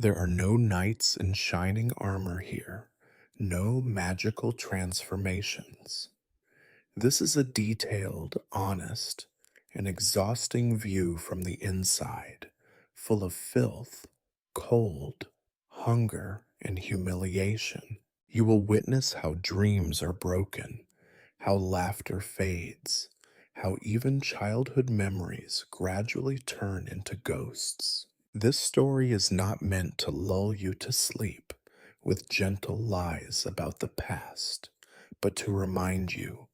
There are no knights in shining armor here, no magical transformations. This is a detailed, honest, and exhausting view from the inside, full of filth, cold, hunger, and humiliation. You will witness how dreams are broken, how laughter fades, how even childhood memories gradually turn into ghosts. This story is not meant to lull you to sleep with gentle lies about the past, but to remind you,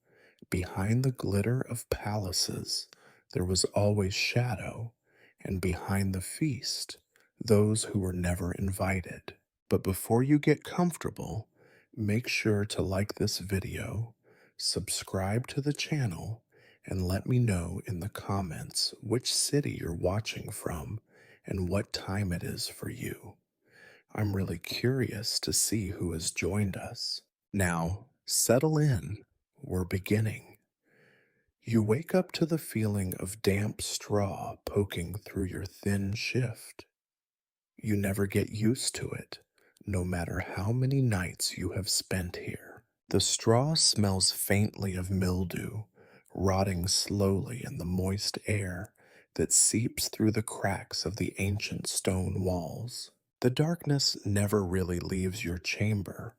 behind the glitter of palaces, there was always shadow, and behind the feast, those who were never invited. But before you get comfortable, make sure to like this video, subscribe to the channel, and let me know in the comments which city you're watching from and what time it is for you. I'm really curious to see who has joined us. Now, settle in. We're beginning. You wake up to the feeling of damp straw poking through your thin shift. You never get used to it, no matter how many nights you have spent here. The straw smells faintly of mildew, rotting slowly in the moist air that seeps through the cracks of the ancient stone walls. The darkness never really leaves your chamber.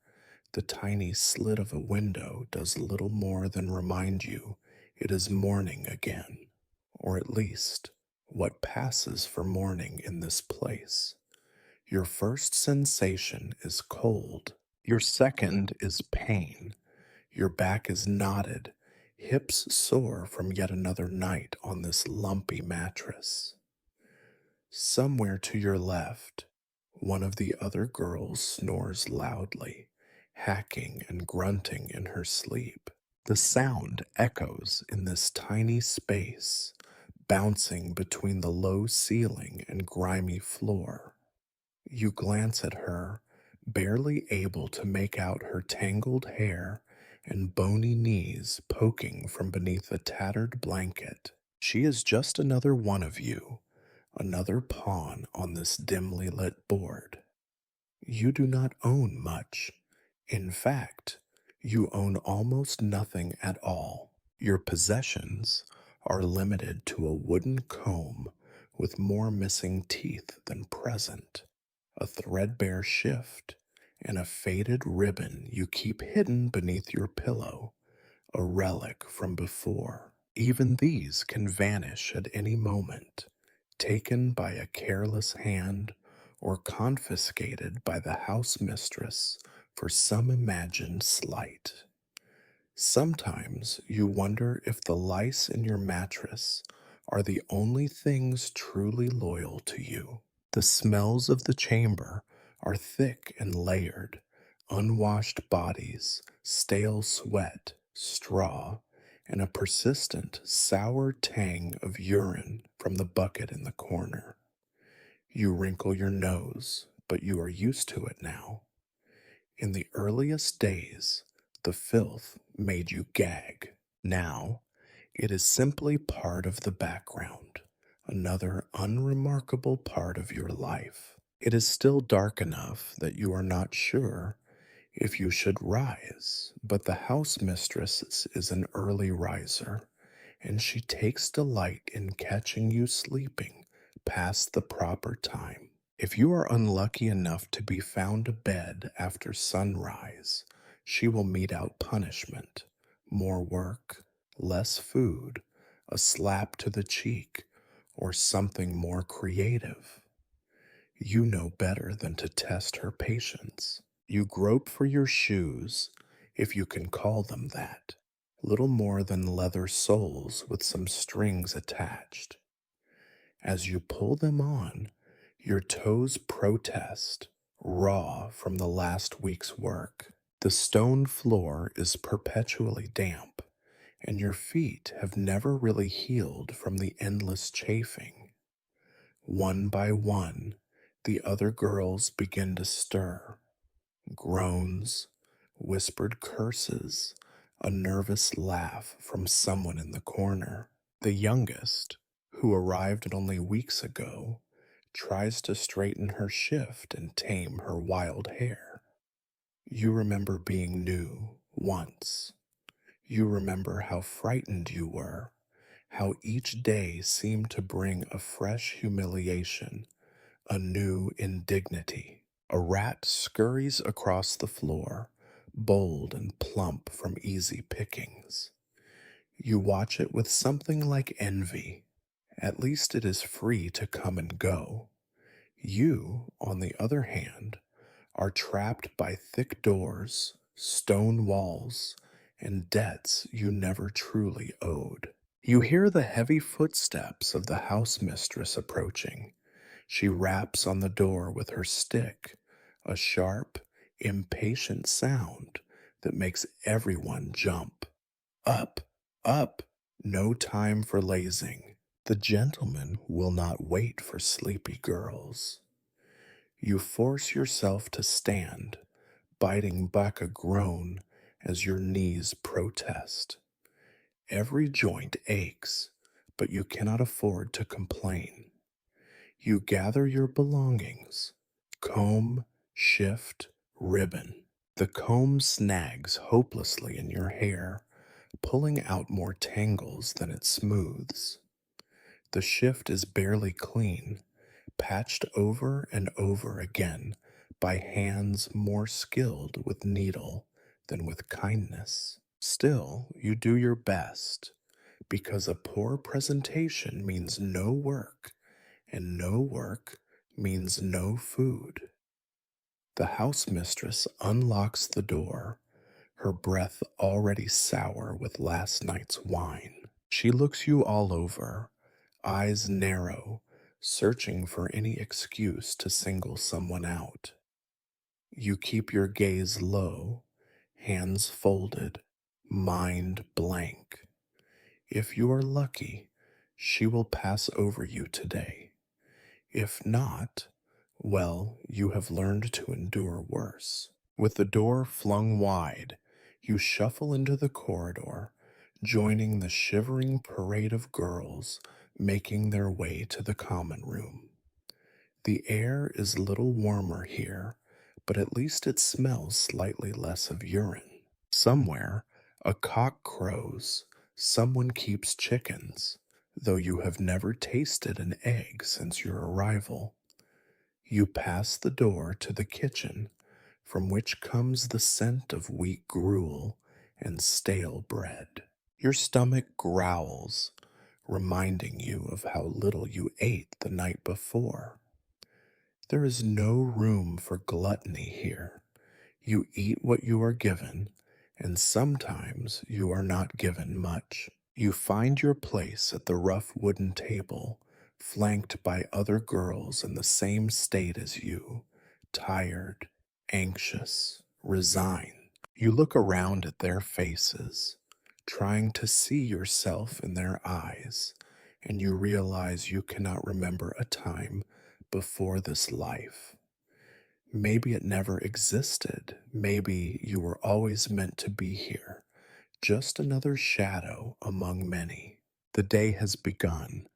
The tiny slit of a window does little more than remind you it is morning again, or at least what passes for morning in this place. Your first sensation is cold. Your second is pain. Your back is knotted, hips sore from yet another night on this lumpy mattress. Somewhere to your left, one of the other girls snores loudly, hacking and grunting in her sleep. The sound echoes in this tiny space, bouncing between the low ceiling and grimy floor. You glance at her, barely able to make out her tangled hair and bony knees poking from beneath a tattered blanket. She is just another one of you, another pawn on this dimly lit board. You do not own much. In fact, you own almost nothing at all. Your possessions are limited to a wooden comb with more missing teeth than present, a threadbare shift, and a faded ribbon you keep hidden beneath your pillow, a relic from before. Even these can vanish at any moment, taken by a careless hand or confiscated by the house mistress for some imagined slight. Sometimes you wonder if the lice in your mattress are the only things truly loyal to you. The smells of the chamber are thick and layered: unwashed bodies, stale sweat, straw, and a persistent sour tang of urine from the bucket in the corner. You wrinkle your nose, but you are used to it now. In the earliest days, the filth made you gag. Now, it is simply part of the background, another unremarkable part of your life. It is still dark enough that you are not sure if you should rise, but the house mistress is an early riser, and she takes delight in catching you sleeping past the proper time. If you are unlucky enough to be found abed after sunrise, she will mete out punishment: more work, less food, a slap to the cheek, or something more creative. You know better than to test her patience. You grope for your shoes, if you can call them that, little more than leather soles with some strings attached. As you pull them on, your toes protest, raw from the last week's work. The stone floor is perpetually damp, and your feet have never really healed from the endless chafing. One by one, the other girls begin to stir. Groans, whispered curses, a nervous laugh from someone in the corner. The youngest, who arrived only weeks ago, tries to straighten her shift and tame her wild hair. You remember being new once. You remember how frightened you were, how each day seemed to bring a fresh humiliation, a new indignity. A rat scurries across the floor, bold and plump from easy pickings. You watch it with something like envy. At least it is free to come and go. You, on the other hand, are trapped by thick doors, stone walls, and debts you never truly owed. You hear the heavy footsteps of the house mistress approaching. She raps on the door with her stick, a sharp, impatient sound that makes everyone jump. Up, up, no time for lazing. The gentleman will not wait for sleepy girls. You force yourself to stand, biting back a groan as your knees protest. Every joint aches, but you cannot afford to complain. You gather your belongings: comb, shift, ribbon. The comb snags hopelessly in your hair, pulling out more tangles than it smooths. The shift is barely clean, patched over and over again by hands more skilled with needle than with kindness. Still, you do your best, because a poor presentation means no work, and no work means no food. The house mistress unlocks the door, her breath already sour with last night's wine. She looks you all over, eyes narrow, searching for any excuse to single someone out. You keep your gaze low, hands folded, mind blank. If you are lucky, she will pass over you today. If not, well, you have learned to endure worse. With the door flung wide, you shuffle into the corridor, joining the shivering parade of girls making their way to the common room. The air is a little warmer here, but at least it smells slightly less of urine. Somewhere, a cock crows, someone keeps chickens, though you have never tasted an egg since your arrival. You pass the door to the kitchen, from which comes the scent of weak gruel and stale bread. Your stomach growls, reminding you of how little you ate the night before. There is no room for gluttony here. You eat what you are given, and sometimes you are not given much. You find your place at the rough wooden table, flanked by other girls in the same state as you, tired, anxious, resigned. You look around at their faces, trying to see yourself in their eyes, and you realize you cannot remember a time before this life. Maybe it never existed. Maybe you were always meant to be here, just another shadow among many. The day has begun,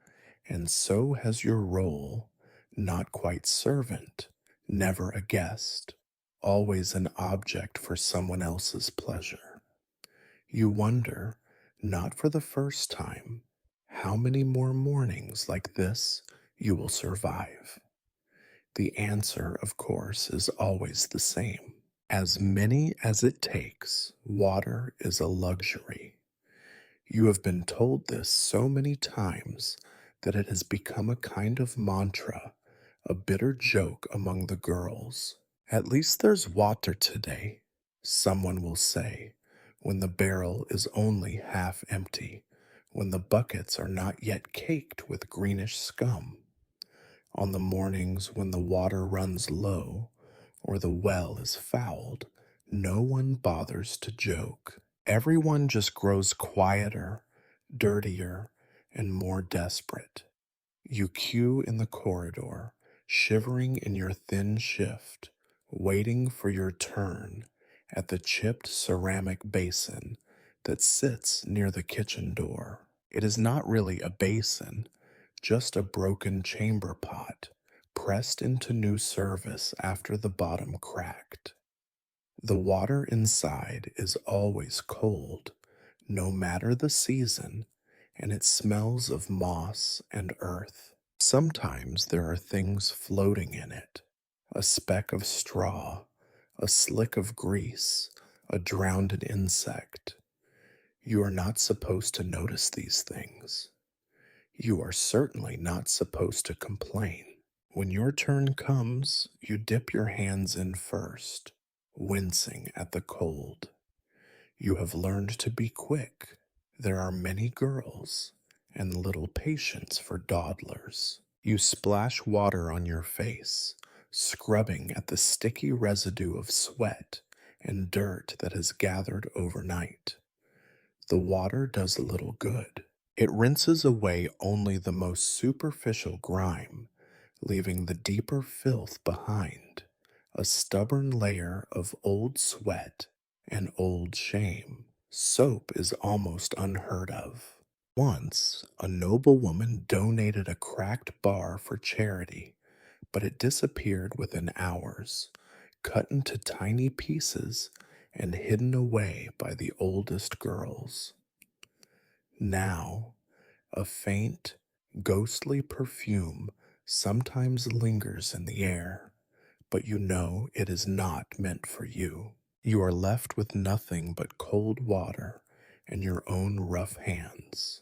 and so has your role, not quite servant, never a guest, always an object for someone else's pleasure. You wonder, not for the first time, how many more mornings like this you will survive. The answer, of course, is always the same. As many as it takes, water is a luxury. You have been told this so many times that it has become a kind of mantra, a bitter joke among the girls. At least there's water today, someone will say, when the barrel is only half empty, when the buckets are not yet caked with greenish scum. On the mornings when the water runs low or the well is fouled, no one bothers to joke. Everyone just grows quieter, dirtier, and more desperate. You queue in the corridor, shivering in your thin shift, waiting for your turn at the chipped ceramic basin that sits near the kitchen door. It is not really a basin, just a broken chamber pot, pressed into new service after the bottom cracked. The water inside is always cold, no matter the season, and it smells of moss and earth. Sometimes there are things floating in it, a speck of straw, a slick of grease, a drowned insect. You are not supposed to notice these things. You are certainly not supposed to complain. When your turn comes, you dip your hands in first, wincing at the cold. You have learned to be quick. There are many girls and little patience for dawdlers. You splash water on your face, scrubbing at the sticky residue of sweat and dirt that has gathered overnight. The water does little good. It rinses away only the most superficial grime, leaving the deeper filth behind, a stubborn layer of old sweat and old shame. Soap is almost unheard of. Once, a noble woman donated a cracked bar for charity, but it disappeared within hours, cut into tiny pieces and hidden away by the oldest girls. Now, a faint, ghostly perfume sometimes lingers in the air, but you know it is not meant for you. You are left with nothing but cold water and your own rough hands.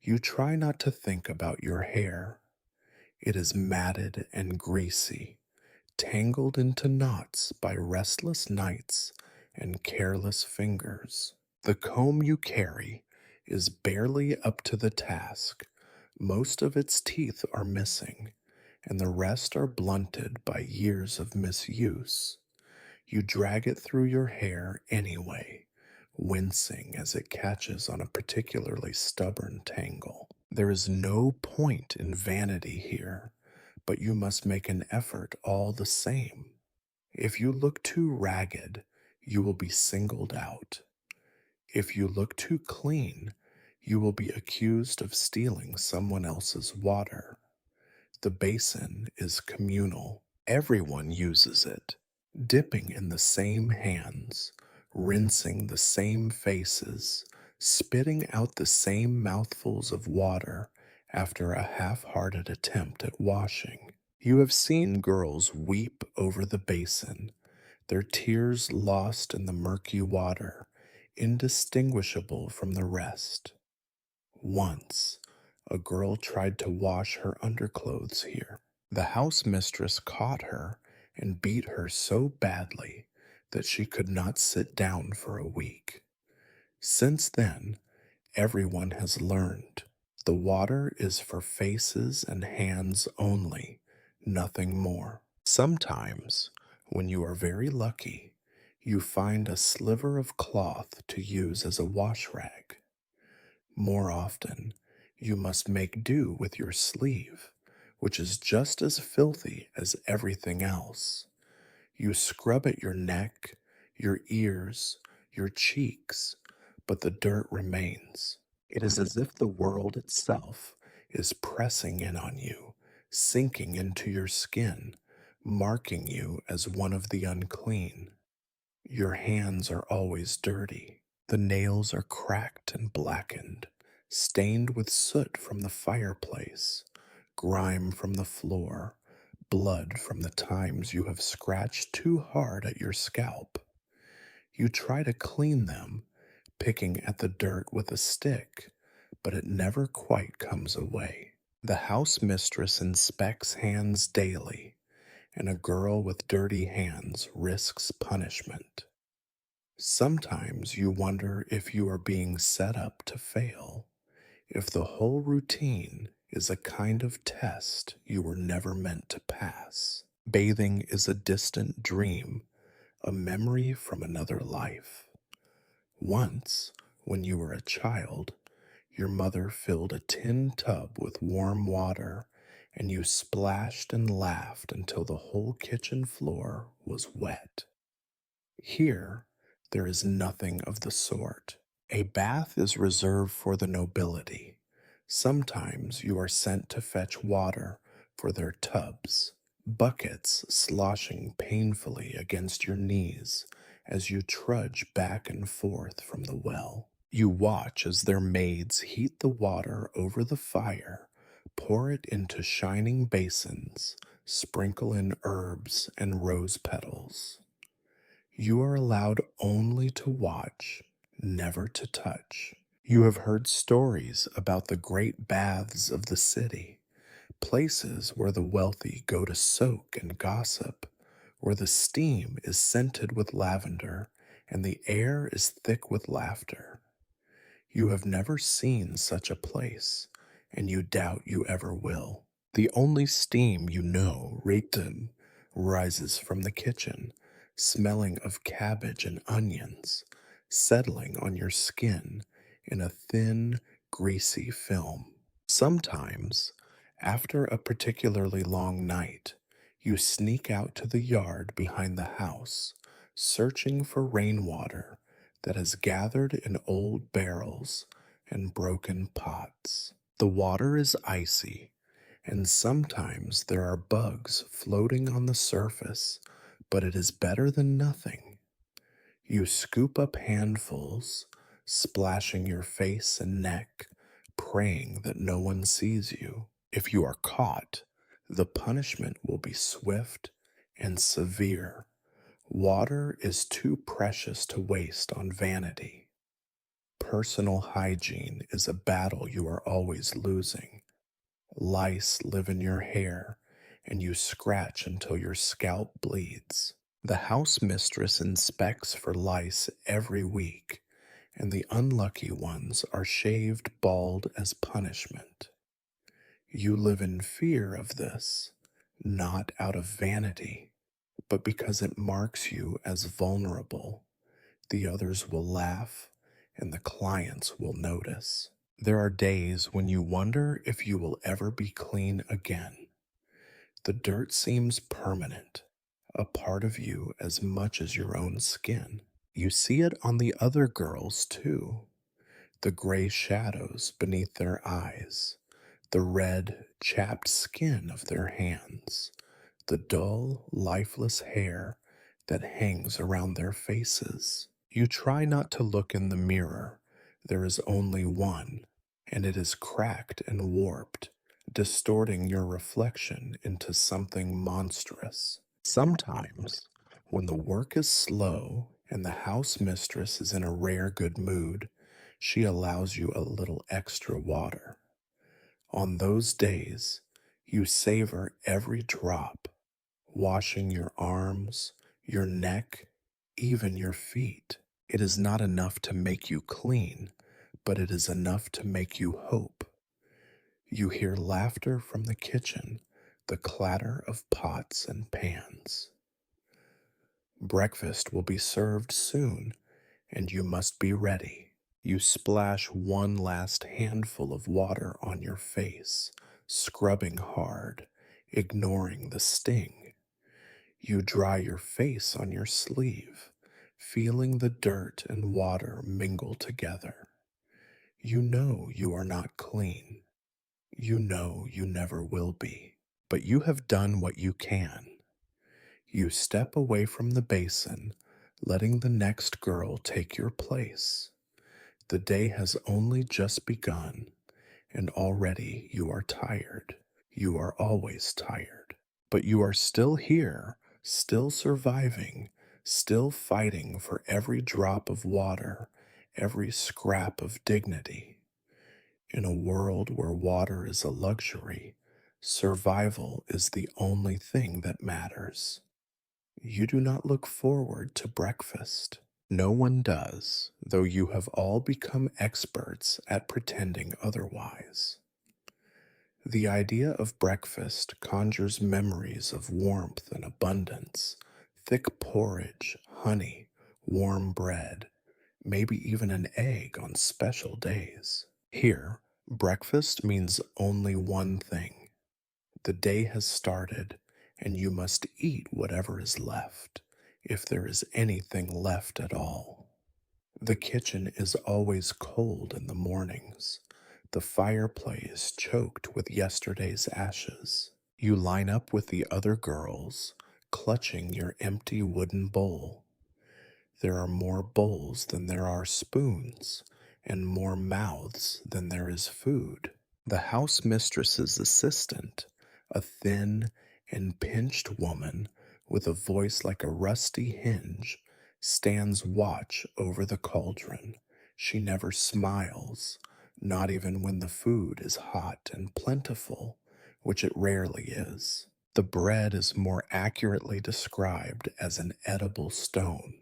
You try not to think about your hair. It is matted and greasy, tangled into knots by restless nights and careless fingers. The comb you carry is barely up to the task. Most of its teeth are missing, and the rest are blunted by years of misuse. You drag it through your hair anyway, wincing as it catches on a particularly stubborn tangle. There is no point in vanity here, but you must make an effort all the same. If you look too ragged, you will be singled out. If you look too clean, you will be accused of stealing someone else's water. The basin is communal. Everyone uses it, dipping in the same hands, rinsing the same faces, spitting out the same mouthfuls of water after a half-hearted attempt at washing. You have seen girls weep over the basin, their tears lost in the murky water, indistinguishable from the rest. Once, a girl tried to wash her underclothes here. The house mistress caught her and beat her so badly that she could not sit down for a week. Since then, everyone has learned the water is for faces and hands only, nothing more. Sometimes, when you are very lucky, you find a sliver of cloth to use as a wash rag. More often, you must make do with your sleeve, which is just as filthy as everything else. You scrub at your neck, your ears, your cheeks, but the dirt remains. It is as if the world itself is pressing in on you, sinking into your skin, marking you as one of the unclean. Your hands are always dirty. The nails are cracked and blackened, stained with soot from the fireplace, grime from the floor, blood from the times you have scratched too hard at your scalp. You try to clean them, picking at the dirt with a stick, but it never quite comes away. The house mistress inspects hands daily, and a girl with dirty hands risks punishment. Sometimes you wonder if you are being set up to fail, if the whole routine is a kind of test you were never meant to pass. Bathing is a distant dream, a memory from another life. Once, when you were a child, your mother filled a tin tub with warm water, and you splashed and laughed until the whole kitchen floor was wet. Here, there is nothing of the sort. A bath is reserved for the nobility. Sometimes you are sent to fetch water for their tubs, buckets sloshing painfully against your knees as you trudge back and forth from the well. You watch as their maids heat the water over the fire, pour it into shining basins, sprinkle in herbs and rose petals. You are allowed only to watch, never to touch. You have heard stories about the great baths of the city, places where the wealthy go to soak and gossip, where the steam is scented with lavender and the air is thick with laughter. You have never seen such a place, and you doubt you ever will. The only steam you know, Reichtum, rises from the kitchen, smelling of cabbage and onions, settling on your skin in a thin, greasy film. Sometimes, after a particularly long night, you sneak out to the yard behind the house, searching for rainwater that has gathered in old barrels and broken pots. The water is icy, and sometimes there are bugs floating on the surface, but it is better than nothing. You scoop up handfuls, splashing your face and neck, praying that no one sees you. If you are caught, the punishment will be swift and severe. Water is too precious to waste on vanity. Personal hygiene is a battle you are always losing. Lice live in your hair, and you scratch until your scalp bleeds. The house mistress inspects for lice every week, and the unlucky ones are shaved bald as punishment. You live in fear of this, not out of vanity, but because it marks you as vulnerable. The others will laugh, and the clients will notice. There are days when you wonder if you will ever be clean again. The dirt seems permanent, a part of you as much as your own skin. You see it on the other girls, too. The gray shadows beneath their eyes, the red, chapped skin of their hands, the dull, lifeless hair that hangs around their faces. You try not to look in the mirror. There is only one, and it is cracked and warped, distorting your reflection into something monstrous. Sometimes, when the work is slow and the house mistress is in a rare good mood, she allows you a little extra water. On those days, you savor every drop, washing your arms, your neck, even your feet. It is not enough to make you clean, but it is enough to make you hope. You hear laughter from the kitchen, the clatter of pots and pans. Breakfast will be served soon, and you must be ready. You splash one last handful of water on your face, scrubbing hard, ignoring the sting. You dry your face on your sleeve, feeling the dirt and water mingle together. You know you are not clean. You know you never will be. But you have done what you can. You step away from the basin, letting the next girl take your place. The day has only just begun, and already you are tired. You are always tired. But you are still here, still surviving, still fighting for every drop of water, every scrap of dignity. In a world where water is a luxury, survival is the only thing that matters. You do not look forward to breakfast. No one does, though you have all become experts at pretending otherwise. The idea of breakfast conjures memories of warmth and abundance, thick porridge, honey, warm bread, maybe even an egg on special days. Here, breakfast means only one thing. The day has started, and you must eat whatever is left, if there is anything left at all. The kitchen is always cold in the mornings, the fireplace choked with yesterday's ashes. You line up with the other girls, clutching your empty wooden bowl. There are more bowls than there are spoons, and more mouths than there is food. The house mistress's assistant, a thin and pinched woman with a voice like a rusty hinge, stands watch over the cauldron. She never smiles, not even when the food is hot and plentiful, which it rarely is. The bread is more accurately described as an edible stone.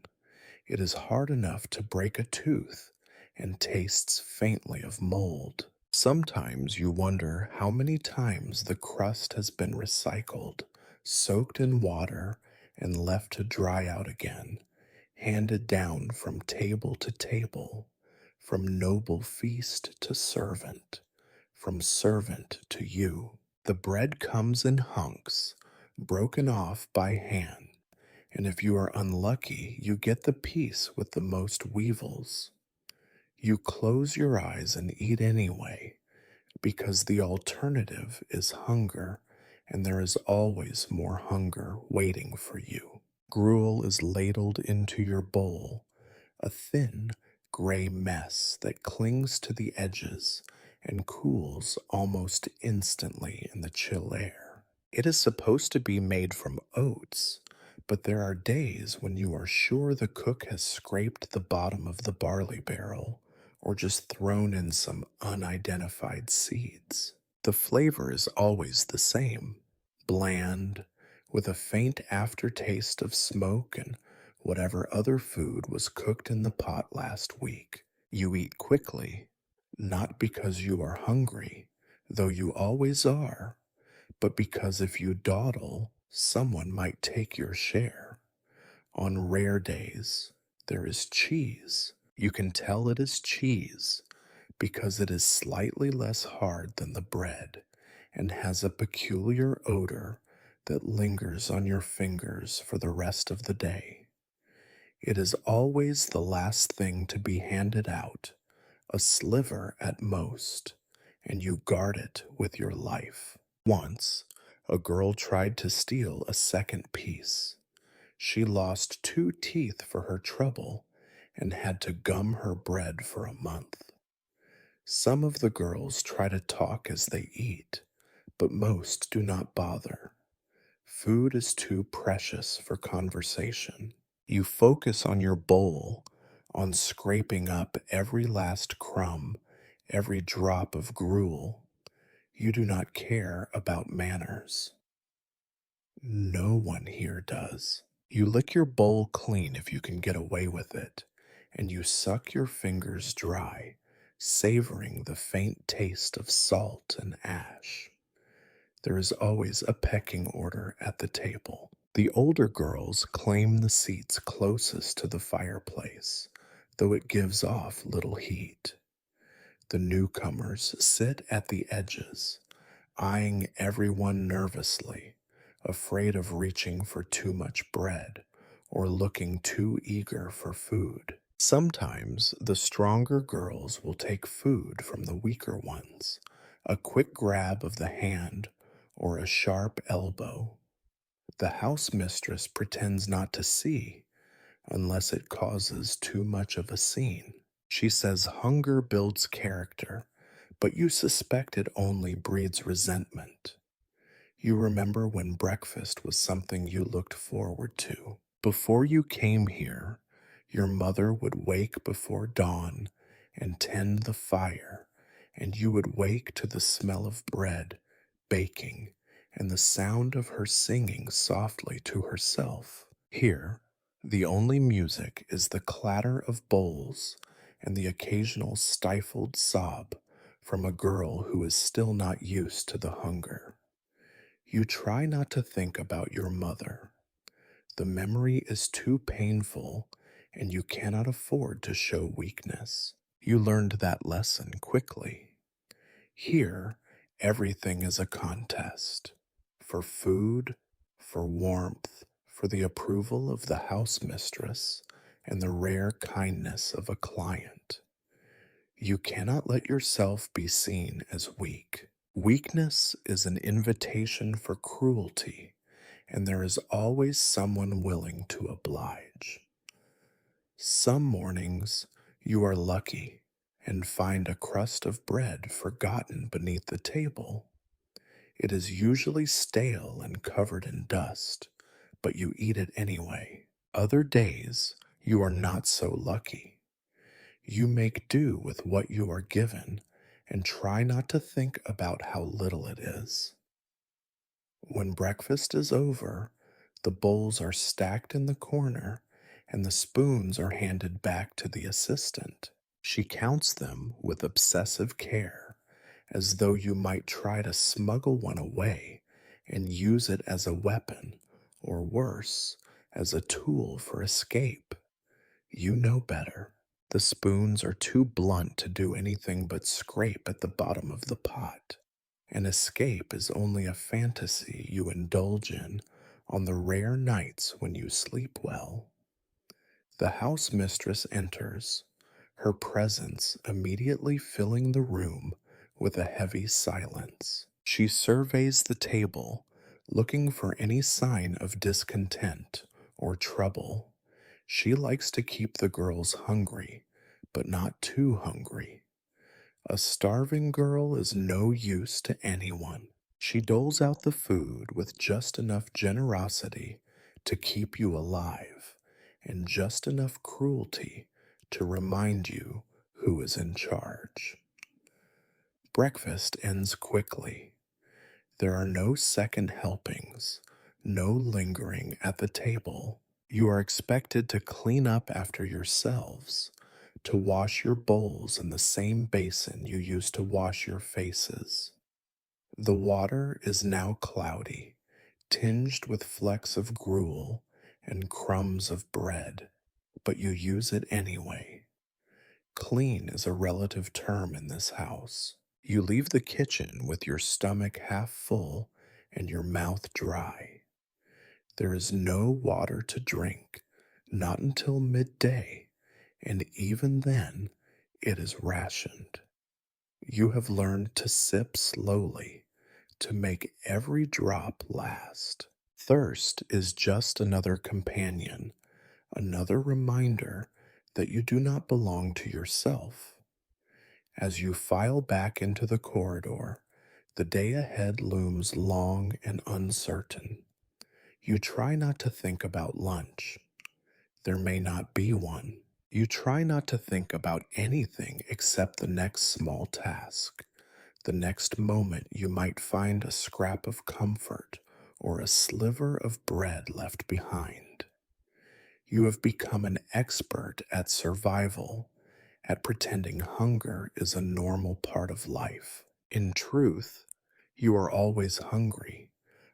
It is hard enough to break a tooth and tastes faintly of mold. Sometimes you wonder how many times the crust has been recycled, soaked in water, and left to dry out again, handed down from table to table, from noble feast to servant, from servant to you. The bread comes in hunks, broken off by hand, and if you are unlucky, you get the piece with the most weevils. You close your eyes and eat anyway, because the alternative is hunger, and there is always more hunger waiting for you. Gruel is ladled into your bowl, a thin, gray mess that clings to the edges and cools almost instantly in the chill air. It is supposed to be made from oats, but there are days when you are sure the cook has scraped the bottom of the barley barrel or just thrown in some unidentified seeds. The flavor is always the same, bland, with a faint aftertaste of smoke and whatever other food was cooked in the pot last week. You eat quickly, not because you are hungry, though you always are, but because if you dawdle, someone might take your share. On rare days, there is cheese. You can tell it is cheese because it is slightly less hard than the bread and has a peculiar odor that lingers on your fingers for the rest of the day. It is always the last thing to be handed out, a sliver at most, and you guard it with your life. Once, a girl tried to steal a second piece. She lost 2 teeth for her trouble and had to gum her bread for a month. Some of the girls try to talk as they eat, but most do not bother. Food is too precious for conversation. You focus on your bowl, on scraping up every last crumb, every drop of gruel. You do not care about manners. No one here does. You lick your bowl clean if you can get away with it, and you suck your fingers dry, savoring the faint taste of salt and ash. There is always a pecking order at the table. The older girls claim the seats closest to the fireplace, though it gives off little heat. The newcomers sit at the edges, eyeing everyone nervously, afraid of reaching for too much bread or looking too eager for food. Sometimes the stronger girls will take food from the weaker ones, a quick grab of the hand or a sharp elbow. The house mistress pretends not to see unless it causes too much of a scene. She says hunger builds character, but you suspect it only breeds resentment. You remember when breakfast was something you looked forward to. Before you came here, your mother would wake before dawn and tend the fire, and you would wake to the smell of bread baking and the sound of her singing softly to herself. Here, the only music is the clatter of bowls and the occasional stifled sob from a girl who is still not used to the hunger. You try not to think about your mother. The memory is too painful, and you cannot afford to show weakness. You learned that lesson quickly. Here, everything is a contest for food, for warmth, for the approval of the house mistress, and the rare kindness of a client. You cannot let yourself be seen as weak. Weakness is an invitation for cruelty, and there is always someone willing to oblige. Some mornings you are lucky and find a crust of bread forgotten beneath the table. It is usually stale and covered in dust, but you eat it anyway. Other days you are not so lucky. You make do with what you are given and try not to think about how little it is. When breakfast is over, the bowls are stacked in the corner and the spoons are handed back to the assistant. She counts them with obsessive care, as though you might try to smuggle one away and use it as a weapon, or worse, as a tool for escape. You know better. The spoons are too blunt to do anything but scrape at the bottom of the pot. An escape is only a fantasy you indulge in on the rare nights when you sleep well. The house mistress enters, her presence immediately filling the room with a heavy silence. She surveys the table, looking for any sign of discontent or trouble. She likes to keep the girls hungry, but not too hungry. A starving girl is no use to anyone. She doles out the food with just enough generosity to keep you alive and just enough cruelty to remind you who is in charge. Breakfast ends quickly. There are no second helpings, no lingering at the table. You are expected to clean up after yourselves, to wash your bowls in the same basin you used to wash your faces. The water is now cloudy, tinged with flecks of gruel and crumbs of bread, but you use it anyway. Clean is a relative term in this house. You leave the kitchen with your stomach half full and your mouth dry. There is no water to drink, not until midday, and even then it is rationed. You have learned to sip slowly, to make every drop last. Thirst is just another companion, another reminder that you do not belong to yourself. As you file back into the corridor, the day ahead looms long and uncertain. You try not to think about lunch. There may not be one. You try not to think about anything except the next small task, the next moment you might find a scrap of comfort or a sliver of bread left behind. You have become an expert at survival, at pretending hunger is a normal part of life. In truth, you are always hungry,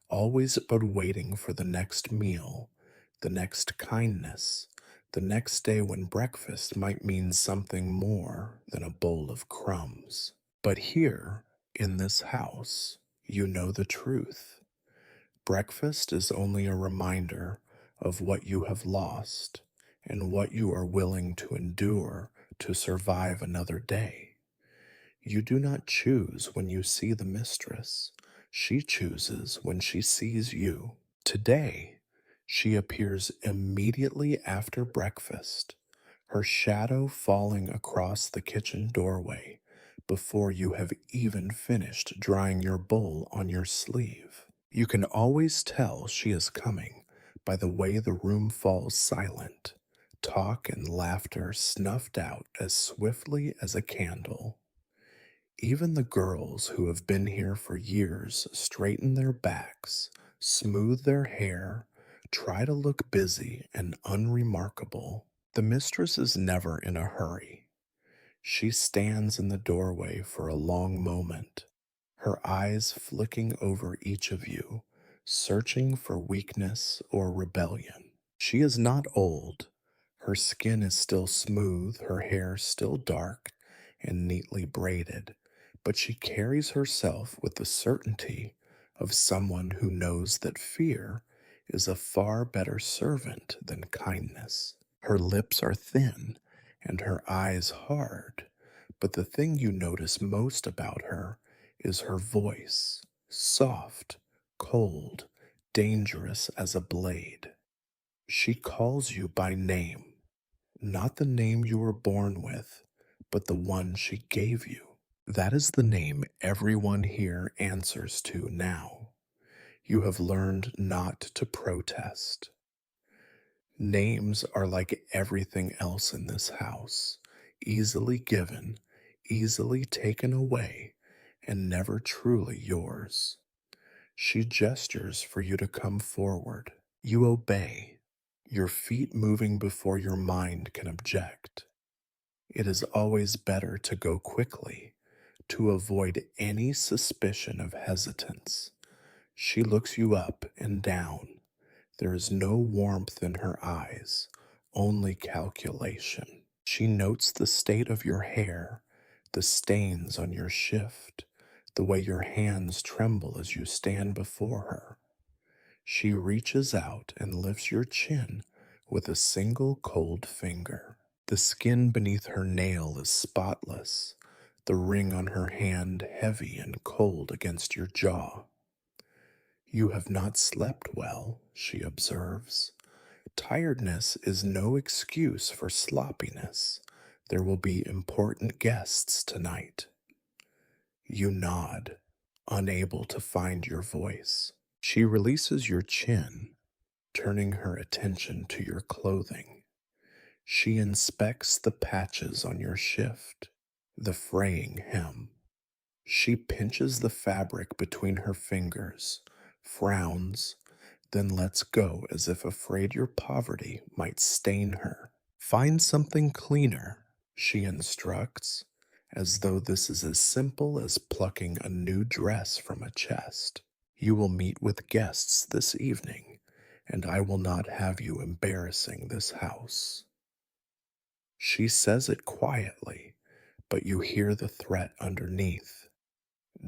always but waiting for the next meal, the next kindness, the next day when breakfast might mean something more than a bowl of crumbs. But here, in this house, you know the truth. Breakfast is only a reminder of what you have lost and what you are willing to endure to survive another day. You do not choose when you see the mistress. She chooses when she sees you. Today, she appears immediately after breakfast, her shadow falling across the kitchen doorway before you have even finished drying your bowl on your sleeve. You can always tell she is coming by the way the room falls silent, talk and laughter snuffed out as swiftly as a candle. Even the girls who have been here for years straighten their backs, smooth their hair, try to look busy and unremarkable. The mistress is never in a hurry. She stands in the doorway for a long moment, her eyes flicking over each of you, searching for weakness or rebellion. She is not old. Her skin is still smooth, her hair still dark and neatly braided, but she carries herself with the certainty of someone who knows that fear is a far better servant than kindness. Her lips are thin and her eyes hard, but the thing you notice most about her is her voice, soft, cold, dangerous as a blade. She calls you by name, not the name you were born with, but the one she gave you. That is the name everyone here answers to now. You have learned not to protest. Names are like everything else in this house, easily given, easily taken away, and never truly yours. She gestures for you to come forward. You obey, your feet moving before your mind can object. It is always better to go quickly, to avoid any suspicion of hesitance. She looks you up and down. There is no warmth in her eyes, only calculation. She notes the state of your hair, the stains on your shift, the way your hands tremble as you stand before her. She reaches out and lifts your chin with a single cold finger. The skin beneath her nail is spotless, the ring on her hand heavy and cold against your jaw. You have not slept well, she observes. Tiredness is no excuse for sloppiness. There will be important guests tonight. You nod, unable to find your voice. She releases your chin, turning her attention to your clothing. She inspects the patches on your shift, the fraying hem. She pinches the fabric between her fingers, frowns, then lets go as if afraid your poverty might stain her. Find something cleaner, she instructs, as though this is as simple as plucking a new dress from a chest. You will meet with guests this evening, and I will not have you embarrassing this house. She says it quietly, but you hear the threat underneath.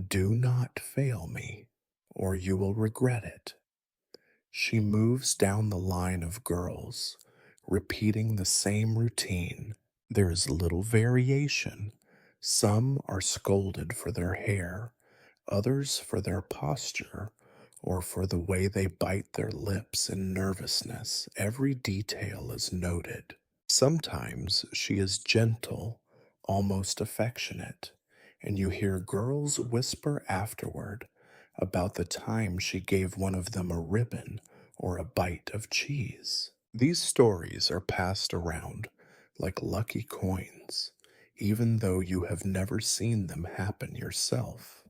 Do not fail me, or you will regret it. She moves down the line of girls, repeating the same routine. There is little variation. Some are scolded for their hair, others for their posture, or for the way they bite their lips in nervousness. Every detail is noted. Sometimes she is gentle, almost affectionate, and you hear girls whisper afterward about the time she gave one of them a ribbon or a bite of cheese. These stories are passed around like lucky coins, even though you have never seen them happen yourself.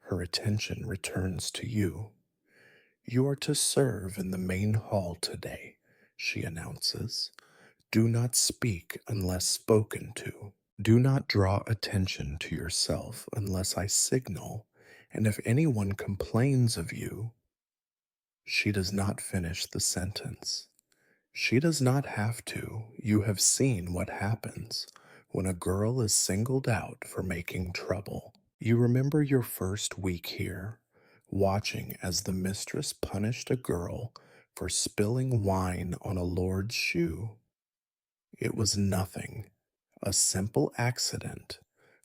Her attention returns to you. You are to serve in the main hall today, she announces. Do not speak unless spoken to. Do not draw attention to yourself unless I signal, and if anyone complains of you, she does not finish the sentence. She does not have to. You have seen what happens when a girl is singled out for making trouble. You remember your first week here, watching as the mistress punished a girl for spilling wine on a lord's shoe. It was nothing, a simple accident,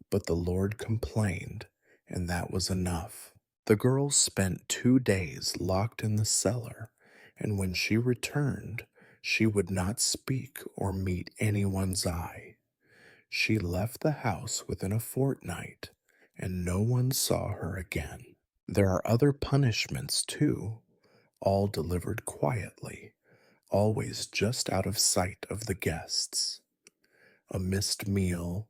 but the Lord complained, and that was enough. The girl spent 2 days locked in the cellar, and when she returned, she would not speak or meet anyone's eye. She left the house within a fortnight, and no one saw her again. There are other punishments, too, all delivered quietly, always just out of sight of the guests. A missed meal,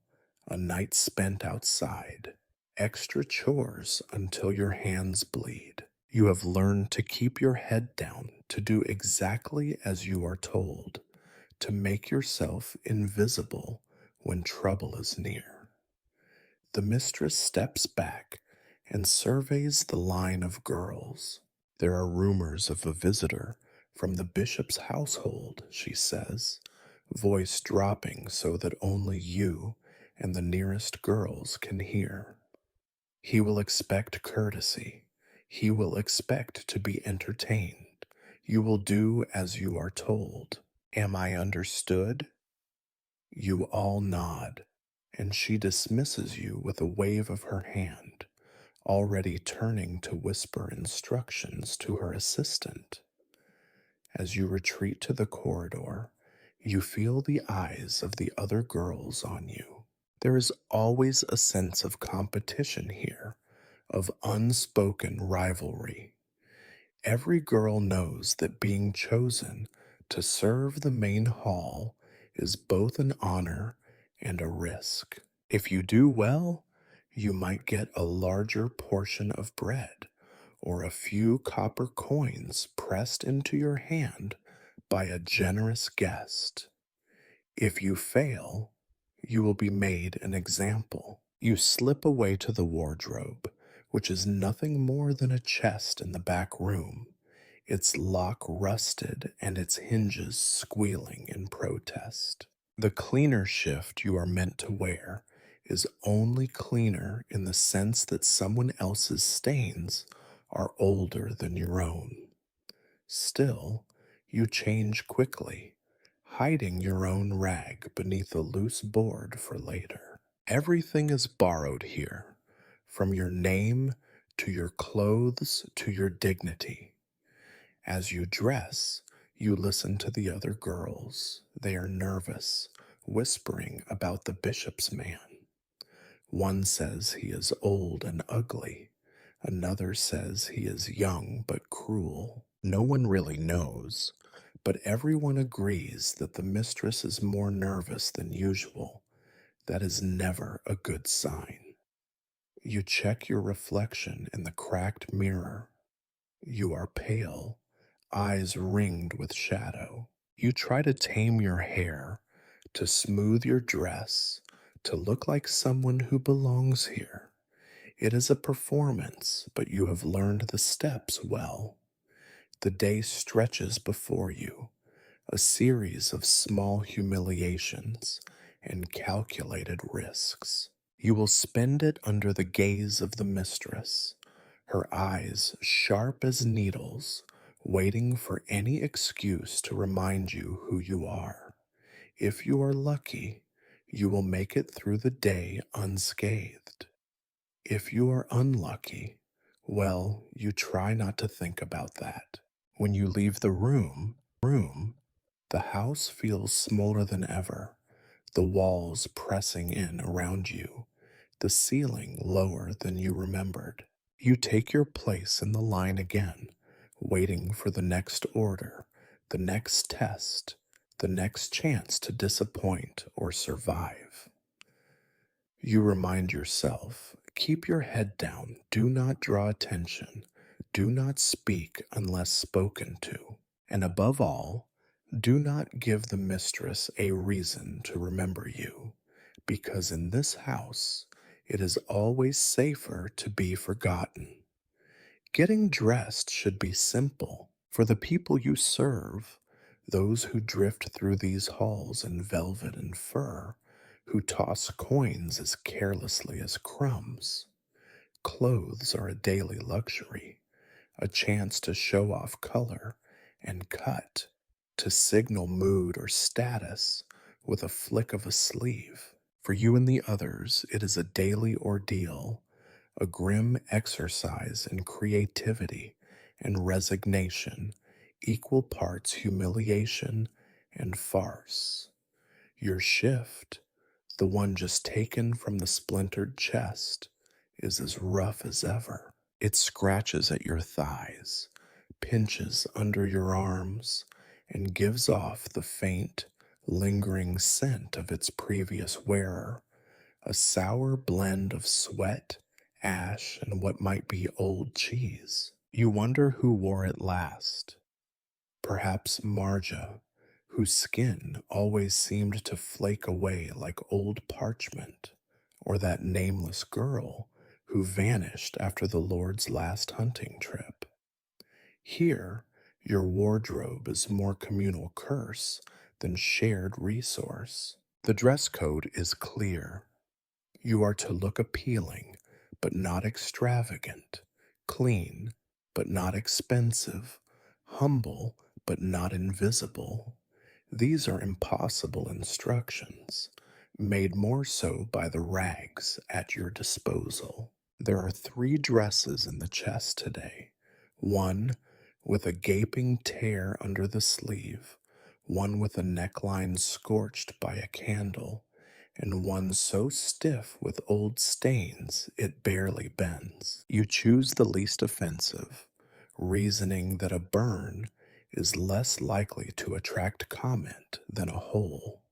a night spent outside, extra chores until your hands bleed. You have learned to keep your head down, to do exactly as you are told, to make yourself invisible when trouble is near. The mistress steps back and surveys the line of girls. There are rumors of a visitor from the bishop's household, she says, voice dropping so that only you and the nearest girls can hear. He will expect courtesy. He will expect to be entertained. You will do as you are told. Am I understood? You all nod, and she dismisses you with a wave of her hand, already turning to whisper instructions to her assistant. As you retreat to the corridor, you feel the eyes of the other girls on you. There is always a sense of competition here, of unspoken rivalry. Every girl knows that being chosen to serve the main hall is both an honor and a risk. If you do well, you might get a larger portion of bread or a few copper coins pressed into your hand by a generous guest. If you fail, you will be made an example. You slip away to the wardrobe, which is nothing more than a chest in the back room, its lock rusted and its hinges squealing in protest. The cleaner shift you are meant to wear is only cleaner in the sense that someone else's stains are older than your own. Still, you change quickly, hiding your own rag beneath a loose board for later. Everything is borrowed here, from your name to your clothes to your dignity. As you dress, you listen to the other girls. They are nervous, whispering about the bishop's man. One says he is old and ugly. Another says he is young but cruel. No one really knows, but everyone agrees that the mistress is more nervous than usual. That is never a good sign. You check your reflection in the cracked mirror. You are pale, eyes ringed with shadow. You try to tame your hair, to smooth your dress, to look like someone who belongs here. It is a performance, but you have learned the steps well. The day stretches before you, a series of small humiliations and calculated risks. You will spend it under the gaze of the mistress, her eyes sharp as needles, waiting for any excuse to remind you who you are. If you are lucky, you will make it through the day unscathed. If you are unlucky, well, you try not to think about that. When you leave the room, the house feels smaller than ever, the walls pressing in around you, the ceiling lower than you remembered. You take your place in the line again, waiting for the next order, the next test, the next chance to disappoint or survive. You remind yourself, keep your head down, do not draw attention, do not speak unless spoken to, and above all, do not give the mistress a reason to remember you, because in this house it is always safer to be forgotten. Getting dressed should be simple for the people you serve, those who drift through these halls in velvet and fur, who toss coins as carelessly as crumbs. Clothes are a daily luxury, a chance to show off color and cut, to signal mood or status with a flick of a sleeve. For you and the others, it is a daily ordeal, a grim exercise in creativity and resignation, equal parts humiliation and farce. Your shift, the one just taken from the splintered chest, is as rough as ever. It scratches at your thighs, pinches under your arms, and gives off the faint, lingering scent of its previous wearer, a sour blend of sweat, ash, and what might be old cheese. You wonder who wore it last. Perhaps Marja, whose skin always seemed to flake away like old parchment, or that nameless girl who vanished after the Lord's last hunting trip. Here, your wardrobe is more communal curse than shared resource. The dress code is clear. You are to look appealing, but not extravagant, clean, but not expensive, humble, but not invisible. These are impossible instructions, made more so by the rags at your disposal. There are three dresses in the chest today. One with a gaping tear under the sleeve, one with a neckline scorched by a candle, and one so stiff with old stains it barely bends. You choose the least offensive, reasoning that a burn is less likely to attract comment than a hole.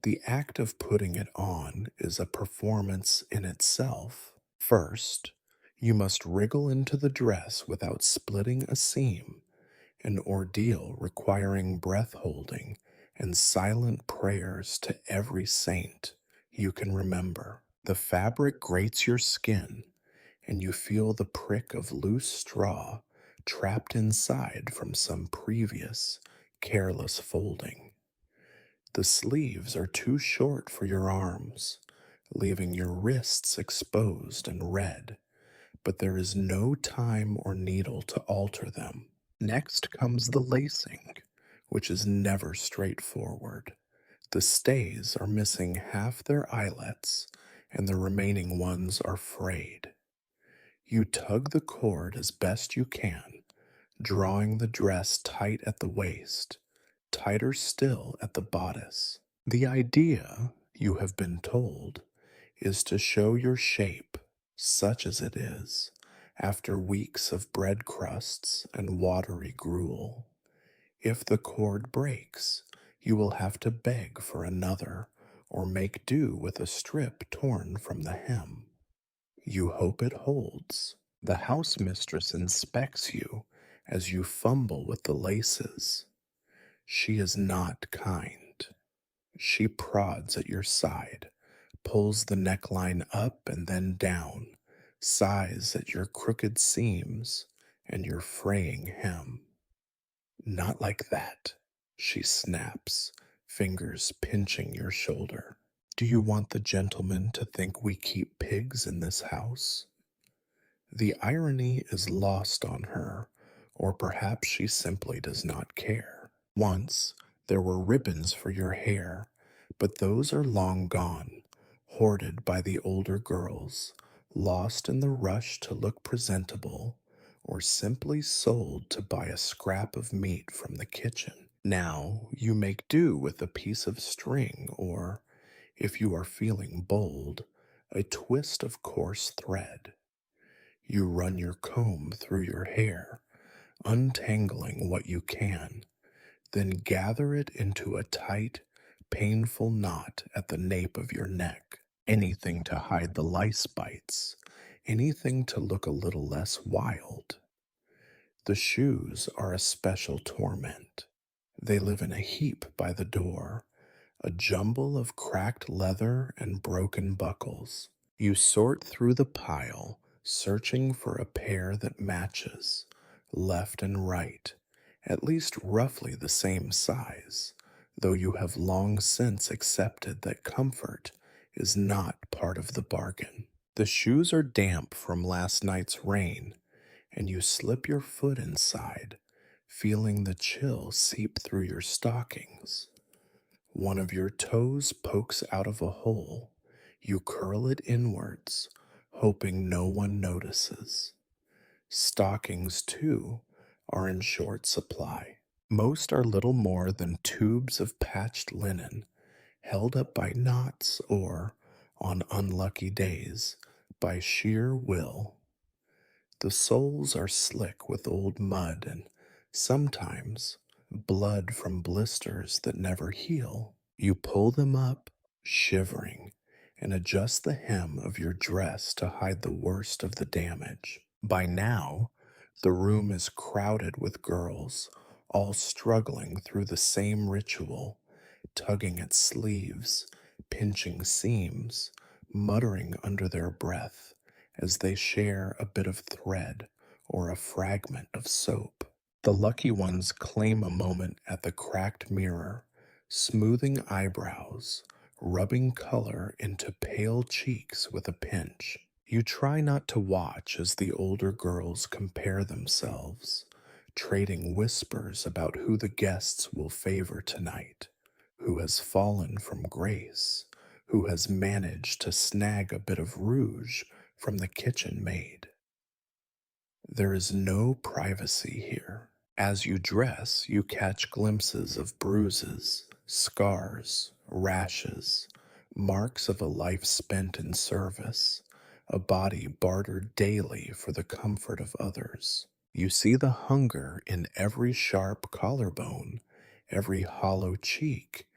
The act of putting it on is a performance in itself. First, you must wriggle into the dress without splitting a seam, an ordeal requiring breath holding and silent prayers to every saint you can remember. The fabric grates your skin, and you feel the prick of loose straw trapped inside from some previous careless folding. The sleeves are too short for your arms, leaving your wrists exposed and red, but there is no time or needle to alter them. Next comes the lacing, which is never straightforward. The stays are missing half their eyelets, and the remaining ones are frayed. You tug the cord as best you can, drawing the dress tight at the waist, tighter still at the bodice. The idea, you have been told, is to show your shape, such as it is, after weeks of bread crusts and watery gruel. If the cord breaks, you will have to beg for another or make do with a strip torn from the hem. You hope it holds. The house mistress inspects you as you fumble with the laces. She is not kind. She prods at your side, pulls the neckline up and then down, sighs at your crooked seams and your fraying hem. Not like that, she snaps, fingers pinching your shoulder. Do you want the gentleman to think we keep pigs in this house? The irony is lost on her, or perhaps she simply does not care. Once there were ribbons for your hair, but those are long gone, hoarded by the older girls, lost in the rush to look presentable, or simply sold to buy a scrap of meat from the kitchen. Now you make do with a piece of string, or, if you are feeling bold, a twist of coarse thread. You run your comb through your hair, untangling what you can, then gather it into a tight, painful knot at the nape of your neck. Anything to hide the lice bites, anything to look a little less wild. The shoes are a special torment. They live in a heap by the door, a jumble of cracked leather and broken buckles. You sort through the pile, searching for a pair that matches, left and right, at least roughly the same size, though you have long since accepted that comfort is not part of the bargain. The shoes are damp from last night's rain, and you slip your foot inside, feeling the chill seep through your stockings. One of your toes pokes out of a hole. You curl it inwards, hoping no one notices. Stockings, too, are in short supply. Most are little more than tubes of patched linen, held up by knots or, on unlucky days, by sheer will. The soles are slick with old mud and sometimes blood from blisters that never heal. You pull them up, shivering, and adjust the hem of your dress to hide the worst of the damage. By now, the room is crowded with girls, all struggling through the same ritual, tugging at sleeves, pinching seams, muttering under their breath as they share a bit of thread or a fragment of soap. The lucky ones claim a moment at the cracked mirror, smoothing eyebrows, rubbing color into pale cheeks with a pinch. You try not to watch as the older girls compare themselves, trading whispers about who the guests will favor tonight, who has fallen from grace, who has managed to snag a bit of rouge from the kitchen maid. There is no privacy here. As you dress, you catch glimpses of bruises, scars, rashes, marks of a life spent in service, a body bartered daily for the comfort of others. You see the hunger in every sharp collarbone, every hollow cheek,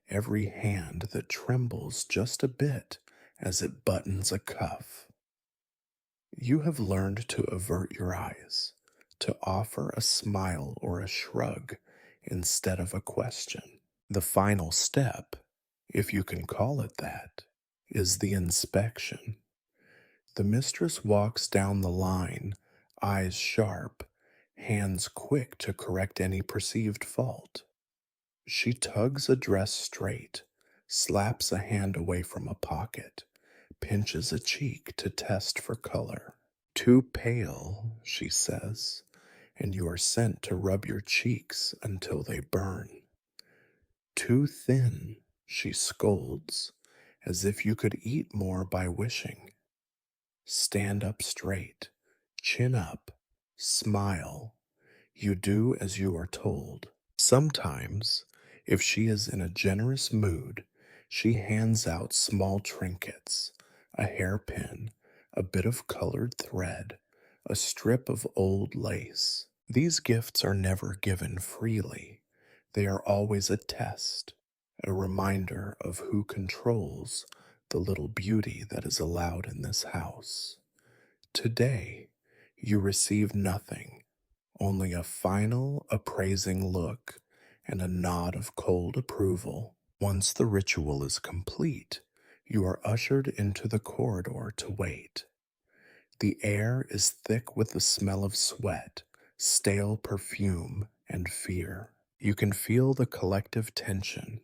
every hand that trembles just a bit as it buttons a cuff. You have learned to avert your eyes, to offer a smile or a shrug instead of a question. The final step, if you can call it that, is the inspection. The mistress walks down the line, eyes sharp, hands quick to correct any perceived fault. She tugs a dress straight, slaps a hand away from a pocket, pinches a cheek to test for color. Too pale, she says, and you are sent to rub your cheeks until they burn. Too thin, she scolds, as if you could eat more by wishing. Stand up straight, chin up, smile. You do as you are told. Sometimes, if she is in a generous mood, she hands out small trinkets, a hairpin, a bit of colored thread, a strip of old lace. These gifts are never given freely. They are always a test, a reminder of who controls the little beauty that is allowed in this house. Today, you receive nothing, only a final appraising look and a nod of cold approval. Once the ritual is complete, you are ushered into the corridor to wait. The air is thick with the smell of sweat, stale perfume, and fear. You can feel the collective tension,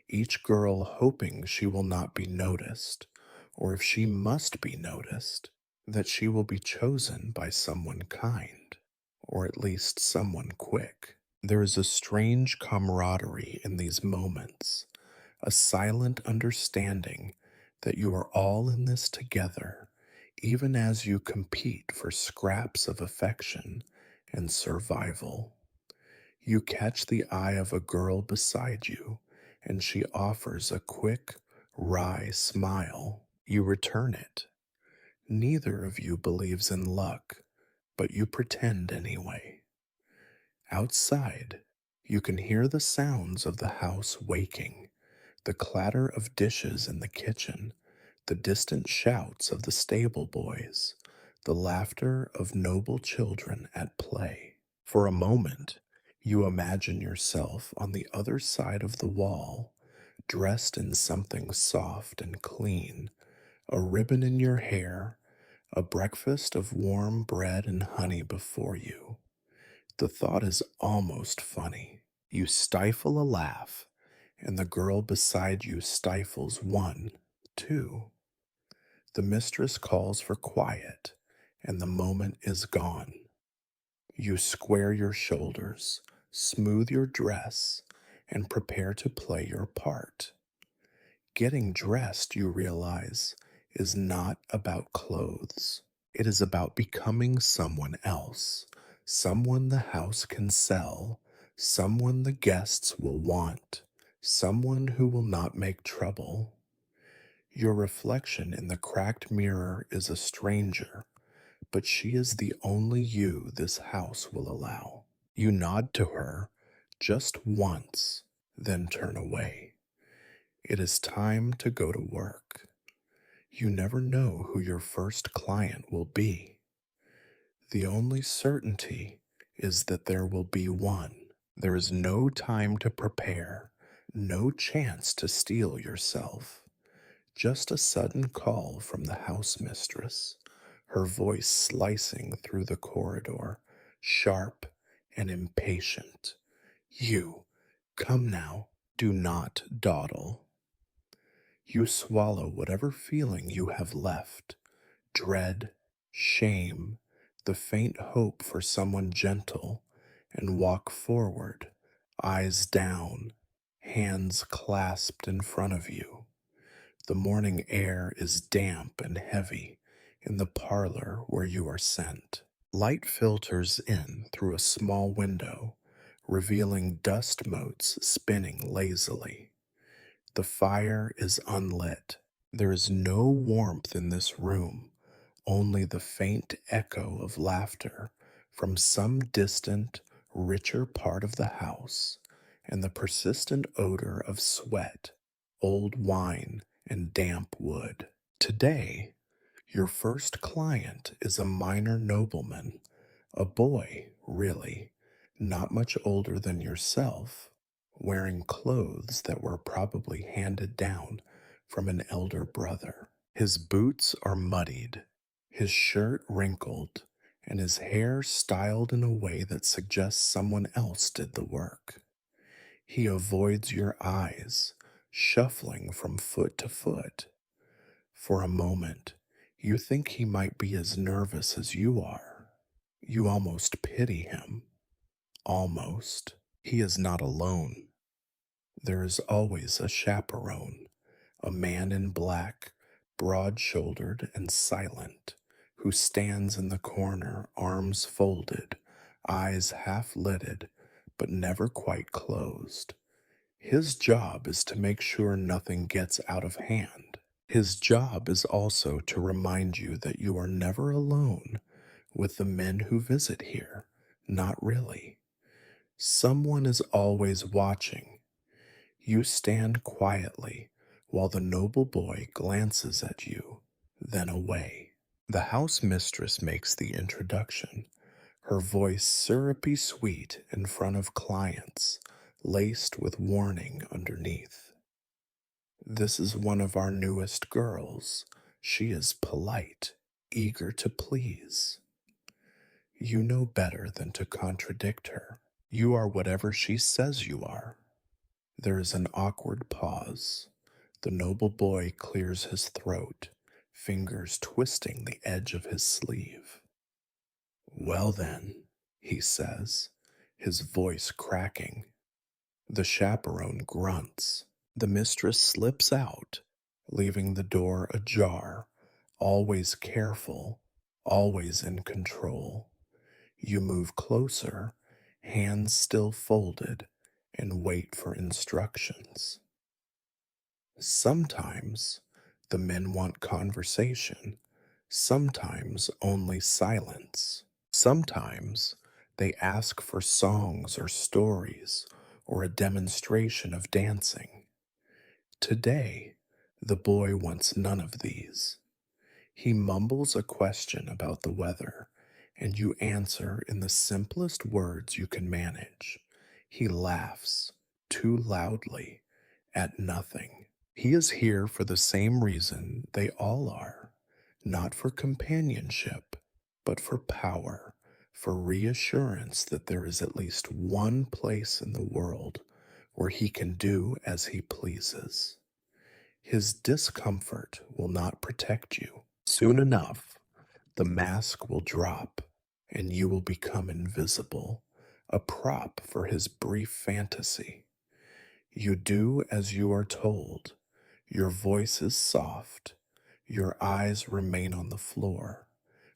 each girl hoping she will not be noticed, or if she must be noticed, that she will be chosen by someone kind, or at least someone quick. There is a strange camaraderie in these moments, a silent understanding that you are all in this together, even as you compete for scraps of affection and survival. You catch the eye of a girl beside you, and she offers a quick, wry smile. You return it. Neither of you believes in luck, but you pretend anyway. Outside, you can hear the sounds of the house waking, the clatter of dishes in the kitchen, the distant shouts of the stable boys, the laughter of noble children at play. For a moment, you imagine yourself on the other side of the wall, dressed in something soft and clean, a ribbon in your hair, a breakfast of warm bread and honey before you. The thought is almost funny. You stifle a laugh, and the girl beside you stifles one, too. The mistress calls for quiet, and the moment is gone. You square your shoulders, smooth your dress, and prepare to play your part. Getting dressed, you realize, is not about clothes. It is about becoming someone else, someone the house can sell, someone the guests will want, someone who will not make trouble. Your reflection in the cracked mirror is a stranger, but she is the only you this house will allow. You nod to her just once, then turn away. It is time to go to work. You never know who your first client will be. The only certainty is that there will be one. There is no time to prepare, no chance to steel yourself. Just a sudden call from the house mistress, her voice slicing through the corridor, sharp and impatient. You, come now, do not dawdle. You swallow whatever feeling you have left, dread, shame, the faint hope for someone gentle, and walk forward, eyes down, hands clasped in front of you. The morning air is damp and heavy. in the parlor where you are sent. Light filters in through a small window, revealing dust motes spinning lazily. The fire is unlit. There is no warmth in this room, only the faint echo of laughter from some distant, richer part of the house, and the persistent odor of sweat, old wine, and damp wood. Today, your first client is a minor nobleman, a boy, really, not much older than yourself, wearing clothes that were probably handed down from an elder brother. His boots are muddied, his shirt wrinkled, and his hair styled in a way that suggests someone else did the work. He avoids your eyes, shuffling from foot to foot. For a moment, you think he might be as nervous as you are. You almost pity him. Almost. He is not alone. There is always a chaperone, a man in black, broad shouldered and silent, who stands in the corner, arms folded, eyes half lidded, but never quite closed. His job is to make sure nothing gets out of hand. His job is also to remind you that you are never alone with the men who visit here. Not really. Someone is always watching. You stand quietly while the noble boy glances at you, then away. The house mistress makes the introduction, her voice syrupy sweet in front of clients, laced with warning underneath. This is one of our newest girls. She is polite, eager to please. You know better than to contradict her. You are whatever she says you are. There is an awkward pause. The noble boy clears his throat, fingers twisting the edge of his sleeve. Well then, he says, his voice cracking. The chaperone grunts. The mistress slips out, leaving the door ajar, always careful, always in control. You move closer, hands still folded, and wait for instructions. Sometimes the men want conversation, sometimes only silence. Sometimes they ask for songs or stories or a demonstration of dancing. Today, the boy wants none of these. He mumbles a question about the weather, and you answer in the simplest words you can manage. He laughs, too loudly, at nothing. He is here for the same reason they all are, not for companionship, but for power, for reassurance that there is at least one place in the world where he can do as he pleases. His discomfort will not protect you. Soon enough, the mask will drop and you will become invisible, a prop for his brief fantasy. You do as you are told. Your voice is soft. Your eyes remain on the floor.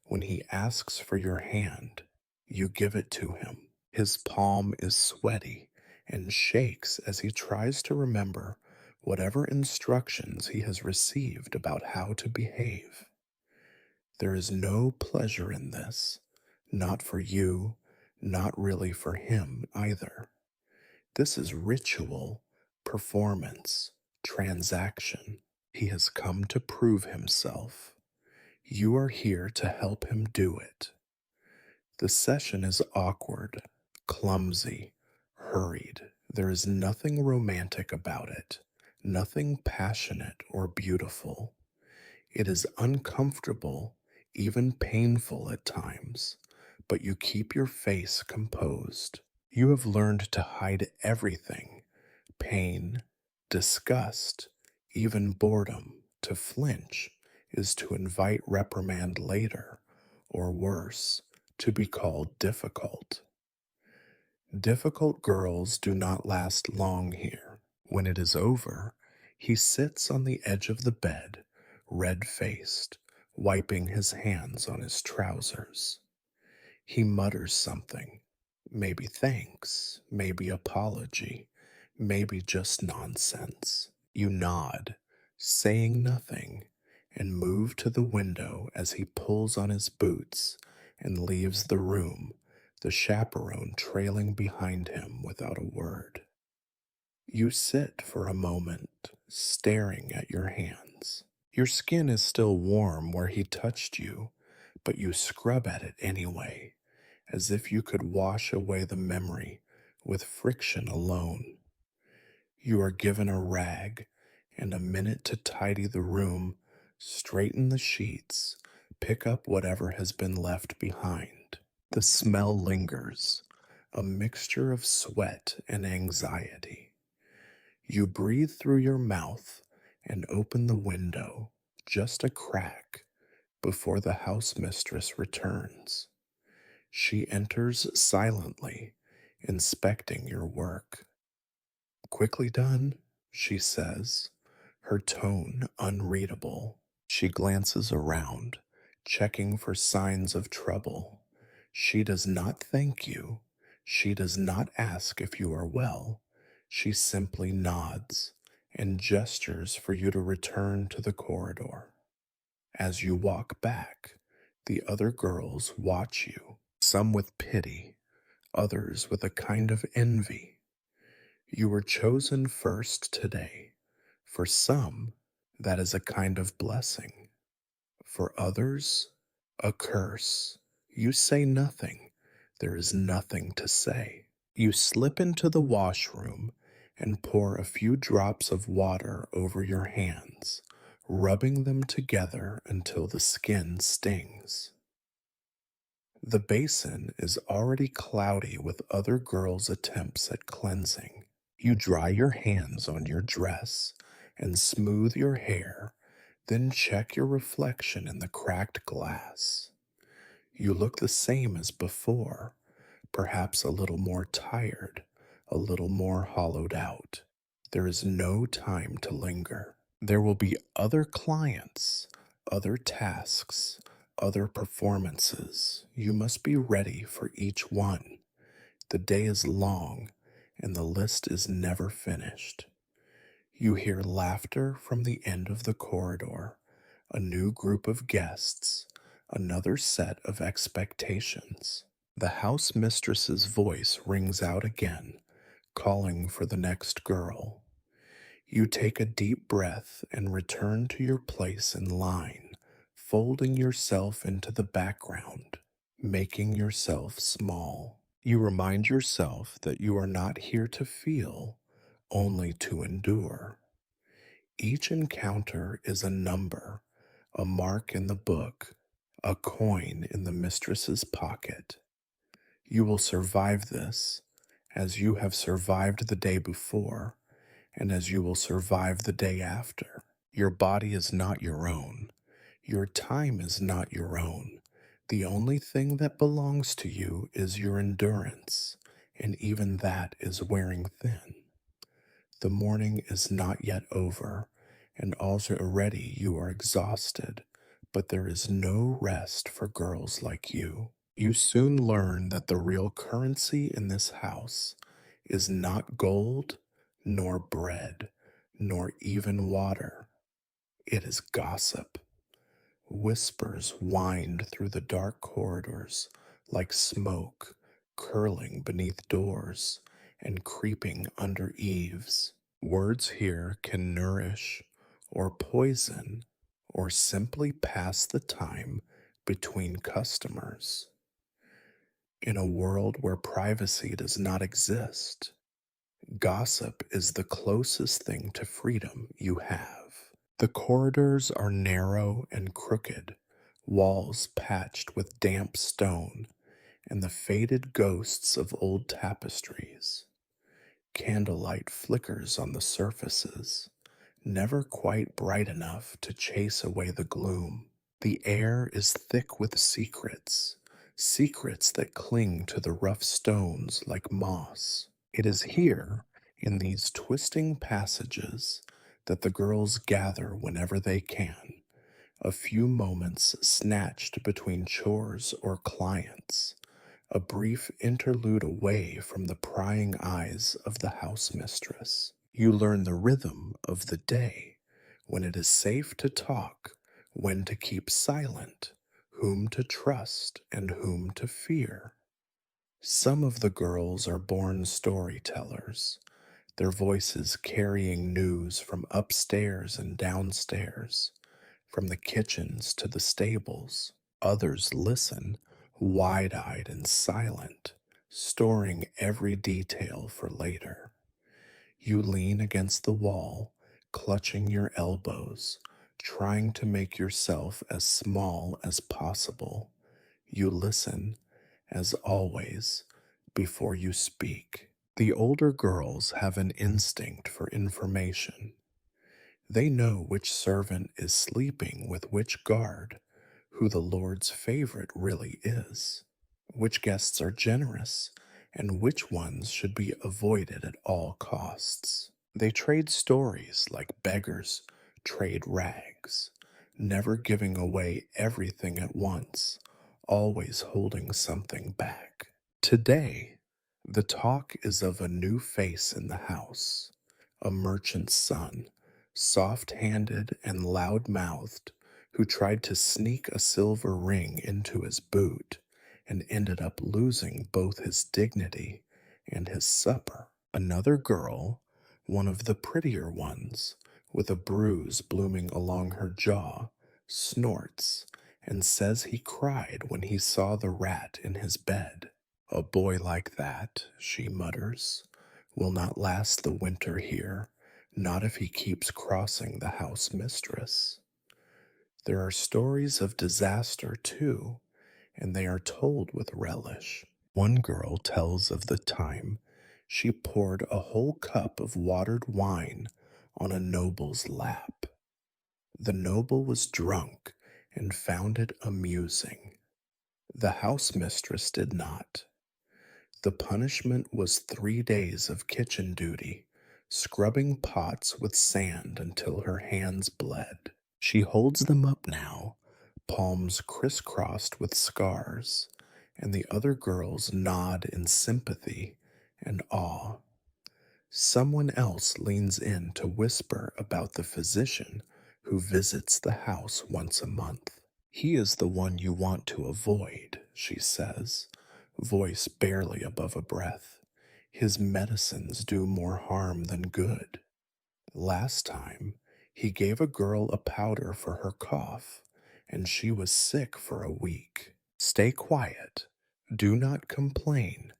When he asks for your hand, you give it to him. His palm is sweaty and shakes as he tries to remember whatever instructions he has received about how to behave. There is no pleasure in this, not for you, not really for him either. This is ritual, performance, transaction. He has come to prove himself. You are here to help him do it. The session is awkward, clumsy, hurried. There is nothing romantic about it, nothing passionate or beautiful. It is uncomfortable, even painful at times, but you keep your face composed. You have learned to hide everything: pain, disgust, even boredom. To flinch is to invite reprimand later, or worse, to be called difficult. Difficult girls do not last long here. When it is over, he sits on the edge of the bed, red faced, wiping his hands on his trousers. He mutters something, maybe thanks, maybe apology, maybe just nonsense. You nod, saying nothing, and move to the window as he pulls on his boots and leaves the room, the chaperone trailing behind him without a word. You sit for a moment, staring at your hands. Your skin is still warm where he touched you, but you scrub at it anyway, as if you could wash away the memory with friction alone. You are given a rag and a minute to tidy the room, straighten the sheets, pick up whatever has been left behind. The smell lingers, a mixture of sweat and anxiety. You breathe through your mouth and open the window, just a crack, before the house mistress returns. She enters silently, inspecting your work. Quickly done, she says, her tone unreadable. She glances around, checking for signs of trouble. She does not thank you. She does not ask if you are well. She simply nods and gestures for you to return to the corridor. As you walk back, the other girls watch you, some with pity, others with a kind of envy. You were chosen first today. For some, that is a kind of blessing. For others, a curse. You say nothing. There is nothing to say. You slip into the washroom and pour a few drops of water over your hands, rubbing them together until the skin stings. The basin is already cloudy with other girls' attempts at cleansing. You dry your hands on your dress and smooth your hair, then check your reflection in the cracked glass. You look the same as before, perhaps a little more tired, a little more hollowed out. There is no time to linger. There will be other clients, other tasks, other performances. You must be ready for each one. The day is long, and the list is never finished. You hear laughter from the end of the corridor, a new group of guests, another set of expectations. The house mistress's voice rings out again, calling for the next girl. You take a deep breath and return to your place in line, folding yourself into the background, making yourself small. You remind yourself that you are not here to feel, only to endure. Each encounter is a number, a mark in the book, a coin in the mistress's pocket. You will survive this, as you have survived the day before, and as you will survive the day after. Your body is not your own. Your time is not your own. The only thing that belongs to you is your endurance, and even that is wearing thin. The morning is not yet over, and already you are exhausted, but there is no rest for girls like you. You soon learn that the real currency in this house is not gold, nor bread, nor even water. It is gossip. Whispers wind through the dark corridors like smoke, curling beneath doors and creeping under eaves. Words here can nourish or poison or simply pass the time between customers. In a world where privacy does not exist, gossip is the closest thing to freedom you have. The corridors are narrow and crooked, walls patched with damp stone, and the faded ghosts of old tapestries. Candlelight flickers on the surfaces, never quite bright enough to chase away the gloom. The air is thick with secrets, secrets that cling to the rough stones like moss. It is here, in these twisting passages, that the girls gather whenever they can, A few moments snatched between chores or clients, a brief interlude away from the prying eyes of the house mistress. You learn the rhythm of the day, when it is safe to talk, when to keep silent, whom to trust and whom to fear. Some of the girls are born storytellers, their voices carrying news from upstairs and downstairs, from the kitchens to the stables. Others listen, wide eyed and silent, storing every detail for later. You lean against the wall, clutching your elbows, trying to make yourself as small as possible. You listen, as always, before you speak. The older girls have an instinct for information. They know which servant is sleeping with which guard, who the Lord's favorite really is, which guests are generous, and which ones should be avoided at all costs. They trade stories like beggars trade rags, never giving away everything at once, always holding something back. Today, the talk is of a new face in the house, a merchant's son, soft handed and loud mouthed, who tried to sneak a silver ring into his boot and ended up losing both his dignity and his supper. Another girl, one of the prettier ones, with a bruise blooming along her jaw, snorts and says he cried when he saw the rat in his bed. A boy like that, she mutters, will not last the winter here, not if he keeps crossing the house mistress. There are stories of disaster, too, and they are told with relish. One girl tells of the time she poured a whole cup of watered wine on a noble's lap. The noble was drunk and found it amusing. The house mistress did not. The punishment was 3 days of kitchen duty, scrubbing pots with sand until her hands bled. She holds them up now, palms crisscrossed with scars, and the other girls nod in sympathy and awe. Someone else leans in to whisper about the physician who visits the house once a month. He is the one you want to avoid, she says, voice barely above a breath. His medicines do more harm than good. Last time, he gave a girl a powder for her cough, and she was sick for a week. Stay quiet, do not complain,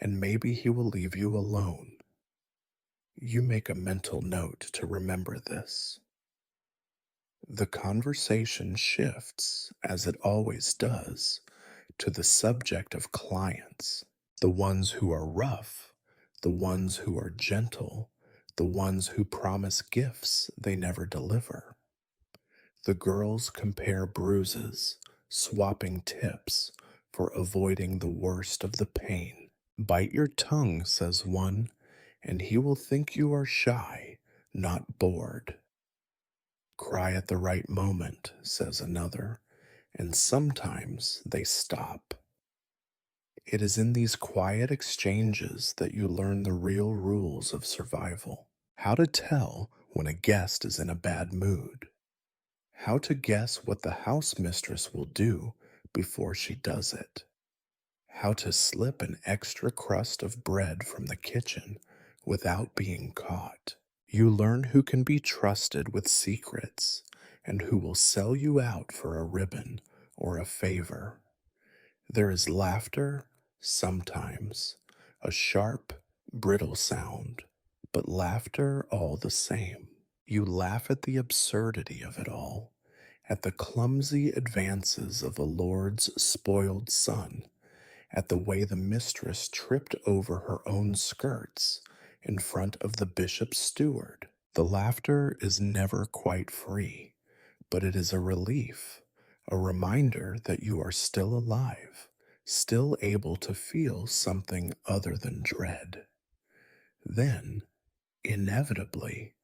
and maybe he will leave you alone. You make a mental note to remember this. The conversation shifts, as it always does, to the subject of clients, the ones who are rough, the ones who are gentle, the ones who promise gifts they never deliver. The girls compare bruises, swapping tips for avoiding the worst of the pain. Bite your tongue, says one, and he will think you are shy, not bored. Cry at the right moment, says another, and sometimes they stop. It is in these quiet exchanges that you learn the real rules of survival. How to tell when a guest is in a bad mood. How to guess what the house mistress will do before she does it. How to slip an extra crust of bread from the kitchen without being caught. You learn who can be trusted with secrets and who will sell you out for a ribbon or a favor. There is laughter, sometimes, a sharp, brittle sound, but laughter all the same. You laugh at the absurdity of it all, at the clumsy advances of a lord's spoiled son, at the way the mistress tripped over her own skirts in front of the bishop's steward. The laughter is never quite free, but it is a relief, a reminder that you are still alive, still able to feel something other than dread. Then, inevitably,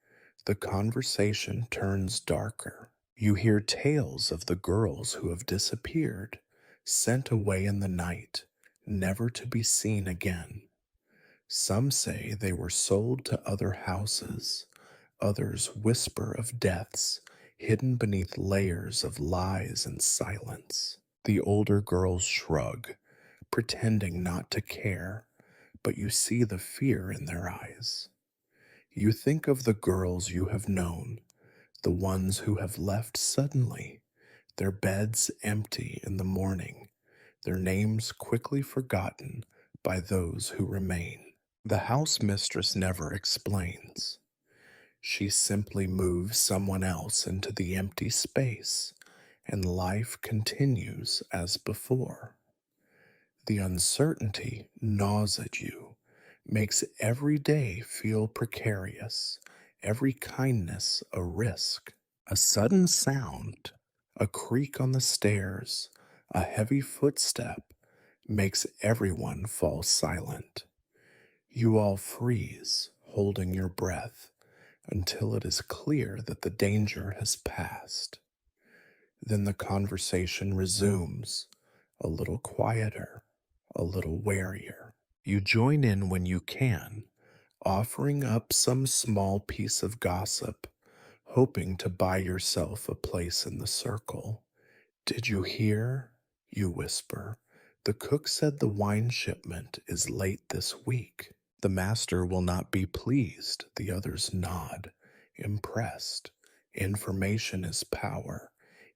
the conversation turns darker. You hear tales of the girls who have disappeared, sent away in the night, never to be seen again. Some say they were sold to other houses. Others whisper of deaths hidden beneath layers of lies and silence. The older girls shrug, pretending not to care, but you see the fear in their eyes. You think of the girls you have known, the ones who have left suddenly, their beds empty in the morning, their names quickly forgotten by those who remain. The house mistress never explains. She simply moves someone else into the empty space, and life continues as before. The uncertainty gnaws at you, makes every day feel precarious, every kindness a risk. A sudden sound, a creak on the stairs, a heavy footstep makes everyone fall silent. You all freeze, holding your breath, until it is clear that the danger has passed. Then the conversation resumes, a little quieter, a little warier. You join in when you can, offering up some small piece of gossip, hoping to buy yourself a place in the circle. Did you hear? You whisper. The cook said the wine shipment is late this week. The master will not be pleased. The others nod, impressed. Information is power,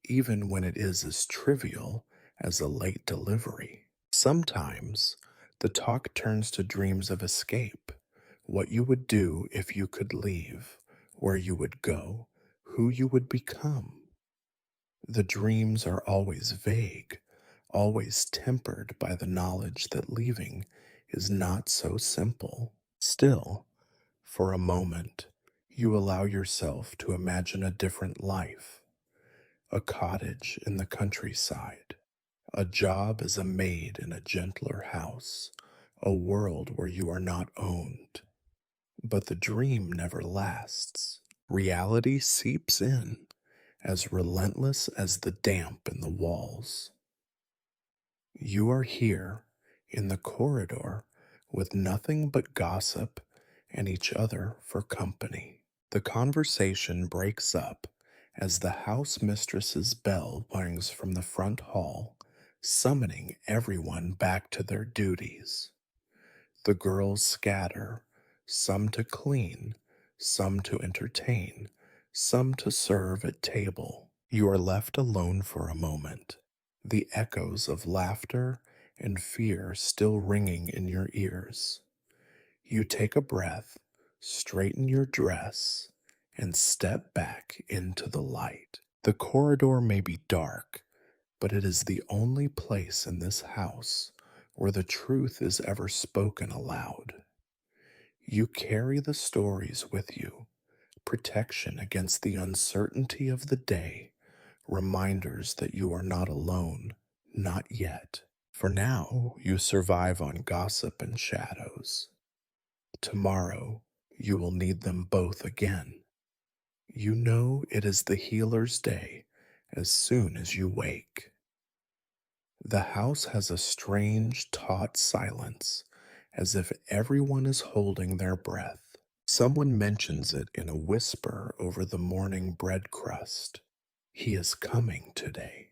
even when it is as trivial as a late delivery. Sometimes the talk turns to dreams of escape, what you would do if you could leave, where you would go, who you would become. The dreams are always vague, always tempered by the knowledge that leaving is not so simple. Still, for a moment, you allow yourself to imagine a different life, a cottage in the countryside, a job as a maid in a gentler house, a world where you are not owned. But the dream never lasts. Reality seeps in, as relentless as the damp in the walls. You are here in the corridor with nothing but gossip and each other for company. The conversation breaks up as the house mistress's bell rings from the front hall, summoning everyone back to their duties. The girls scatter, some to clean, some to entertain, some to serve at table. You are left alone for a moment, the echoes of laughter and fear still ringing in your ears. You take a breath, straighten your dress, and step back into the light. The corridor may be dark, but it is the only place in this house where the truth is ever spoken aloud. You carry the stories with you, protection against the uncertainty of the day, reminders that you are not alone, not yet. For now, you survive on gossip and shadows. Tomorrow, you will need them both again. You know it is the healer's day as soon as you wake. The house has a strange, taut silence, as if everyone is holding their breath. Someone mentions it in a whisper over the morning bread crust. He is coming today.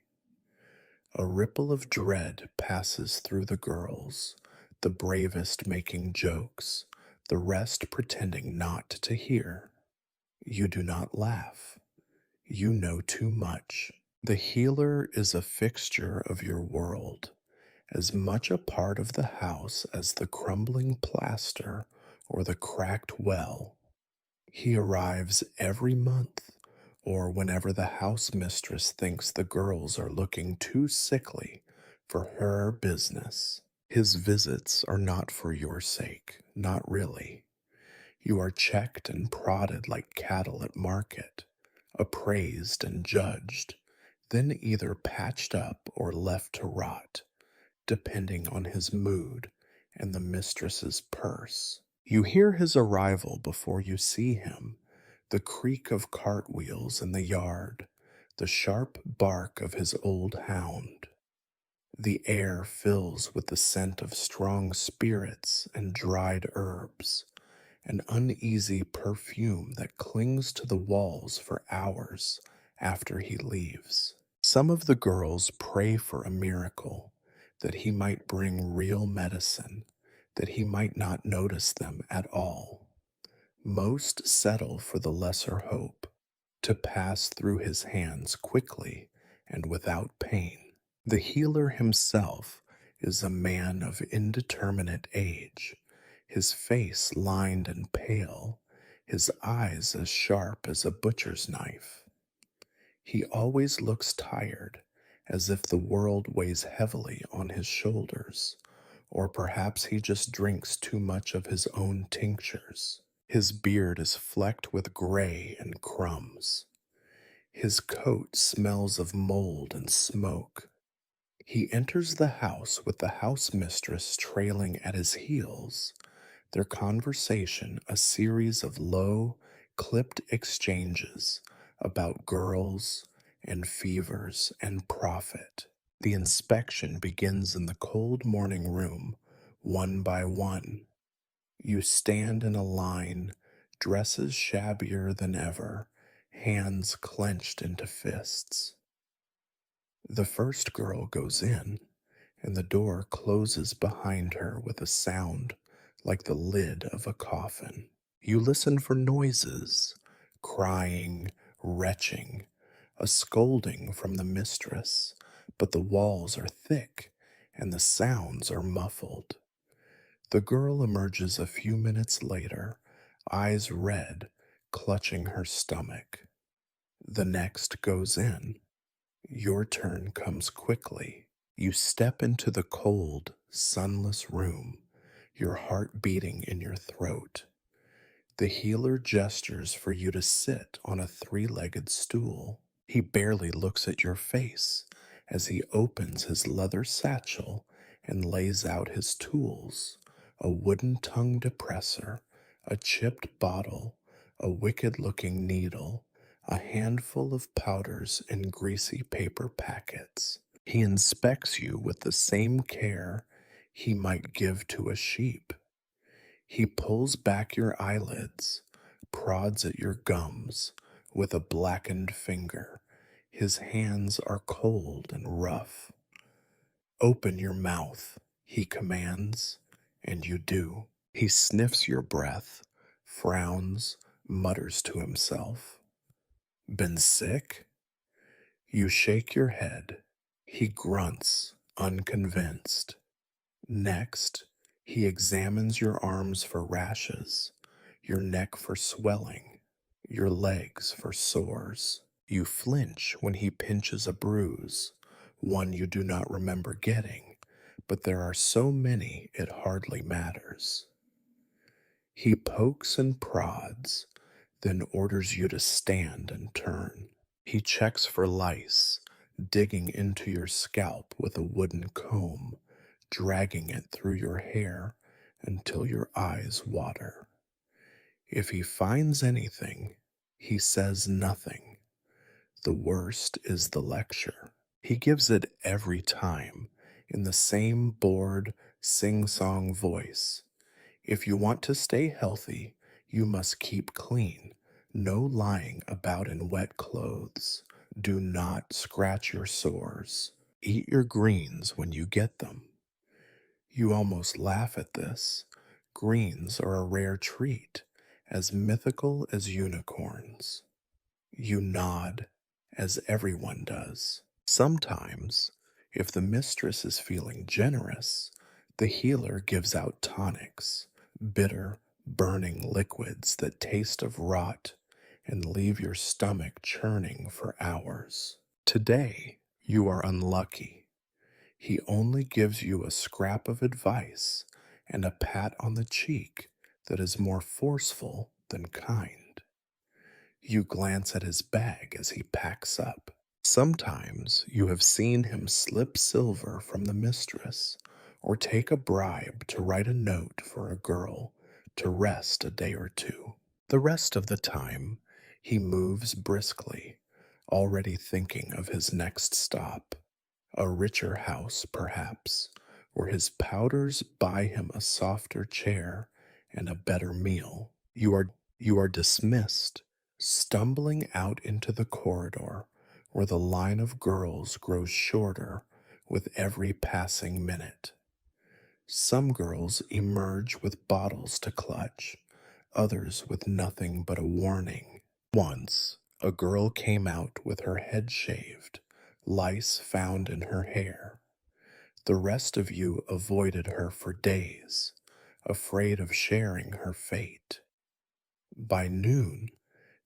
A ripple of dread passes through the girls, the bravest making jokes, the rest pretending not to hear. You do not laugh. You know too much. The healer is a fixture of your world, as much a part of the house as the crumbling plaster or the cracked well. He arrives every month, or whenever the house mistress thinks the girls are looking too sickly for her business. His visits are not for your sake, not really. You are checked and prodded like cattle at market, appraised and judged, then either patched up or left to rot, depending on his mood and the mistress's purse. You hear his arrival before you see him, the creak of cartwheels in the yard, the sharp bark of his old hound. The air fills with the scent of strong spirits and dried herbs, an uneasy perfume that clings to the walls for hours after he leaves. Some of the girls pray for a miracle, that he might bring real medicine, that he might not notice them at all. Most settle for the lesser hope, to pass through his hands quickly and without pain. The healer himself is a man of indeterminate age, his face lined and pale, his eyes as sharp as a butcher's knife. He always looks tired, as if the world weighs heavily on his shoulders, or perhaps he just drinks too much of his own tinctures. His beard is flecked with gray and crumbs. His coat smells of mold and smoke. He enters the house with the house mistress trailing at his heels, their conversation a series of low, clipped exchanges about girls and fevers and profit. The inspection begins in the cold morning room, one by one. You stand in a line, dresses shabbier than ever, hands clenched into fists. The first girl goes in, and the door closes behind her with a sound like the lid of a coffin. You listen for noises, crying, retching, a scolding from the mistress, but the walls are thick and the sounds are muffled. The girl emerges a few minutes later, eyes red, clutching her stomach. The next goes in. Your turn comes quickly. You step into the cold, sunless room, your heart beating in your throat. The healer gestures for you to sit on a three-legged stool. He barely looks at your face as he opens his leather satchel and lays out his tools, a wooden tongue depressor, a chipped bottle, a wicked-looking needle, a handful of powders in greasy paper packets. He inspects you with the same care he might give to a sheep. He pulls back your eyelids, prods at your gums with a blackened finger. His hands are cold and rough. Open your mouth, he commands, and you do. He sniffs your breath, frowns, mutters to himself. Been sick? You shake your head. He grunts, unconvinced. Next, he examines your arms for rashes, your neck for swelling, your legs for sores. You flinch when he pinches a bruise, one you do not remember getting, but there are so many it hardly matters. He pokes and prods, then orders you to stand and turn. He checks for lice, digging into your scalp with a wooden comb, dragging it through your hair until your eyes water. If he finds anything, he says nothing. The worst is the lecture. He gives it every time, in the same bored, sing-song voice. If you want to stay healthy, you must keep clean. No lying about in wet clothes. Do not scratch your sores. Eat your greens when you get them. You almost laugh at this. Greens are a rare treat, as mythical as unicorns. You nod, as everyone does. Sometimes, if the mistress is feeling generous, the healer gives out tonics, bitter, burning liquids that taste of rot and leave your stomach churning for hours. Today, you are unlucky. He only gives you a scrap of advice and a pat on the cheek that is more forceful than kind. You glance at his bag as he packs up. Sometimes you have seen him slip silver from the mistress or take a bribe to write a note for a girl to rest a day or two. The rest of the time, he moves briskly, already thinking of his next stop. A richer house, perhaps, where his powders buy him a softer chair and a better meal. You are dismissed, stumbling out into the corridor where the line of girls grows shorter with every passing minute. Some girls emerge with bottles to clutch, others with nothing but a warning. Once, a girl came out with her head shaved, lice found in her hair. The rest of you avoided her for days, afraid of sharing her fate. By noon,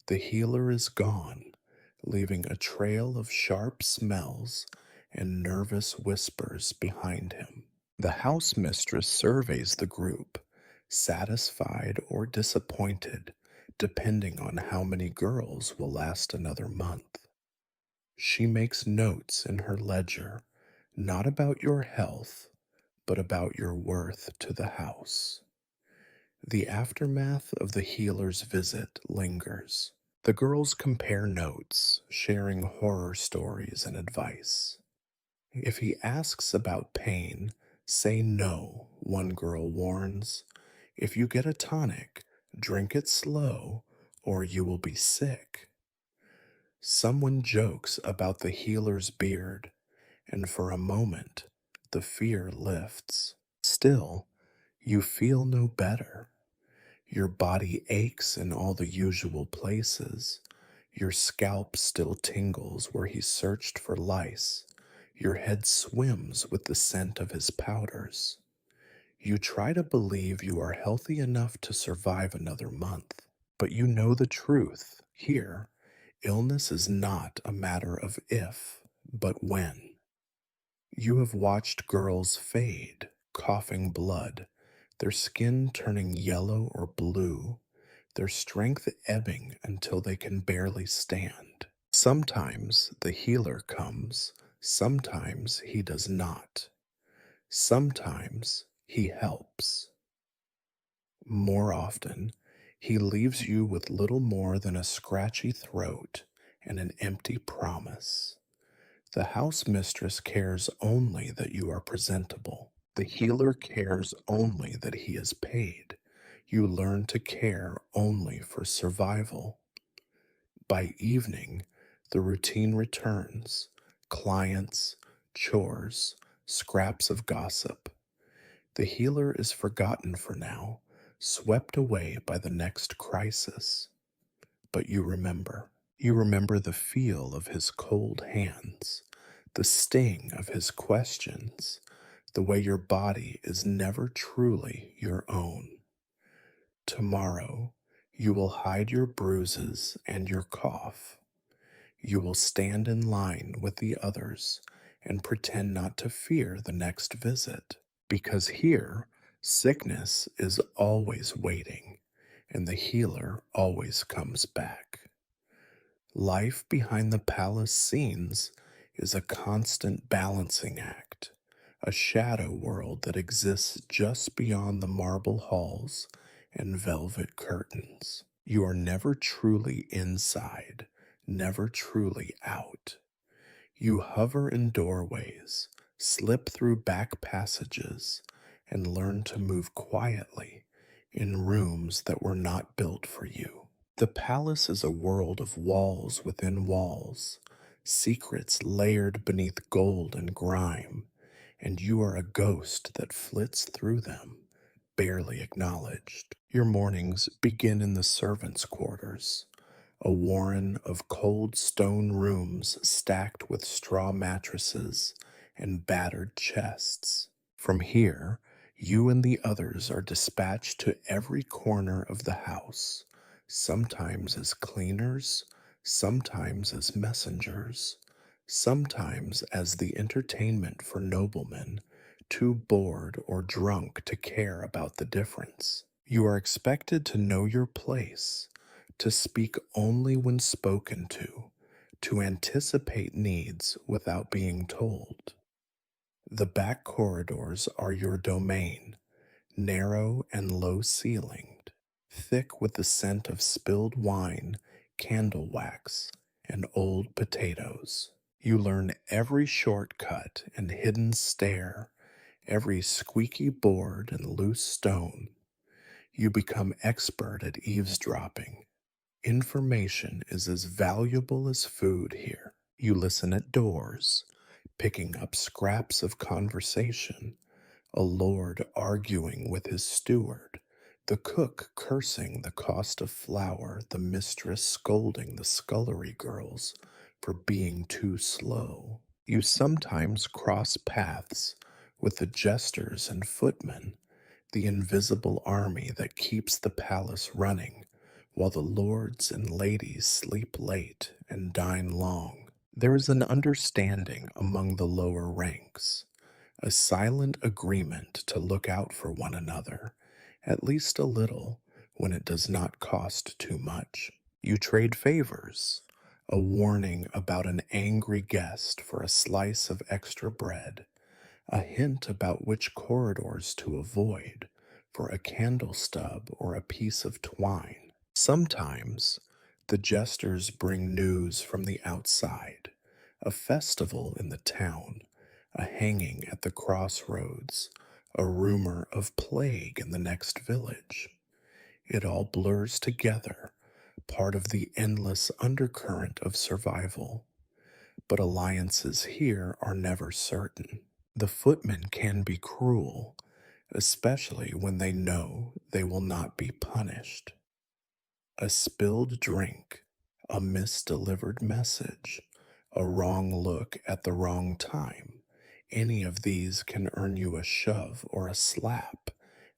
the healer is gone, leaving a trail of sharp smells and nervous whispers behind him. The house mistress surveys the group, satisfied or disappointed, depending on how many girls will last another month. She makes notes in her ledger, not about your health, but about your worth to the house. The aftermath of the healer's visit lingers. The girls compare notes, sharing horror stories and advice. If he asks about pain, say no, one girl warns. If you get a tonic, drink it slow, or you will be sick. Someone jokes about the healer's beard, and for a moment, the fear lifts. Still, you feel no better. Your body aches in all the usual places. Your scalp still tingles where he searched for lice. Your head swims with the scent of his powders. You try to believe you are healthy enough to survive another month, but you know the truth. Here, illness is not a matter of if, but when. You have watched girls fade, coughing blood, their skin turning yellow or blue, their strength ebbing until they can barely stand. Sometimes the healer comes, sometimes he does not. Sometimes he helps. More often, he leaves you with little more than a scratchy throat and an empty promise. The house mistress cares only that you are presentable. The healer cares only that he is paid. You learn to care only for survival. By evening, the routine returns: clients, chores, scraps of gossip. The healer is forgotten for now, swept away by the next crisis. But you remember. You remember the feel of his cold hands, the sting of his questions, the way your body is never truly your own. Tomorrow, you will hide your bruises and your cough. You will stand in line with the others and pretend not to fear the next visit, because here, sickness is always waiting, and the healer always comes back. Life behind the palace scenes is a constant balancing act, a shadow world that exists just beyond the marble halls and velvet curtains. You are never truly inside, never truly out. You hover in doorways, slip through back passages, and learn to move quietly in rooms that were not built for you. The palace is a world of walls within walls, secrets layered beneath gold and grime, and you are a ghost that flits through them, barely acknowledged. Your mornings begin in the servants' quarters, a warren of cold stone rooms stacked with straw mattresses and battered chests. From here, you and the others are dispatched to every corner of the house, sometimes as cleaners, sometimes as messengers, sometimes as the entertainment for noblemen too bored or drunk to care about the difference. You are expected to know your place, to speak only when spoken to anticipate needs without being told. The back corridors are your domain, narrow and low ceilinged, thick with the scent of spilled wine, candle wax, and old potatoes. You learn every shortcut and hidden stair, every squeaky board and loose stone. You become expert at eavesdropping. Information is as valuable as food here. You listen at doors, picking up scraps of conversation, a lord arguing with his steward, the cook cursing the cost of flour, the mistress scolding the scullery girls for being too slow. You sometimes cross paths with the jesters and footmen, the invisible army that keeps the palace running while the lords and ladies sleep late and dine long. There is an understanding among the lower ranks, a silent agreement to look out for one another, at least a little, when it does not cost too much. You trade favors, a warning about an angry guest for a slice of extra bread, a hint about which corridors to avoid for a candle stub or a piece of twine. Sometimes the jesters bring news from the outside, a festival in the town, a hanging at the crossroads, a rumor of plague in the next village. It all blurs together, part of the endless undercurrent of survival. But alliances here are never certain. The footmen can be cruel, especially when they know they will not be punished. A spilled drink, a misdelivered message, a wrong look at the wrong time. Any of these can earn you a shove or a slap,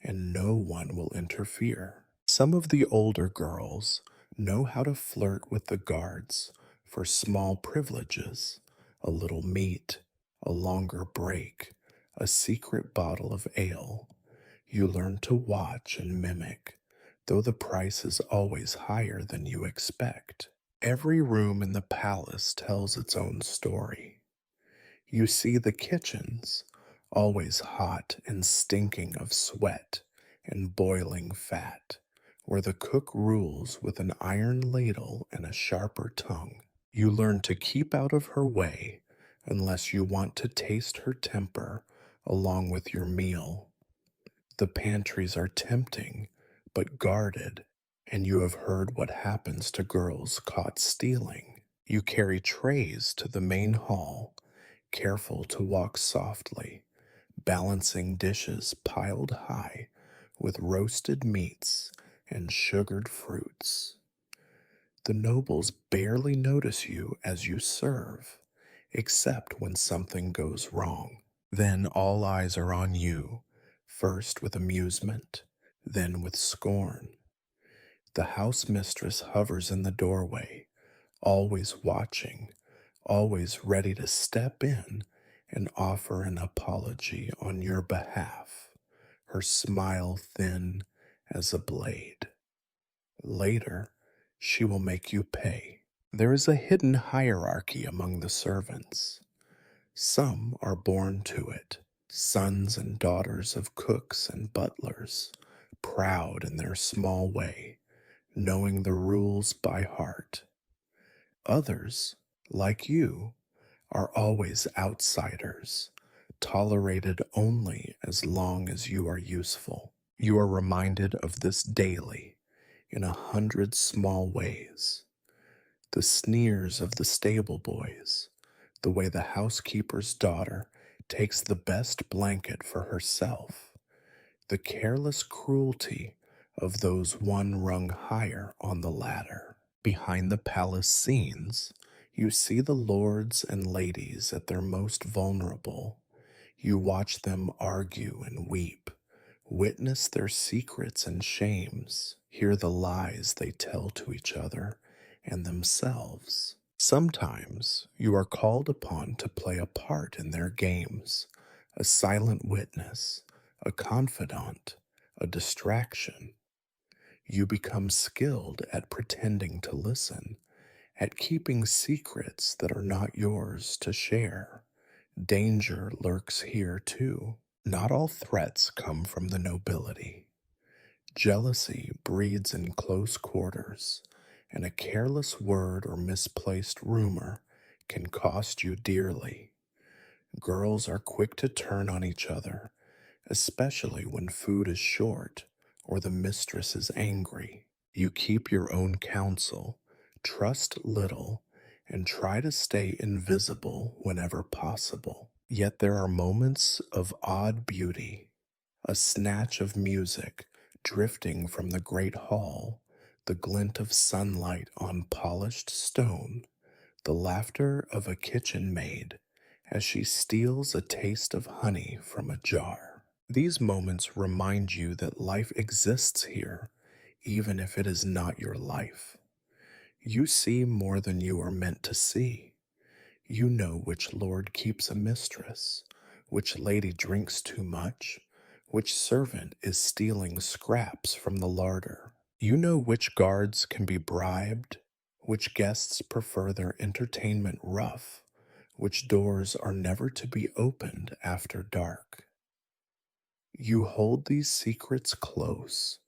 and no one will interfere. Some of the older girls know how to flirt with the guards for small privileges, a little meat, a longer break, a secret bottle of ale. You learn to watch and mimic, though the price is always higher than you expect. Every room in the palace tells its own story. You see the kitchens, always hot and stinking of sweat and boiling fat, where the cook rules with an iron ladle and a sharper tongue. You learn to keep out of her way unless you want to taste her temper along with your meal. The pantries are tempting, but guarded, and you have heard what happens to girls caught stealing. You carry trays to the main hall, careful to walk softly, balancing dishes piled high with roasted meats and sugared fruits. The nobles barely notice you as you serve, except when something goes wrong. Then all eyes are on you, first with amusement, then with scorn. The house mistress hovers in the doorway, always watching, always ready to step in and offer an apology on your behalf, her smile thin as a blade. Later, she will make you pay. There is a hidden hierarchy among the servants. Some are born to it, sons and daughters of cooks and butlers, proud in their small way, knowing the rules by heart. Others, like you, are always outsiders, tolerated only as long as you are useful. You are reminded of this daily, in 100 small ways. The sneers of the stable boys, the way the housekeeper's daughter takes the best blanket for herself, the careless cruelty of those one rung higher on the ladder. Behind the palace scenes, you see the lords and ladies at their most vulnerable. You watch them argue and weep, witness their secrets and shames, hear the lies they tell to each other and themselves. Sometimes you are called upon to play a part in their games, a silent witness, a confidant, a distraction. You become skilled at pretending to listen, at keeping secrets that are not yours to share. Danger lurks here too. Not all threats come from the nobility. Jealousy breeds in close quarters, and a careless word or misplaced rumor can cost you dearly. Girls are quick to turn on each other, especially when food is short or the mistress is angry. You keep your own counsel, trust little, and try to stay invisible whenever possible. Yet there are moments of odd beauty, a snatch of music drifting from the great hall, the glint of sunlight on polished stone, the laughter of a kitchen maid as she steals a taste of honey from a jar. These moments remind you that life exists here, even if it is not your life. You see more than you are meant to see. You know which lord keeps a mistress, which lady drinks too much, which servant is stealing scraps from the larder. You know which guards can be bribed, which guests prefer their entertainment rough, which doors are never to be opened after dark. You hold these secrets close,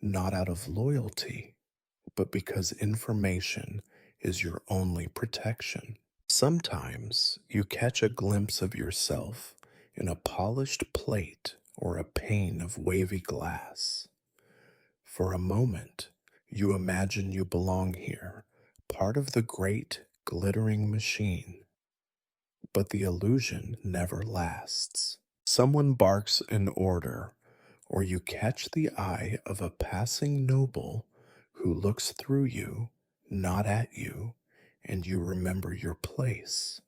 not out of loyalty, but because information is your only protection. Sometimes you catch a glimpse of yourself in a polished plate or a pane of wavy glass. For a moment, you imagine you belong here, part of the great glittering machine. But the illusion never lasts. Someone barks an order, or you catch the eye of a passing noble who looks through you, not at you, and you remember your place.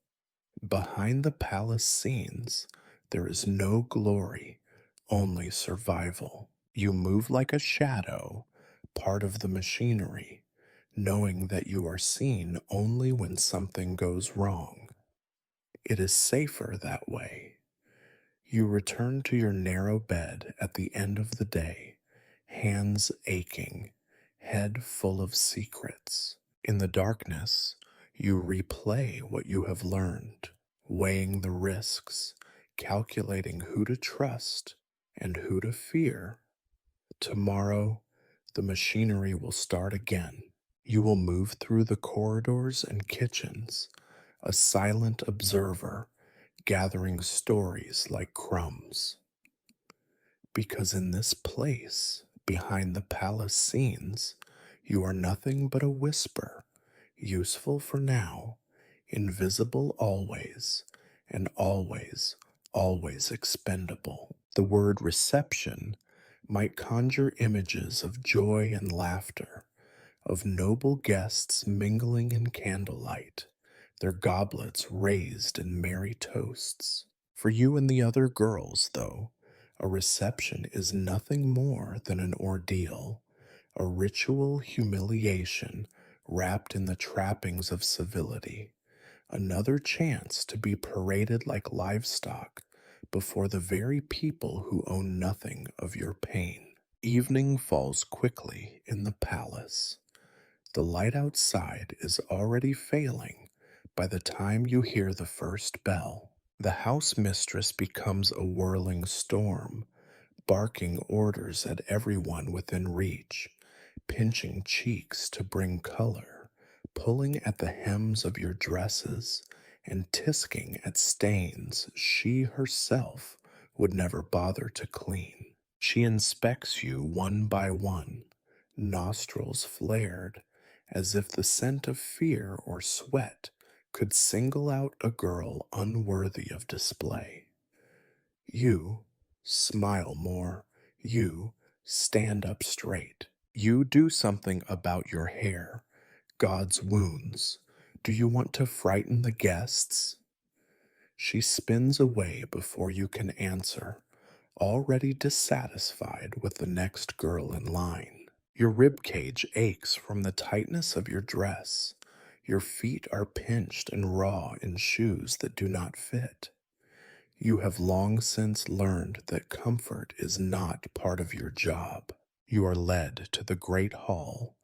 Behind the palace scenes, there is no glory, only survival. You move like a shadow, part of the machinery, knowing that you are seen only when something goes wrong. It is safer that way. You return to your narrow bed at the end of the day, hands aching, head full of secrets. In the darkness, you replay what you have learned, weighing the risks, calculating who to trust and who to fear. Tomorrow, the machinery will start again. You will move through the corridors and kitchens, a silent observer, gathering stories like crumbs. Because in this place, behind the palace scenes, you are nothing but a whisper, useful for now, invisible always, and always, always expendable. The word reception might conjure images of joy and laughter, of noble guests mingling in candlelight, their goblets raised in merry toasts. For you and the other girls, though, a reception is nothing more than an ordeal, a ritual humiliation wrapped in the trappings of civility, another chance to be paraded like livestock before the very people who own nothing of your pain. Evening falls quickly in the palace. The light outside is already failing by the time you hear the first bell. The house mistress becomes a whirling storm, barking orders at everyone within reach, pinching cheeks to bring color, pulling at the hems of your dresses, and tisking at stains she herself would never bother to clean. She inspects you one by one, nostrils flared, as if the scent of fear or sweat could single out a girl unworthy of display. You smile more. You stand up straight. You do something about your hair, God's wounds. Do you want to frighten the guests? She spins away before you can answer, already dissatisfied with the next girl in line. Your rib cage aches from the tightness of your dress. Your feet are pinched and raw in shoes that do not fit. You have long since learned that comfort is not part of your job. You are led to the great hall,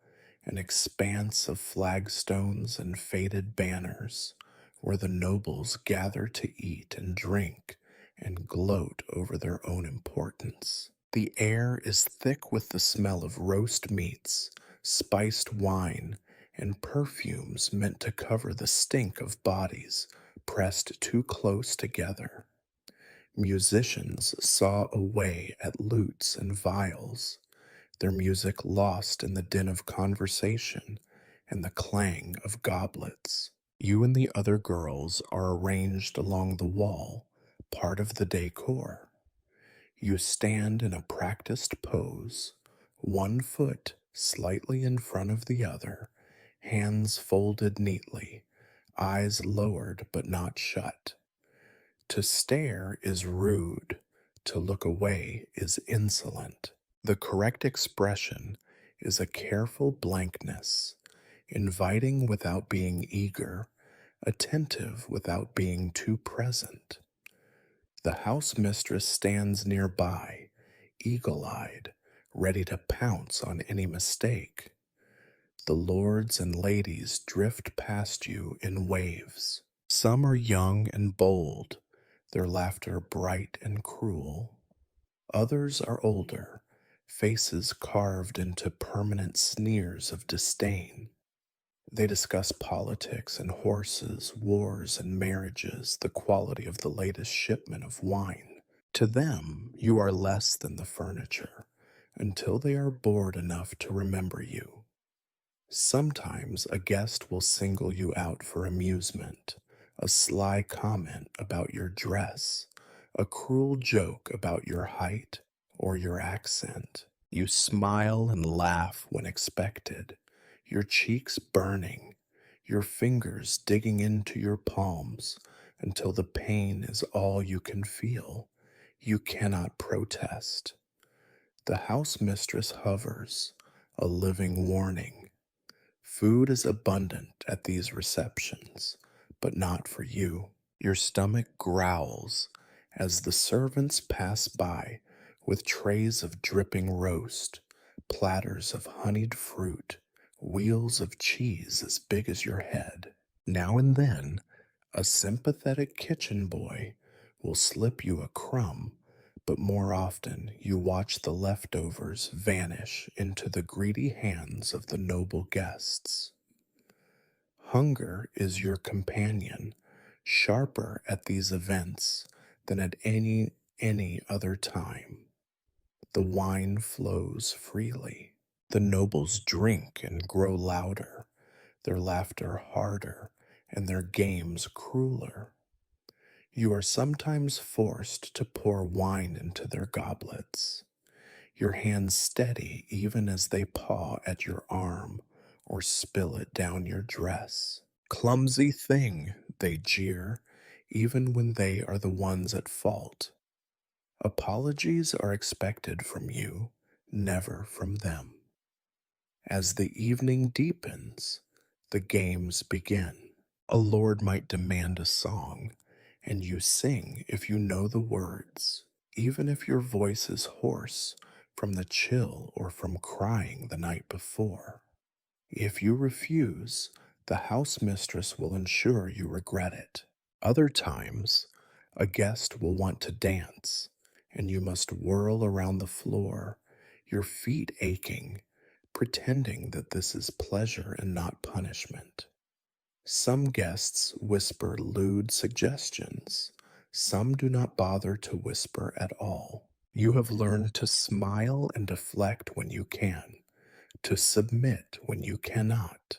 an expanse of flagstones and faded banners, where the nobles gather to eat and drink and gloat over their own importance. The air is thick with the smell of roast meats, spiced wine, and perfumes meant to cover the stink of bodies pressed too close together. Musicians saw away at lutes and viols, their music lost in the din of conversation and the clang of goblets. You and the other girls are arranged along the wall, part of the decor. You stand in a practiced pose, one foot slightly in front of the other, hands folded neatly, eyes lowered but not shut. To stare is rude, to look away is insolent. The correct expression is a careful blankness, inviting without being eager, attentive without being too present. The house mistress stands nearby, eagle eyed, ready to pounce on any mistake. The lords and ladies drift past you in waves. Some are young and bold, their laughter bright and cruel. Others are older, faces carved into permanent sneers of disdain. They discuss politics and horses, wars and marriages, the quality of the latest shipment of wine. To them, you are less than the furniture, until they are bored enough to remember you. Sometimes a guest will single you out for amusement, a sly comment about your dress, a cruel joke about your height or your accent. You smile and laugh when expected, your cheeks burning, your fingers digging into your palms until the pain is all you can feel. You cannot protest. The house mistress hovers, a living warning. Food is abundant at these receptions, but not for you. Your stomach growls as the servants pass by with trays of dripping roast, platters of honeyed fruit, wheels of cheese as big as your head. Now and then, a sympathetic kitchen boy will slip you a crumb, but more often you watch the leftovers vanish into the greedy hands of the noble guests. Hunger is your companion, sharper at these events than at any other time. The wine flows freely. The nobles drink and grow louder, their laughter harder, and their games crueler. You are sometimes forced to pour wine into their goblets, your hands steady even as they paw at your arm or spill it down your dress. Clumsy thing, they jeer, even when they are the ones at fault. Apologies are expected from you, never from them. As the evening deepens, the games begin. A lord might demand a song, and you sing if you know the words, even if your voice is hoarse from the chill or from crying the night before. If you refuse, the house mistress will ensure you regret it. Other times, a guest will want to dance, and you must whirl around the floor, your feet aching, pretending that this is pleasure and not punishment. Some guests whisper lewd suggestions. Some do not bother to whisper at all. You have learned to smile and deflect when you can, to submit when you cannot.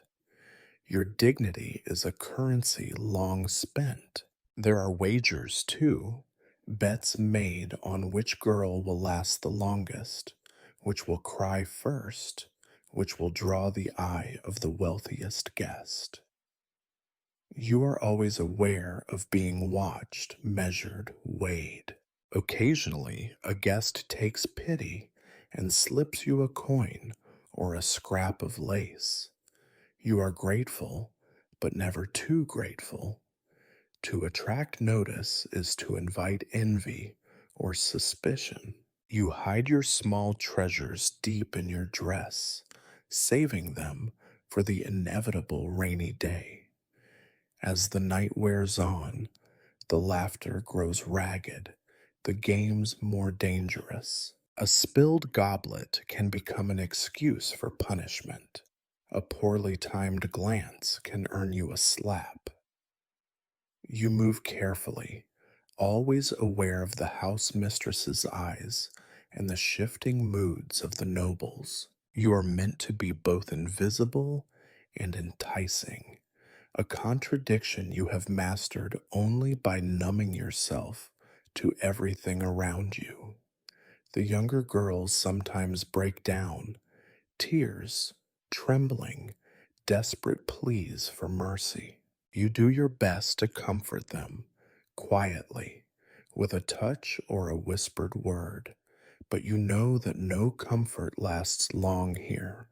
Your dignity is a currency long spent. There are wagers, too, bets made on which girl will last the longest, which will cry first, which will draw the eye of the wealthiest guest. You are always aware of being watched, measured, weighed. Occasionally, a guest takes pity and slips you a coin or a scrap of lace. You are grateful, but never too grateful. To attract notice is to invite envy or suspicion. You hide your small treasures deep in your dress, saving them for the inevitable rainy day. As the night wears on, the laughter grows ragged, the games more dangerous. A spilled goblet can become an excuse for punishment. A poorly timed glance can earn you a slap. You move carefully, always aware of the house mistress's eyes and the shifting moods of the nobles. You are meant to be both invisible and enticing, a contradiction you have mastered only by numbing yourself to everything around you. The younger girls sometimes break down, tears, trembling, desperate pleas for mercy. You do your best to comfort them, quietly, with a touch or a whispered word, but you know that no comfort lasts long here.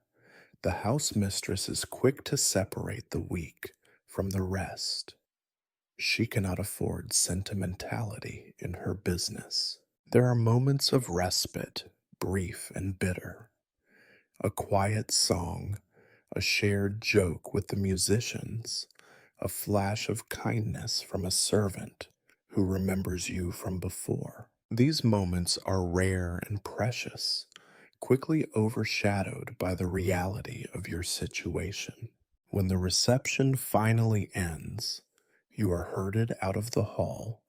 The house mistress is quick to separate the weak from the rest. She cannot afford sentimentality in her business. There are moments of respite, brief and bitter. A quiet song, a shared joke with the musicians, a flash of kindness from a servant who remembers you from before. These moments are rare and precious, quickly overshadowed by the reality of your situation. When the reception finally ends, you are herded out of the hall,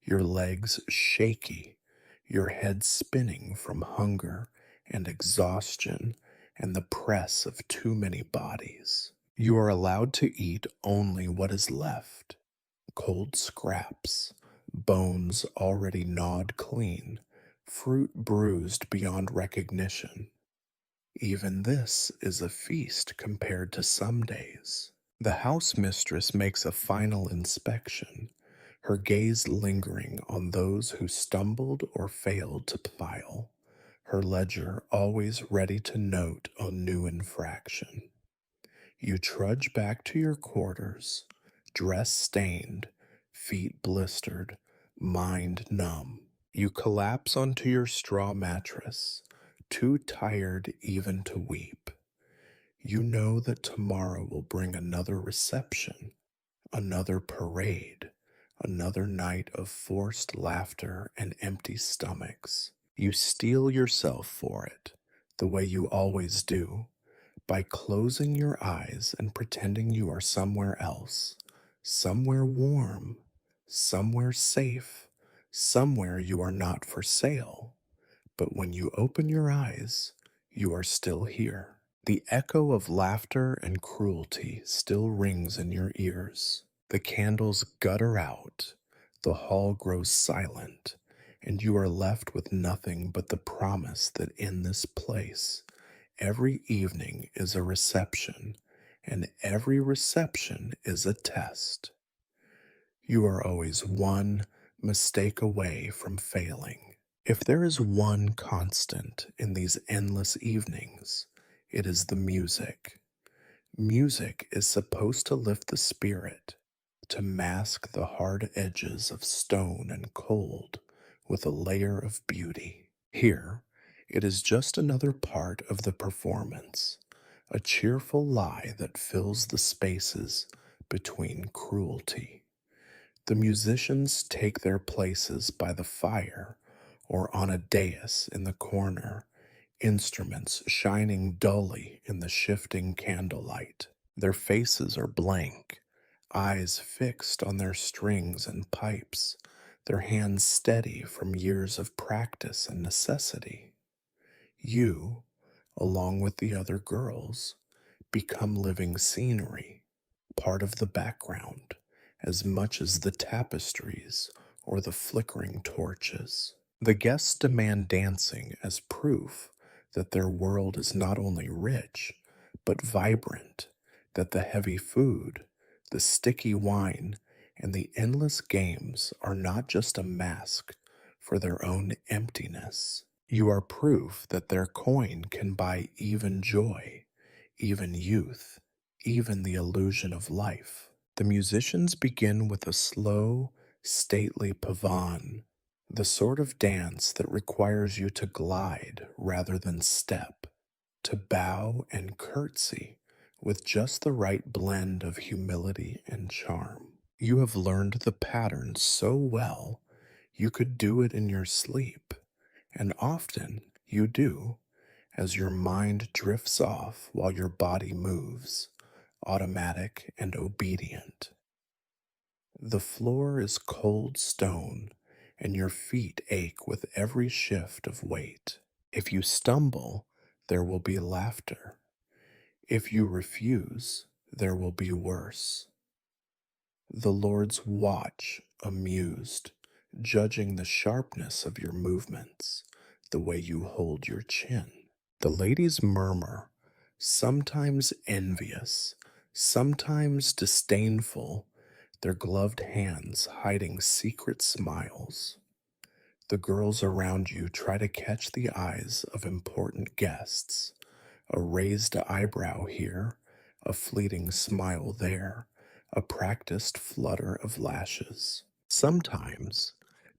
your legs shaky, your head spinning from hunger and exhaustion and the press of too many bodies. You are allowed to eat only what is left: cold scraps, bones already gnawed clean, fruit bruised beyond recognition. Even this is a feast compared to some days. The house mistress makes a final inspection, her gaze lingering on those who stumbled or failed to file, her ledger always ready to note a new infraction. You trudge back to your quarters, dress stained, feet blistered, mind numb. You collapse onto your straw mattress, too tired even to weep. You know that tomorrow will bring another reception, another parade, another night of forced laughter and empty stomachs. You steel yourself for it, the way you always do, by closing your eyes and pretending you are somewhere else, somewhere warm, somewhere safe, somewhere you are not for sale. But when you open your eyes, you are still here. The echo of laughter and cruelty still rings in your ears. The candles gutter out, the hall grows silent, and you are left with nothing but the promise that in this place, every evening is a reception, and every reception is a test. You are always one mistake away from failing. If there is one constant in these endless evenings, it is the music. Music is supposed to lift the spirit, to mask the hard edges of stone and cold with a layer of beauty. Here, it is just another part of the performance, a cheerful lie that fills the spaces between cruelty. The musicians take their places by the fire or on a dais in the corner, instruments shining dully in the shifting candlelight. Their faces are blank, eyes fixed on their strings and pipes, their hands steady from years of practice and necessity. You, along with the other girls, become living scenery, part of the background, as much as the tapestries or the flickering torches. The guests demand dancing as proof that their world is not only rich, but vibrant, that the heavy food, the sticky wine, and the endless games are not just a mask for their own emptiness. You are proof that their coin can buy even joy, even youth, even the illusion of life. The musicians begin with a slow, stately pavane, the sort of dance that requires you to glide rather than step, to bow and curtsy with just the right blend of humility and charm. You have learned the pattern so well you could do it in your sleep, and often you do, as your mind drifts off while your body moves, automatic and obedient. The floor is cold stone, and your feet ache with every shift of weight. If you stumble, there will be laughter. If you refuse, there will be worse. The Lord's watch, amused, judging the sharpness of your movements, the way you hold your chin. The ladies murmur, sometimes envious, sometimes disdainful, their gloved hands hiding secret smiles. The girls around you try to catch the eyes of important guests, a raised eyebrow here, a fleeting smile there, a practiced flutter of lashes. Sometimes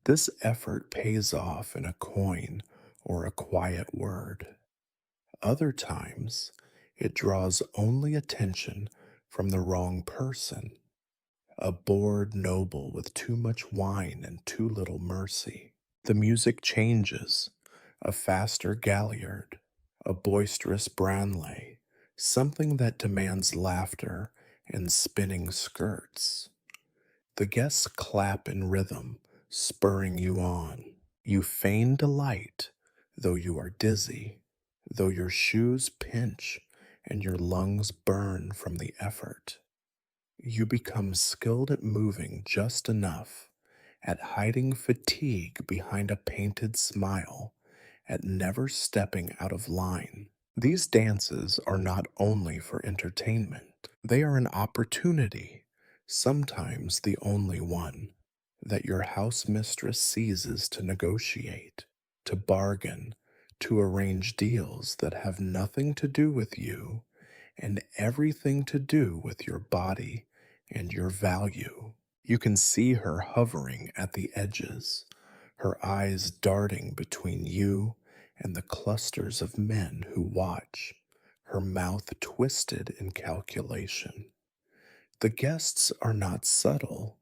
this effort pays off in a coin or a quiet word. Other times it draws only attention from the wrong person, a bored noble with too much wine and too little mercy. The music changes, a faster galliard, a boisterous branley, something that demands laughter and spinning skirts. The guests clap in rhythm, spurring you on. You feign delight, though you are dizzy, though your shoes pinch and your lungs burn from the effort. You become skilled at moving just enough, at hiding fatigue behind a painted smile, at never stepping out of line. These dances are not only for entertainment, they are an opportunity, sometimes the only one, that your house mistress seizes to negotiate, to bargain, to arrange deals that have nothing to do with you and everything to do with your body and your value. You can see her hovering at the edges, her eyes darting between you and the clusters of men who watch, her mouth twisted in calculation. The guests are not subtle.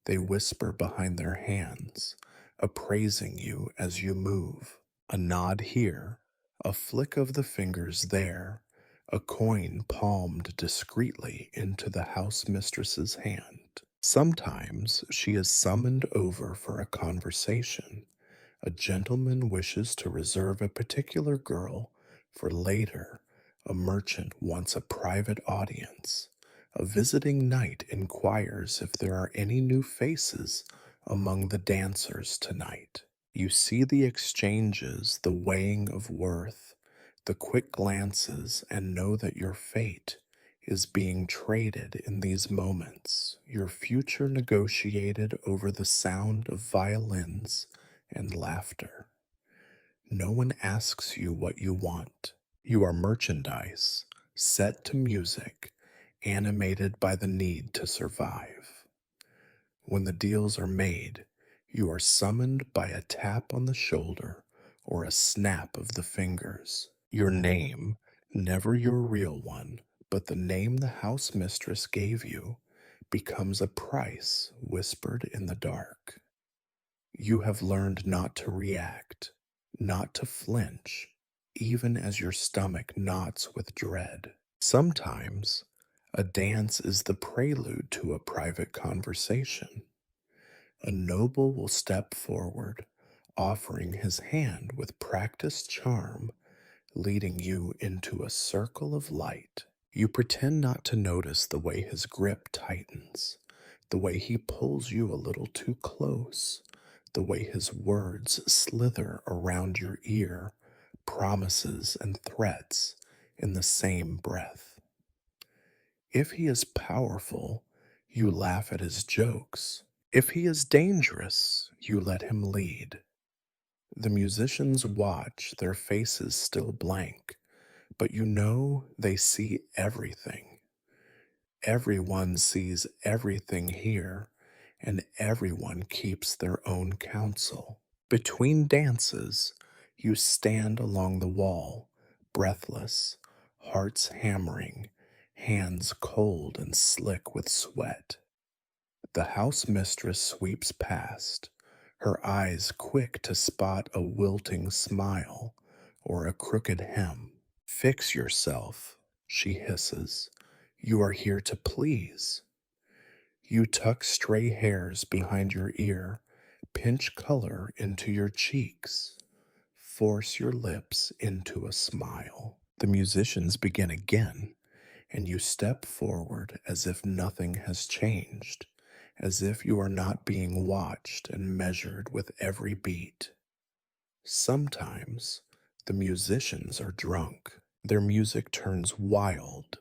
They whisper behind their hands, appraising you as you move. A nod here, a flick of the fingers there, a coin palmed discreetly into the house mistress's hand. Sometimes she is summoned over for a conversation. A gentleman wishes to reserve a particular girl for later. A merchant wants a private audience. A visiting knight inquires if there are any new faces among the dancers tonight. You see the exchanges, the weighing of worth, the quick glances, and know that your fate is being traded in these moments, your future negotiated over the sound of violins and laughter. No one asks you what you want. You are merchandise, set to music, animated by the need to survive. When the deals are made, you are summoned by a tap on the shoulder or a snap of the fingers. Your name, never your real one, but the name the house mistress gave you, becomes a price whispered in the dark. You have learned not to react, not to flinch, even as your stomach knots with dread. Sometimes, a dance is the prelude to a private conversation. A noble will step forward, offering his hand with practiced charm, leading you into a circle of light. You pretend not to notice the way his grip tightens, the way he pulls you a little too close, the way his words slither around your ear, promises and threats in the same breath. If he is powerful, you laugh at his jokes. If he is dangerous, you let him lead. The musicians watch, their faces still blank, but you know they see everything. Everyone sees everything here, and everyone keeps their own counsel. Between dances, you stand along the wall, breathless, hearts hammering, hands cold and slick with sweat. The house mistress sweeps past, her eyes quick to spot a wilting smile or a crooked hem. Fix yourself, she hisses. You are here to please. You tuck stray hairs behind your ear, pinch color into your cheeks, force your lips into a smile. The musicians begin again, and you step forward as if nothing has changed, as if you are not being watched and measured with every beat. Sometimes the musicians are drunk. Their music turns wild,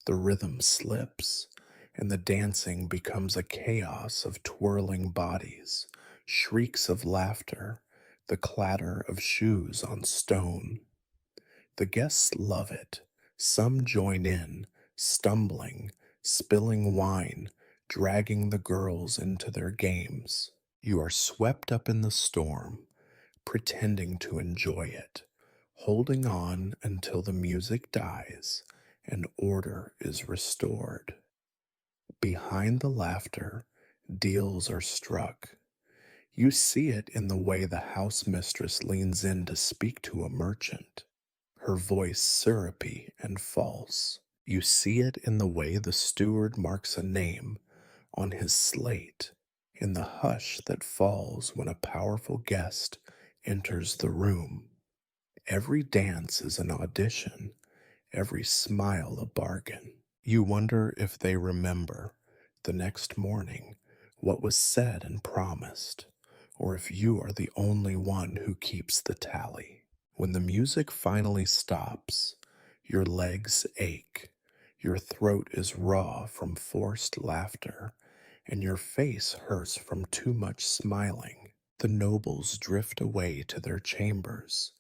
the rhythm slips, and the dancing becomes a chaos of twirling bodies, shrieks of laughter, the clatter of shoes on stone. The guests love it. Some join in, stumbling, spilling wine, dragging the girls into their games. You are swept up in the storm, pretending to enjoy it, holding on until the music dies and order is restored. Behind the laughter, deals are struck. You see it in the way the house mistress leans in to speak to a merchant, her voice syrupy and false. You see it in the way the steward marks a name on his slate, in the hush that falls when a powerful guest enters the room. Every dance is an audition, every smile a bargain. You wonder if they remember the next morning what was said and promised, or if you are the only one who keeps the tally. When the music finally stops, your legs ache, your throat is raw from forced laughter, and your face hurts from too much smiling. The nobles drift away to their chambers.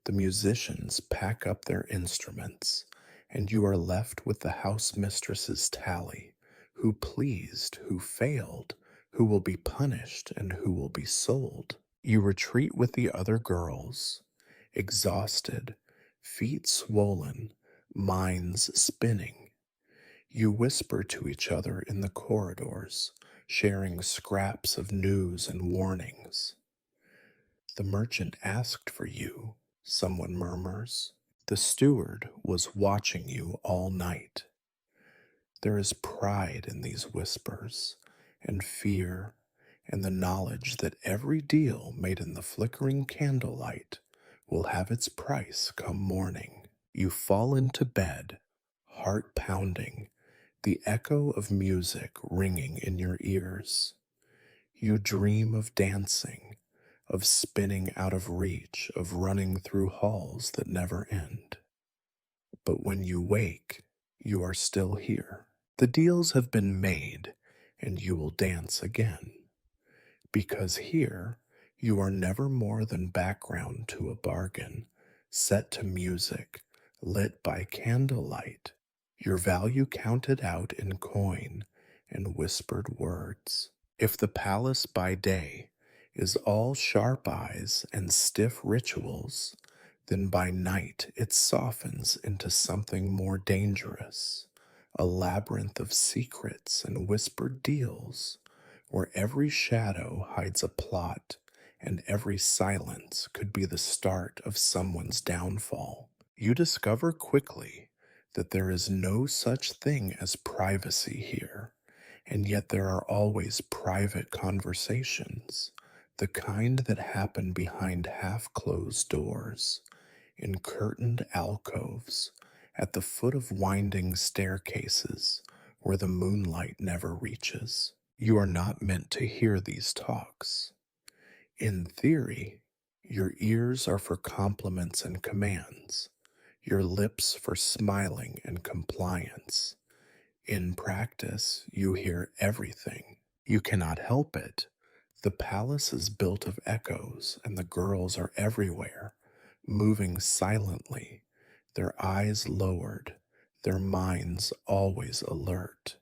The musicians pack up their instruments, and you are left with the house mistress's tally: who pleased, who failed, who will be punished, and who will be sold. You retreat with the other girls, exhausted, feet swollen, minds spinning. You whisper to each other in the corridors, sharing scraps of news and warnings. The merchant asked for you, someone murmurs. The steward was watching you all night. There is pride in these whispers, and fear, and the knowledge that every deal made in the flickering candlelight will have its price come morning. You fall into bed, heart pounding, the echo of music ringing in your ears. You dream of dancing, of spinning out of reach, of running through halls that never end. But when you wake, you are still here. The deals have been made, and you will dance again. Because here, you are never more than background to a bargain, set to music, lit by candlelight, your value counted out in coin and whispered words. If the palace by day is all sharp eyes and stiff rituals, then by night it softens into something more dangerous, a labyrinth of secrets and whispered deals, where every shadow hides a plot and every silence could be the start of someone's downfall. You discover quickly that there is no such thing as privacy here, and yet there are always private conversations, the kind that happen behind half-closed doors, in curtained alcoves, at the foot of winding staircases where the moonlight never reaches. You are not meant to hear these talks. In theory, your ears are for compliments and commands, your lips for smiling and compliance. In practice, you hear everything. You cannot help it. The palace is built of echoes, and the girls are everywhere, moving silently, their eyes lowered, their minds always alert.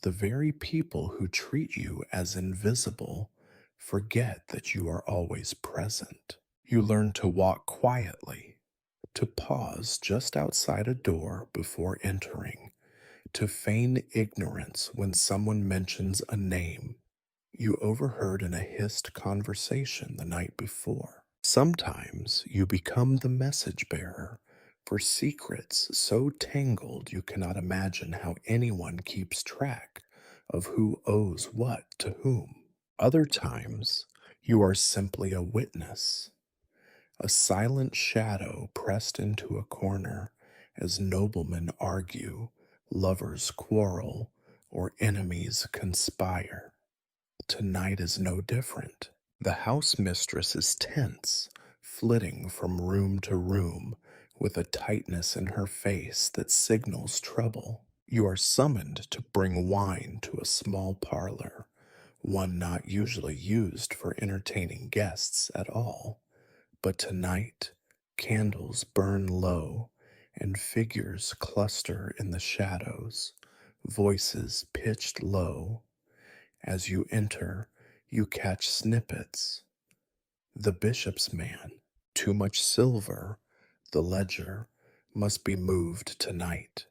The very people who treat you as invisible forget that you are always present. You learn to walk quietly, to pause just outside a door before entering, to feign ignorance when someone mentions a name you overheard in a hissed conversation the night before. Sometimes you become the message bearer for secrets so tangled you cannot imagine how anyone keeps track of who owes what to whom. Other times, you are simply a witness, a silent shadow pressed into a corner as noblemen argue, lovers quarrel, or enemies conspire. Tonight is no different. The house mistress is tense, flitting from room to room with a tightness in her face that signals trouble. You are summoned to bring wine to a small parlor, one not usually used for entertaining guests at all. But tonight, candles burn low and figures cluster in the shadows, voices pitched low. As you enter, you catch snippets. The bishop's man, too much silver, the ledger, must be moved tonight.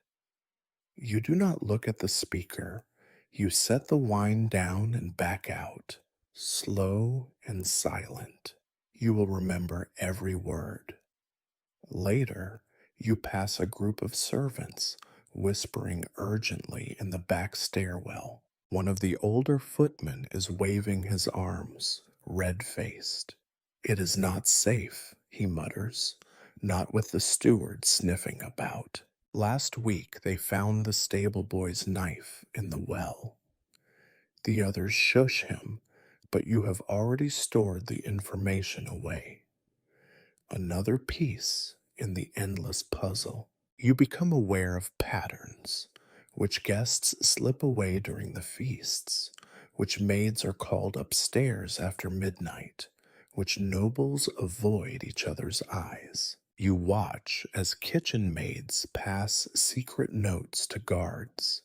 You do not look at the speaker. You set the wine down and back out, slow and silent. You will remember every word. Later, you pass a group of servants whispering urgently in the back stairwell. One of the older footmen is waving his arms, red faced. It is not safe, he mutters, not with the steward sniffing about. Last week they found the stable boy's knife in the well. The others shush him, but you have already stored the information away. Another piece in the endless puzzle. You become aware of patterns, which guests slip away during the feasts, which maids are called upstairs after midnight, which nobles avoid each other's eyes. You watch as kitchen maids pass secret notes to guards,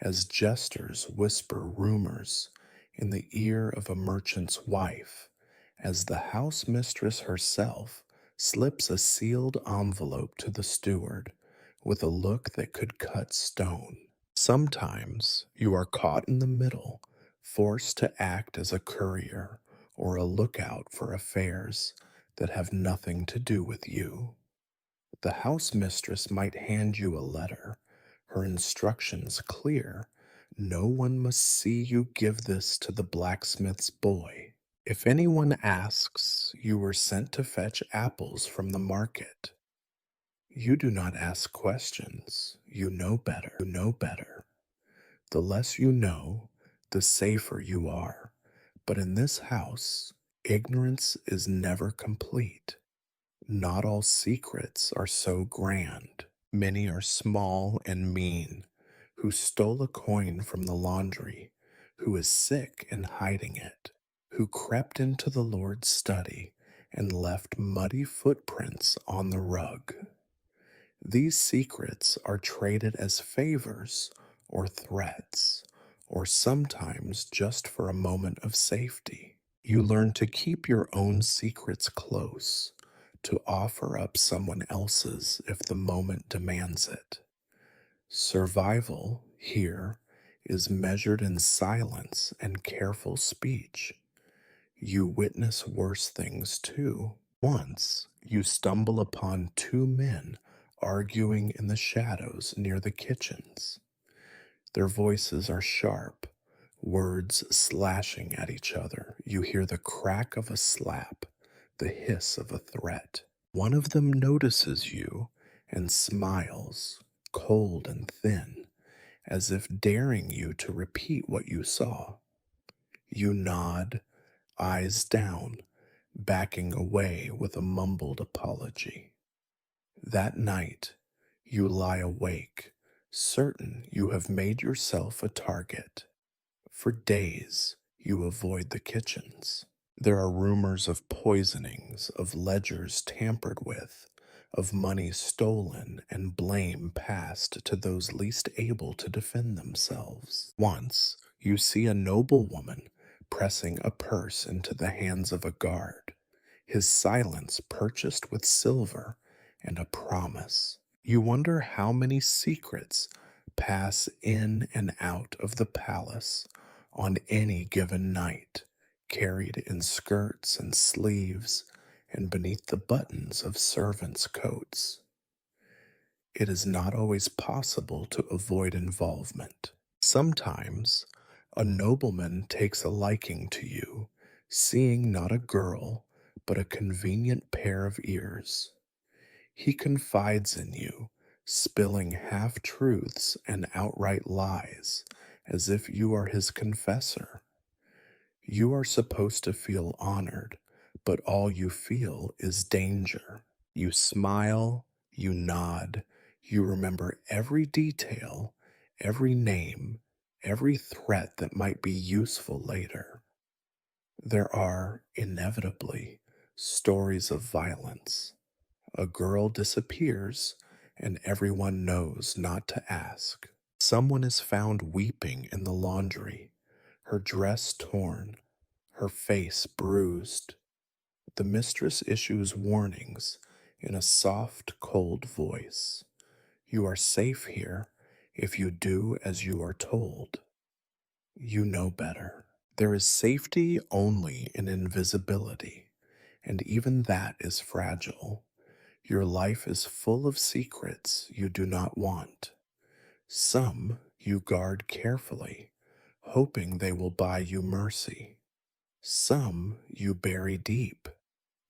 as jesters whisper rumors in the ear of a merchant's wife, as the house mistress herself slips a sealed envelope to the steward with a look that could cut stone. Sometimes you are caught in the middle, forced to act as a courier or a lookout for affairs that have nothing to do with you. The house mistress might hand you a letter, her instructions clear. No one must see you give this to the blacksmith's boy. If anyone asks, you were sent to fetch apples from the market. You do not ask questions. You know better. You know better. The less you know, the safer you are. But in this house, ignorance is never complete. Not all secrets are so grand. Many are small and mean. Who stole a coin from the laundry, who is sick and hiding it, who crept into the Lord's study and left muddy footprints on the rug. These secrets are traded as favors or threats, or sometimes just for a moment of safety. You learn to keep your own secrets close, to offer up someone else's if the moment demands it. Survival here is measured in silence and careful speech. You witness worse things too. Once you stumble upon two men arguing in the shadows near the kitchens. Their voices are sharp, words slashing at each other. You hear the crack of a slap, the hiss of a threat. One of them notices you and smiles, cold and thin, as if daring you to repeat what you saw. You nod, eyes down, backing away with a mumbled apology. That night, you lie awake, certain you have made yourself a target. For days, you avoid the kitchens. There are rumors of poisonings, of ledgers tampered with, of money stolen, and blame passed to those least able to defend themselves. Once, you see a noblewoman pressing a purse into the hands of a guard, his silence purchased with silver and a promise. You wonder how many secrets pass in and out of the palace on any given night, carried in skirts and sleeves and beneath the buttons of servants' coats. It is not always possible to avoid involvement. Sometimes a nobleman takes a liking to you, seeing not a girl, but a convenient pair of ears. He confides in you, spilling half truths and outright lies, as if you are his confessor. You are supposed to feel honored, but all you feel is danger. You smile, you nod, you remember every detail, every name, every threat that might be useful later. There are, inevitably, stories of violence. A girl disappears, and everyone knows not to ask. Someone is found weeping in the laundry, her dress torn, her face bruised. The mistress issues warnings in a soft, cold voice. You are safe here if you do as you are told. You know better. There is safety only in invisibility, and even that is fragile. Your life is full of secrets you do not want. Some you guard carefully, hoping they will buy you mercy. Some you bury deep,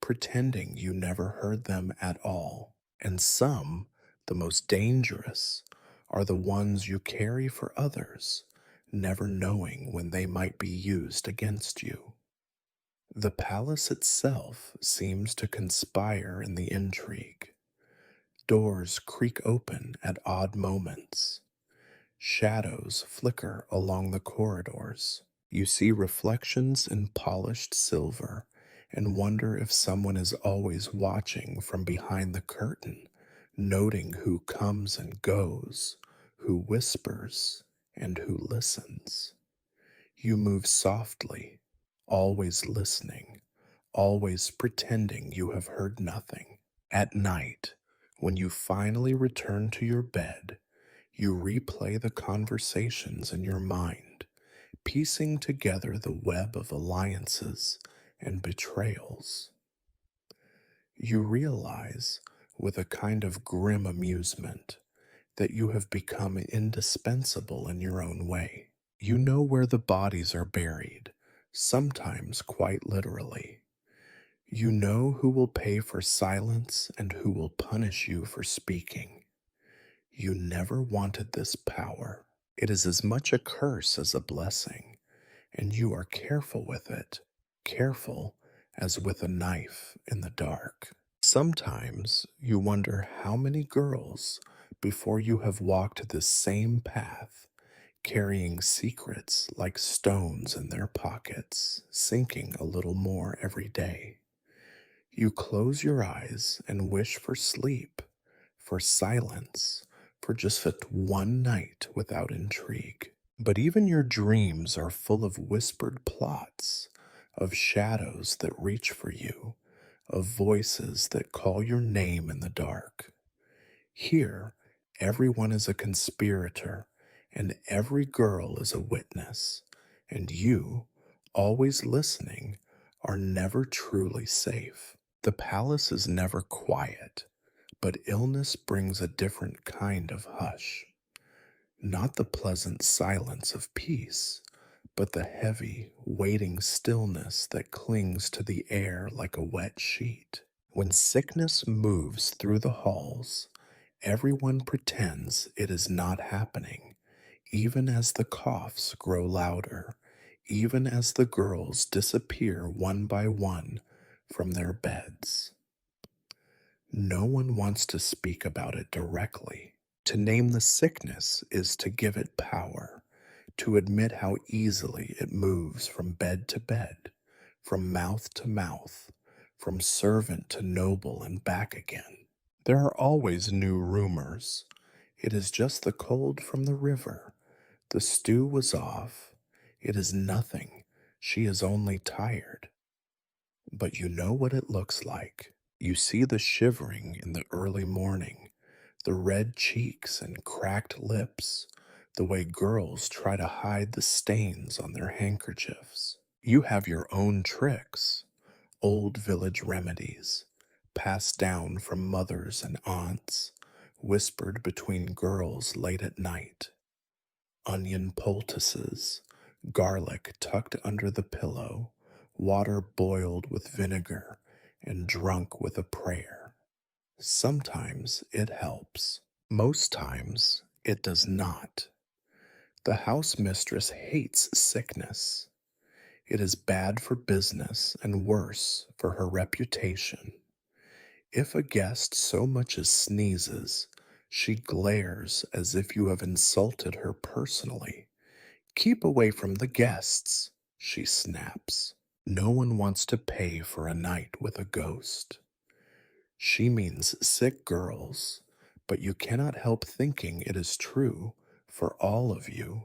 pretending you never heard them at all. And some, the most dangerous, are the ones you carry for others, never knowing when they might be used against you. The palace itself seems to conspire in the intrigue. Doors creak open at odd moments. Shadows flicker along the corridors. You see reflections in polished silver and wonder if someone is always watching from behind the curtain, noting who comes and goes, who whispers, and who listens. You move softly, always listening, always pretending you have heard nothing. At night, when you finally return to your bed, you replay the conversations in your mind, piecing together the web of alliances and betrayals. You realize, with a kind of grim amusement, that you have become indispensable in your own way. You know where the bodies are buried, sometimes quite literally. You know who will pay for silence and who will punish you for speaking. You never wanted this power. It is as much a curse as a blessing, and you are careful with it, careful as with a knife in the dark. Sometimes you wonder how many girls, before you have walked this same path, carrying secrets like stones in their pockets, sinking a little more every day. You close your eyes and wish for sleep, for silence, for just one night without intrigue. But even your dreams are full of whispered plots, of shadows that reach for you, of voices that call your name in the dark. Here, everyone is a conspirator, and every girl is a witness, and you, always listening, are never truly safe. The palace is never quiet, but illness brings a different kind of hush. Not the pleasant silence of peace, but the heavy, waiting stillness that clings to the air like a wet sheet. When sickness moves through the halls, everyone pretends it is not happening, even as the coughs grow louder, even as the girls disappear one by one from their beds. No one wants to speak about it directly. To name the sickness is to give it power, to admit how easily it moves from bed to bed, from mouth to mouth, from servant to noble and back again. There are always new rumors. It is just the cold from the river. The stew was off. It is nothing. She is only tired. But you know what it looks like. You see the shivering in the early morning, the red cheeks and cracked lips, the way girls try to hide the stains on their handkerchiefs. You have your own tricks, Old village remedies, passed down from mothers and aunts, whispered between girls late at night. Onion poultices, garlic tucked under the pillow, water boiled with vinegar and drunk with a prayer. Sometimes it helps. Most times it does not. The house mistress hates sickness. It is bad for business and worse for her reputation. If a guest so much as sneezes, she glares as if you have insulted her personally. Keep away from the guests, she snaps. No one wants to pay for a night with a ghost. She means sick girls, but you cannot help thinking it is true for all of you.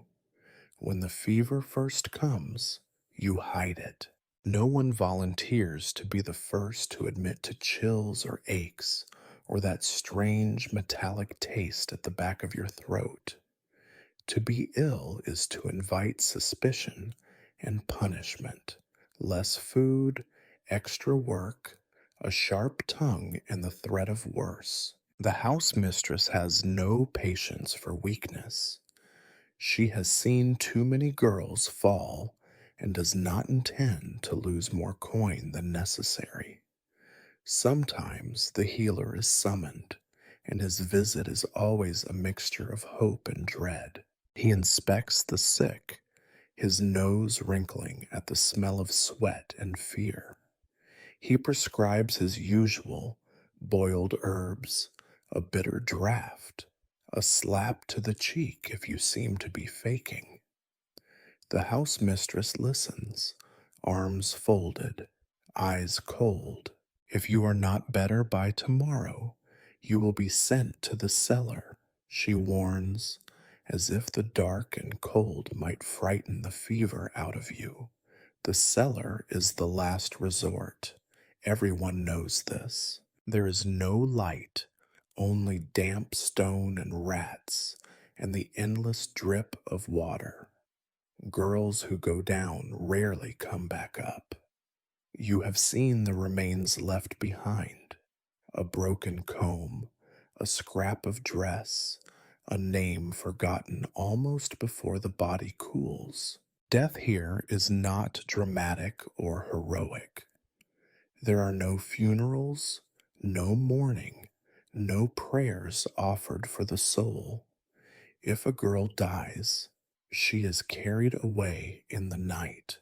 When the fever first comes, you hide it. No one volunteers to be the first to admit to chills or aches or that strange metallic taste at the back of your throat. To be ill is to invite suspicion and punishment, less food, extra work, a sharp tongue, and the threat of worse. The house mistress has no patience for weakness. She has seen too many girls fall and does not intend to lose more coin than necessary. Sometimes the healer is summoned, and his visit is always a mixture of hope and dread. He inspects the sick, his nose wrinkling at the smell of sweat and fear. He prescribes his usual boiled herbs, a bitter draught, a slap to the cheek if you seem to be faking. The house mistress listens, arms folded, eyes cold. If you are not better by tomorrow, you will be sent to the cellar, she warns, as if the dark and cold might frighten the fever out of you. The cellar is the last resort. Everyone knows this. There is no light, only damp stone and rats, and the endless drip of water. Girls who go down rarely come back up. You have seen the remains left behind: a broken comb, a scrap of dress, a name forgotten almost before the body cools. Death here is not dramatic or heroic. There are no funerals, no mourning, no prayers offered for the soul. If a girl dies, she is carried away in the night,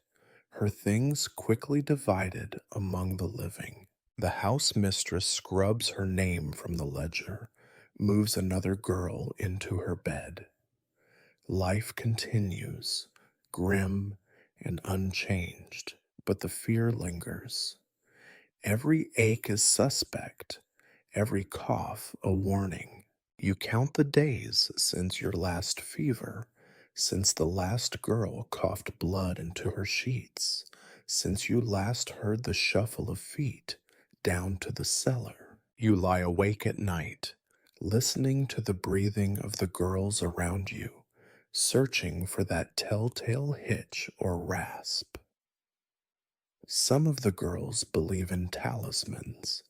her things quickly divided among the living. The house mistress scrubs her name from the ledger, moves another girl into her bed. Life continues, grim and unchanged, but the fear lingers. Every ache is suspect, every cough a warning. You count the days since your last fever, since the last girl coughed blood into her sheets, since you last heard the shuffle of feet down to the cellar. You lie awake at night, listening to the breathing of the girls around you, searching for that telltale hitch or rasp. Some of the girls believe in talismans,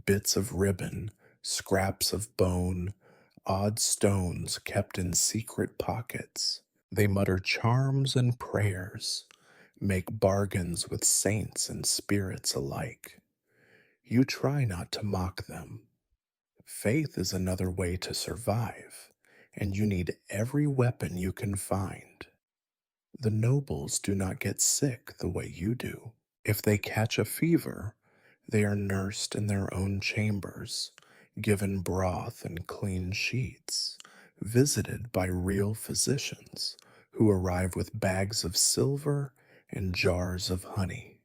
bits of ribbon, scraps of bone, odd stones kept in secret pockets. They mutter charms and prayers, make bargains with saints and spirits alike. You try not to mock them. Faith is another way to survive, and you need every weapon you can find. The nobles do not get sick the way you do. If they catch a fever, they are nursed in their own chambers, given broth and clean sheets, visited by real physicians who arrive with bags of silver and jars of honey.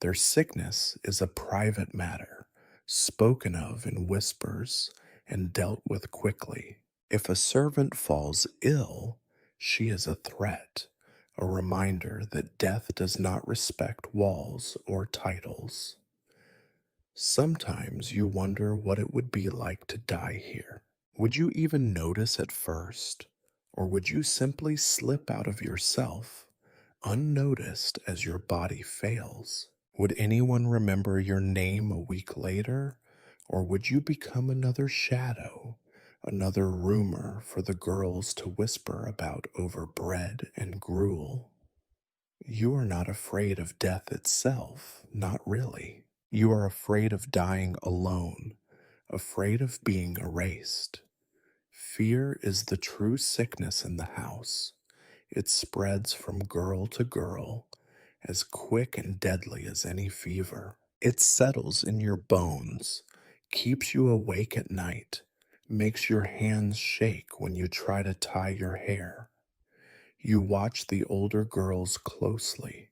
Their sickness is a private matter, spoken of in whispers and dealt with quickly. If a servant falls ill, she is a threat, a reminder that death does not respect walls or titles. Sometimes you wonder what it would be like to die here. Would you even notice at first, or would you simply slip out of yourself, unnoticed as your body fails? Would anyone remember your name a week later, or would you become another shadow, another rumor for the girls to whisper about over bread and gruel? You are not afraid of death itself, not really. You are afraid of dying alone, afraid of being erased. Fear is the true sickness in the house. It spreads from girl to girl, as quick and deadly as any fever. It settles in your bones, keeps you awake at night, makes your hands shake when you try to tie your hair. You watch the older girls closely,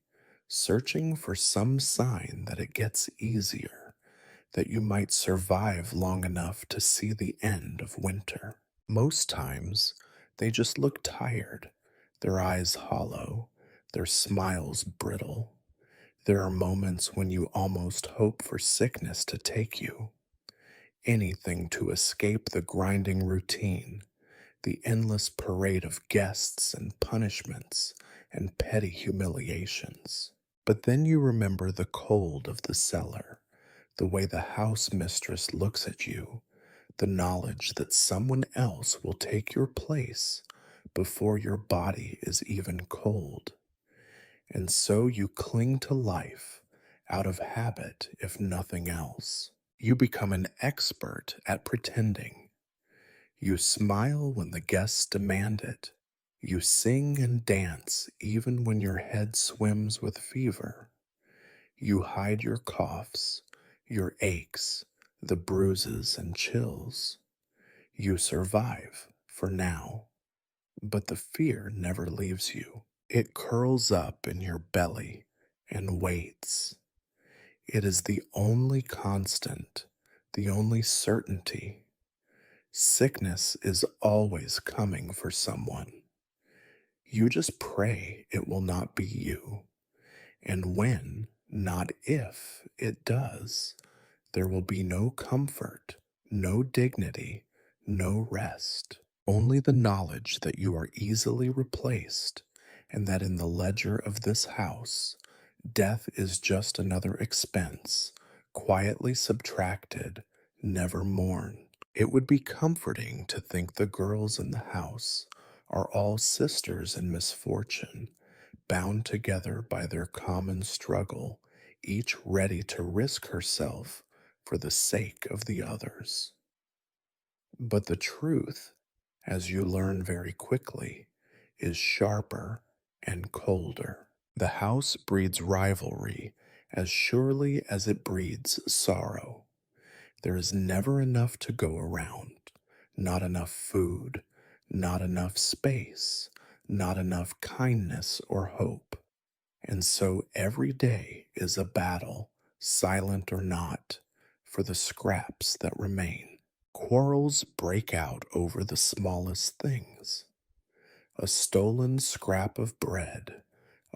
searching for some sign that it gets easier, that you might survive long enough to see the end of winter. Most times, they just look tired, their eyes hollow, their smiles brittle. There are moments when you almost hope for sickness to take you, anything to escape the grinding routine, the endless parade of guests and punishments and petty humiliations. But then you remember the cold of the cellar, the way the house mistress looks at you, the knowledge that someone else will take your place before your body is even cold. And so you cling to life out of habit, if nothing else. You become an expert at pretending. You smile when the guests demand it. You sing and dance even when your head swims with fever. You hide your coughs, your aches, the bruises and chills. You survive for now, but the fear never leaves you. It curls up in your belly and waits. It is the only constant, the only certainty. Sickness is always coming for someone. You just pray it will not be you. And when, not if, it does, there will be no comfort, no dignity, no rest. Only the knowledge that you are easily replaced, and that in the ledger of this house, death is just another expense, quietly subtracted, never mourned. It would be comforting to think the girls in the house are all sisters in misfortune, bound together by their common struggle, each ready to risk herself for the sake of the others. But the truth, as you learn very quickly, is sharper and colder. The house breeds rivalry as surely as it breeds sorrow. There is never enough to go around, not enough food, not enough space, not enough kindness or hope. And so every day is a battle, silent or not, for the scraps that remain. Quarrels break out over the smallest things. A stolen scrap of bread,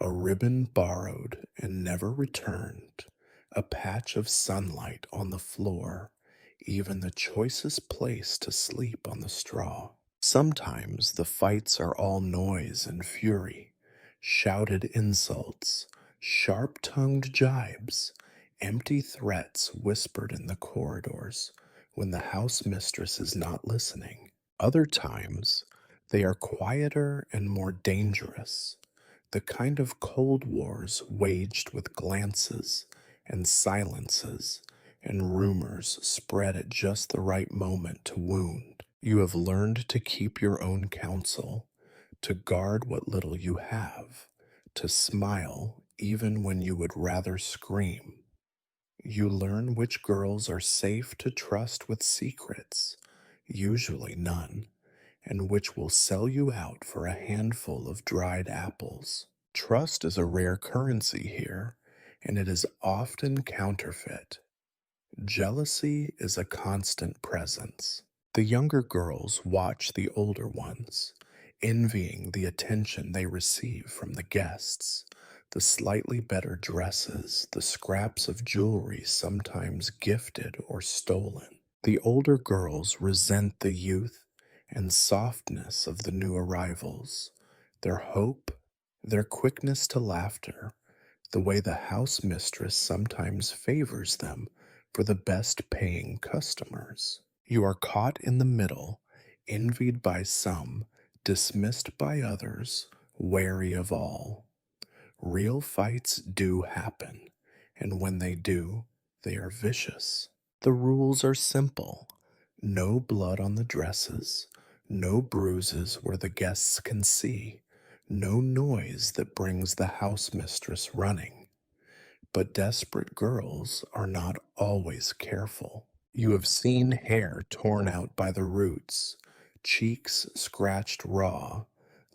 a ribbon borrowed and never returned, a patch of sunlight on the floor, even the choicest place to sleep on the straw. Sometimes the fights are all noise and fury, shouted insults, sharp tongued jibes, empty threats whispered in the corridors when the house mistress is not listening. Other times, they are quieter and more dangerous, the kind of cold wars waged with glances and silences and rumors spread at just the right moment to wound. You have learned to keep your own counsel, to guard what little you have, to smile even when you would rather scream. You learn which girls are safe to trust with secrets, usually none, and which will sell you out for a handful of dried apples. Trust is a rare currency here, and it is often counterfeit. Jealousy is a constant presence. The younger girls watch the older ones, envying the attention they receive from the guests, the slightly better dresses, the scraps of jewelry sometimes gifted or stolen. The older girls resent the youth and softness of the new arrivals, their hope, their quickness to laughter, the way the house mistress sometimes favors them for the best paying customers. You are caught in the middle, envied by some, dismissed by others, wary of all. Real fights do happen, and when they do, they are vicious. The rules are simple: no blood on the dresses, no bruises where the guests can see, no noise that brings the house mistress running. But desperate girls are not always careful. You have seen hair torn out by the roots, cheeks scratched raw,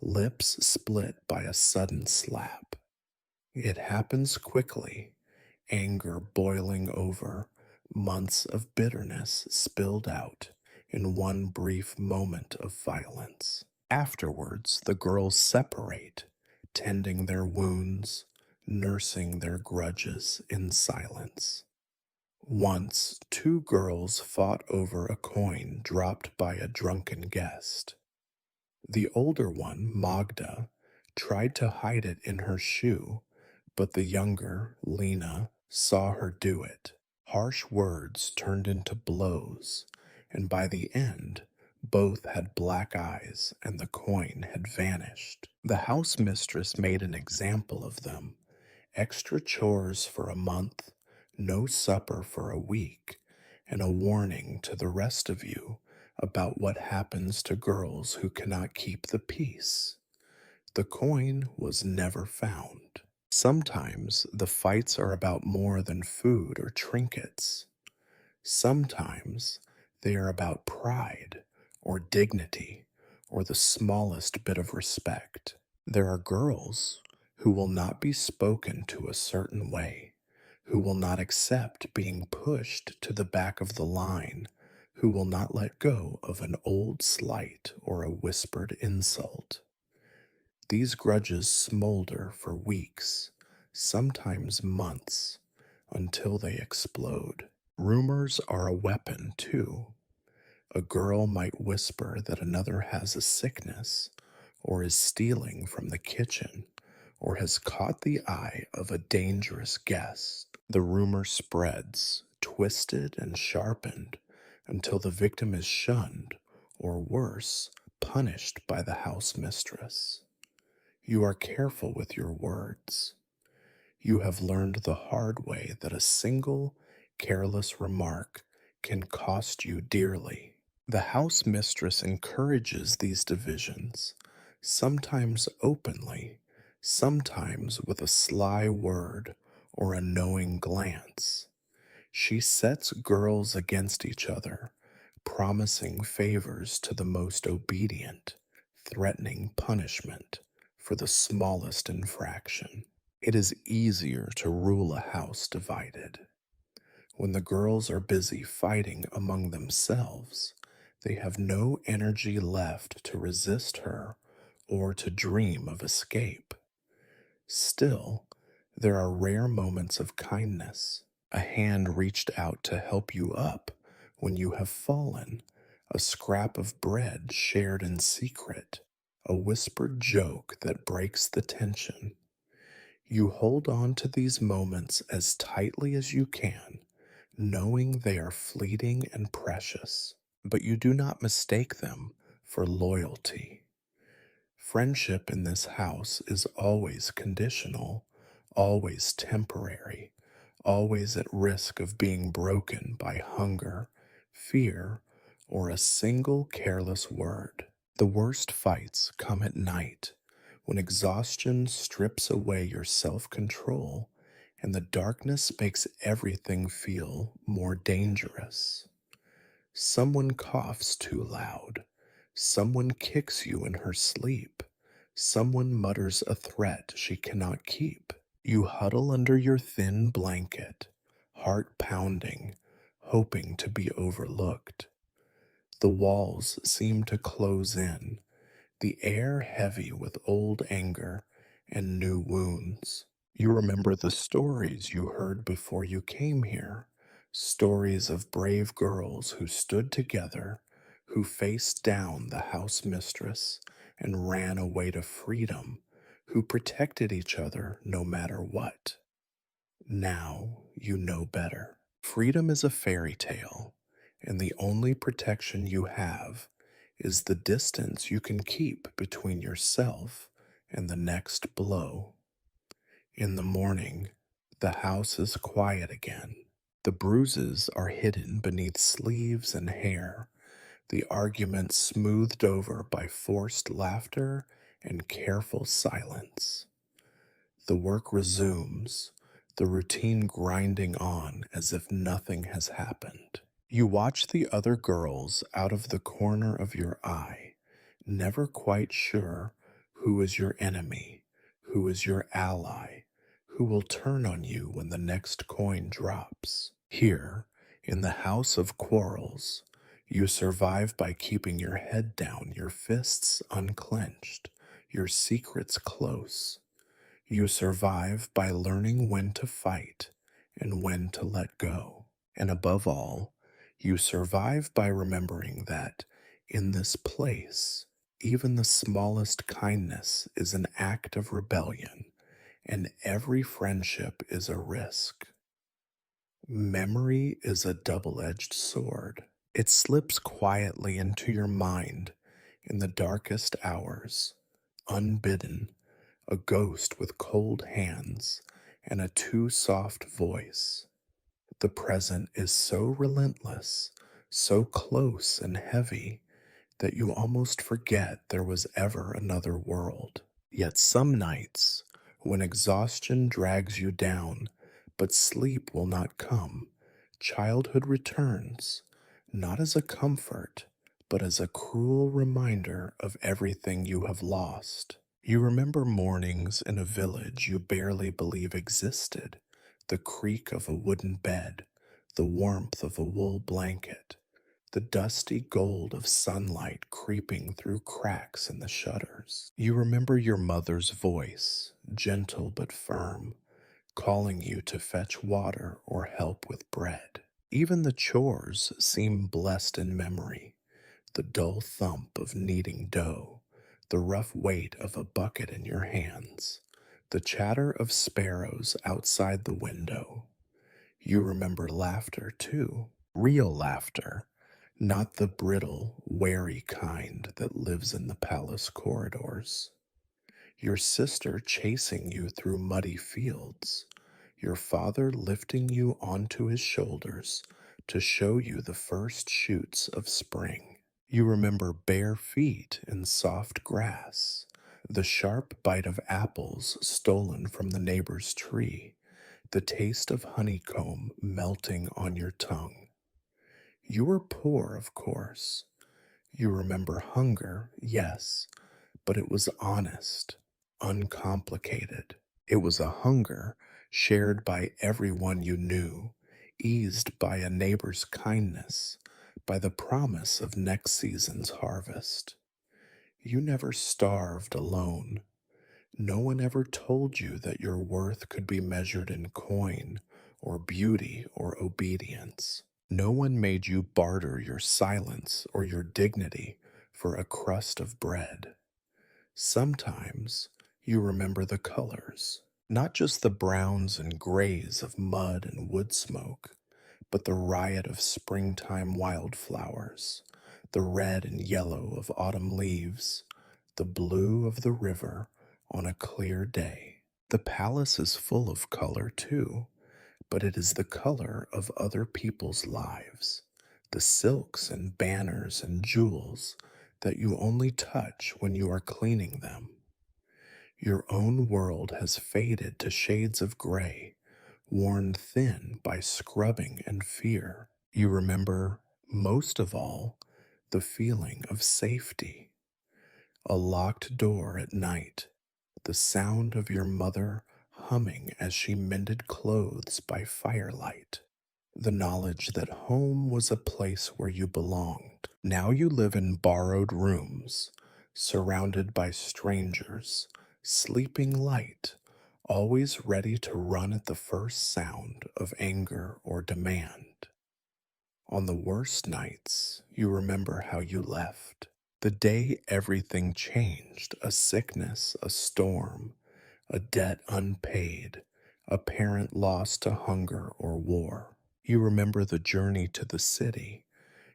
lips split by a sudden slap. It happens quickly, anger boiling over, months of bitterness spilled out in one brief moment of violence. Afterwards, the girls separate, tending their wounds, nursing their grudges in silence. Once, two girls fought over a coin dropped by a drunken guest. The older one, Magda, tried to hide it in her shoe, but the younger, Lena, saw her do it. Harsh words turned into blows, and by the end, both had black eyes and the coin had vanished. The house mistress made an example of them: extra chores for a month, no supper for a week, and a warning to the rest of you about what happens to girls who cannot keep the peace. The coin was never found. Sometimes the fights are about more than food or trinkets. Sometimes they are about pride or dignity or the smallest bit of respect. There are girls who will not be spoken to a certain way, who will not accept being pushed to the back of the line, who will not let go of an old slight or a whispered insult. These grudges smolder for weeks, sometimes months, until they explode. Rumors are a weapon, too. A girl might whisper that another has a sickness, or is stealing from the kitchen, or has caught the eye of a dangerous guest. The rumor spreads, twisted and sharpened, until the victim is shunned, or worse, punished by the house mistress. You are careful with your words. You have learned the hard way that a single careless remark can cost you dearly. The house mistress encourages these divisions, sometimes openly, sometimes with a sly word or a knowing glance. She sets girls against each other, promising favors to the most obedient, threatening punishment for the smallest infraction. It is easier to rule a house divided. When the girls are busy fighting among themselves, they have no energy left to resist her or to dream of escape. Still, there are rare moments of kindness: a hand reached out to help you up when you have fallen, a scrap of bread shared in secret, a whispered joke that breaks the tension. You hold on to these moments as tightly as you can, knowing they are fleeting and precious, but you do not mistake them for loyalty. Friendship in this house is always conditional, always temporary, always at risk of being broken by hunger, fear, or a single careless word. The worst fights come at night, when exhaustion strips away your self control and the darkness makes everything feel more dangerous. Someone coughs too loud. Someone kicks you in her sleep. Someone mutters a threat she cannot keep. You huddle under your thin blanket, heart pounding, hoping to be overlooked. The walls seem to close in, the air heavy with old anger and new wounds. You remember the stories you heard before you came here, stories of brave girls who stood together, who faced down the house mistress and ran away to freedom, who protected each other no matter what. Now you know better. Freedom is a fairy tale, and the only protection you have is the distance you can keep between yourself and the next blow. In the morning, the house is quiet again. The bruises are hidden beneath sleeves and hair, the arguments smoothed over by forced laughter and careful silence. The work resumes, the routine grinding on as if nothing has happened. You watch the other girls out of the corner of your eye, never quite sure who is your enemy, who is your ally, who will turn on you when the next coin drops. Here, in the house of quarrels, you survive by keeping your head down, your fists unclenched, your secrets close. You survive by learning when to fight and when to let go. And above all, you survive by remembering that in this place, even the smallest kindness is an act of rebellion, and every friendship is a risk. Memory is a double edged sword. It slips quietly into your mind in the darkest hours, unbidden, a ghost with cold hands and a too soft voice. The present is so relentless, so close and heavy, that you almost forget there was ever another world. Yet some nights, when exhaustion drags you down, but sleep will not come, childhood returns, not as a comfort, but as a cruel reminder of everything you have lost. You remember mornings in a village you barely believe existed, the creak of a wooden bed, the warmth of a wool blanket, the dusty gold of sunlight creeping through cracks in the shutters. You remember your mother's voice, gentle but firm, calling you to fetch water or help with bread. Even the chores seem blessed in memory, the dull thump of kneading dough, the rough weight of a bucket in your hands, the chatter of sparrows outside the window. You remember laughter, too, real laughter, not the brittle, wary kind that lives in the palace corridors. Your sister chasing you through muddy fields, your father lifting you onto his shoulders to show you the first shoots of spring. You remember bare feet in soft grass, the sharp bite of apples stolen from the neighbor's tree, the taste of honeycomb melting on your tongue. You were poor, of course. You remember hunger, yes, but it was honest, uncomplicated. It was a hunger shared by everyone you knew, eased by a neighbor's kindness, by the promise of next season's harvest. You never starved alone. No one ever told you that your worth could be measured in coin or beauty or obedience. No one made you barter your silence or your dignity for a crust of bread. Sometimes you remember the colors, not just the browns and grays of mud and wood smoke, but the riot of springtime wildflowers, the red and yellow of autumn leaves, the blue of the river on a clear day. The palace is full of color too, but it is the color of other people's lives, the silks and banners and jewels that you only touch when you are cleaning them. Your own world has faded to shades of gray, worn thin by scrubbing and fear. You remember, most of all, the feeling of safety. A locked door at night, the sound of your mother humming as she mended clothes by firelight, the knowledge that home was a place where you belonged. Now you live in borrowed rooms, surrounded by strangers, sleeping light, always ready to run at the first sound of anger or demand. On the worst nights, you remember how you left. The day everything changed, a sickness, a storm, a debt unpaid, a parent lost to hunger or war. You remember the journey to the city,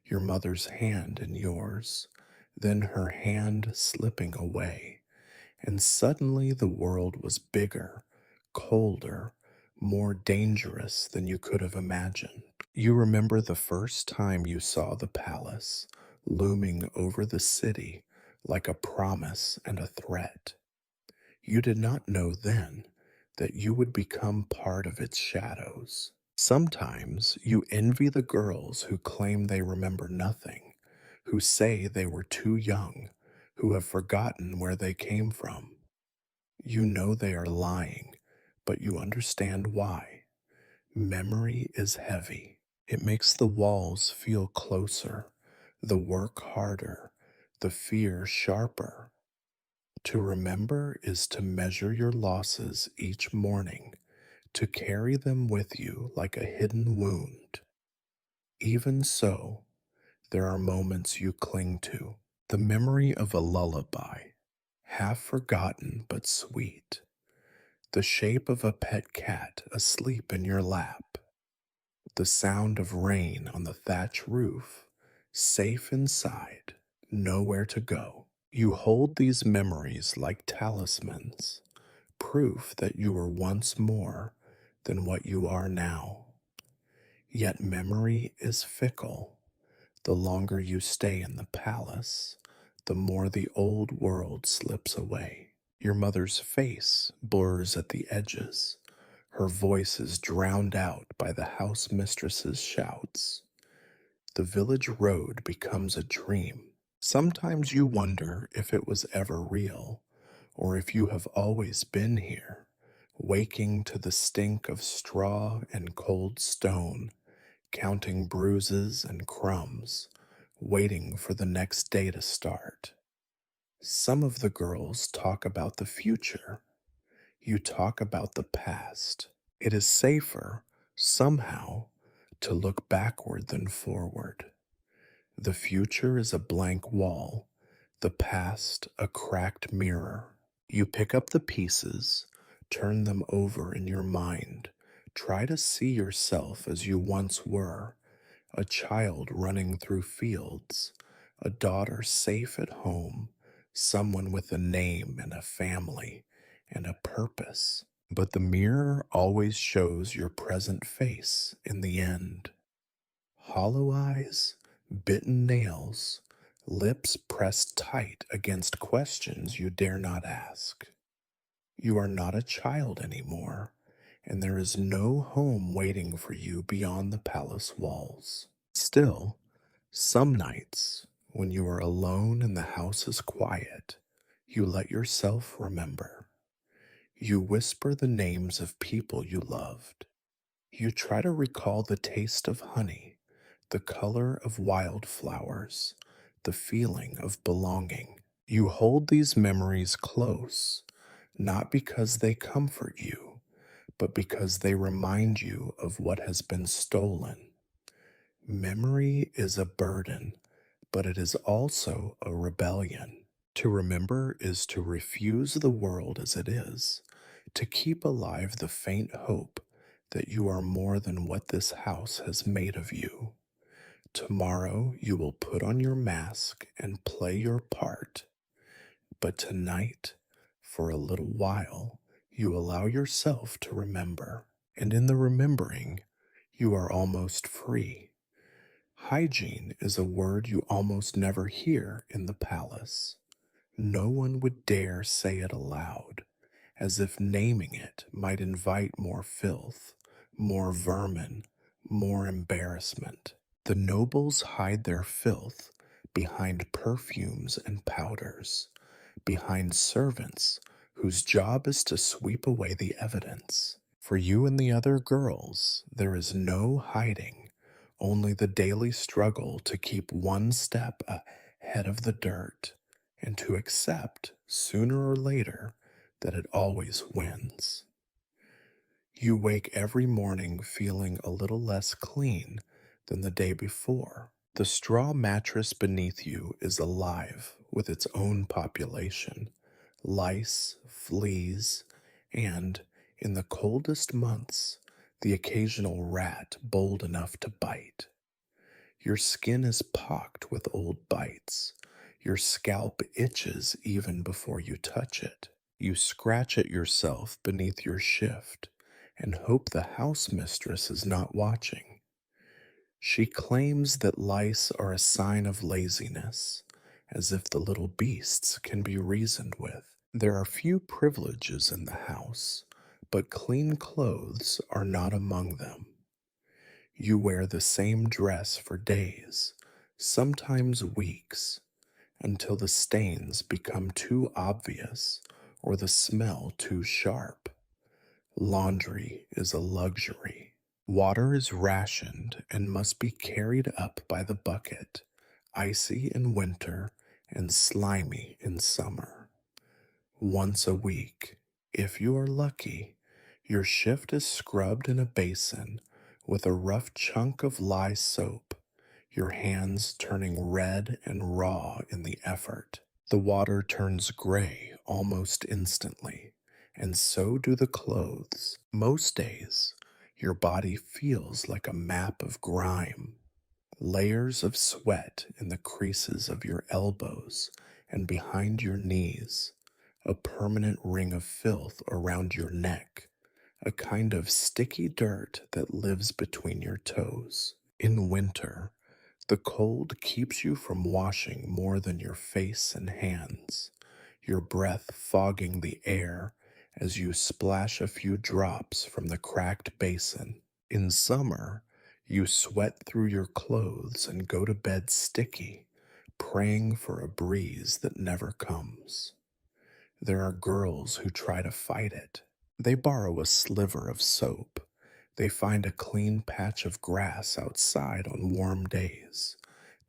your mother's hand in yours, then her hand slipping away, and suddenly the world was bigger, colder, more dangerous than you could have imagined. You remember the first time you saw the palace looming over the city like a promise and a threat. You did not know then that you would become part of its shadows. Sometimes you envy the girls who claim they remember nothing, who say they were too young, who have forgotten where they came from. You know they are lying, but you understand why. Memory is heavy. It makes the walls feel closer, the work harder, the fear sharper. To remember is to measure your losses each morning, to carry them with you like a hidden wound. Even so, there are moments you cling to. The memory of a lullaby, half forgotten but sweet. The shape of a pet cat asleep in your lap. The sound of rain on the thatch roof, safe inside, nowhere to go. You hold these memories like talismans, proof that you were once more than what you are now. Yet memory is fickle. The longer you stay in the palace, the more the old world slips away. Your mother's face blurs at the edges. Her voice is drowned out by the house mistress's shouts. The village road becomes a dream. Sometimes you wonder if it was ever real, or if you have always been here, waking to the stink of straw and cold stone, counting bruises and crumbs, waiting for the next day to start. Some of the girls talk about the future. You talk about the past. It is safer, somehow, to look backward than forward. The future is a blank wall, the past a cracked mirror. You pick up the pieces, turn them over in your mind, try to see yourself as you once were, a child running through fields, a daughter safe at home, someone with a name and a family and a purpose. But the mirror always shows your present face in the end. Hollow eyes, bitten nails, lips pressed tight against questions you dare not ask. You are not a child anymore, and there is no home waiting for you beyond the palace walls. Still, some nights, when you are alone and the house is quiet, you let yourself remember. You whisper the names of people you loved. You try to recall the taste of honey, the color of wildflowers, the feeling of belonging. You hold these memories close, not because they comfort you, but because they remind you of what has been stolen. Memory is a burden, but it is also a rebellion. To remember is to refuse the world as it is, to keep alive the faint hope that you are more than what this house has made of you. Tomorrow you will put on your mask and play your part, but tonight, for a little while, you allow yourself to remember, and in the remembering, you are almost free. Hygiene is a word you almost never hear in the palace. No one would dare say it aloud, as if naming it might invite more filth, more vermin, more embarrassment. The nobles hide their filth behind perfumes and powders, behind servants whose job is to sweep away the evidence. For you and the other girls, there is no hiding, only the daily struggle to keep one step ahead of the dirt and to accept, sooner or later, that it always wins. You wake every morning feeling a little less clean than the day before. The straw mattress beneath you is alive with its own population, lice, fleas, and, In the coldest months, the occasional rat bold enough to bite. Your skin is pocked with old bites. Your scalp itches even before you touch it. You scratch at yourself beneath your shift and hope the house mistress is not watching. She claims that lice are a sign of laziness, as if the little beasts can be reasoned with. There are few privileges in the house, but clean clothes are not among them. You wear the same dress for days, sometimes weeks, until the stains become too obvious or the smell too sharp. Laundry is a luxury. Water is rationed and must be carried up by the bucket, icy in winter and slimy in summer. Once a week, if you are lucky, your shift is scrubbed in a basin with a rough chunk of lye soap, your hands turning red and raw in the effort. The water turns gray almost instantly, and so do the clothes. Most days, your body feels like a map of grime. Layers of sweat in the creases of your elbows and behind your knees, a permanent ring of filth around your neck, a kind of sticky dirt that lives between your toes. In winter, the cold keeps you from washing more than your face and hands, your breath fogging the air as you splash a few drops from the cracked basin. In summer, you sweat through your clothes and go to bed sticky, praying for a breeze that never comes. There are girls who try to fight it. They borrow a sliver of soap. They find a clean patch of grass outside on warm days.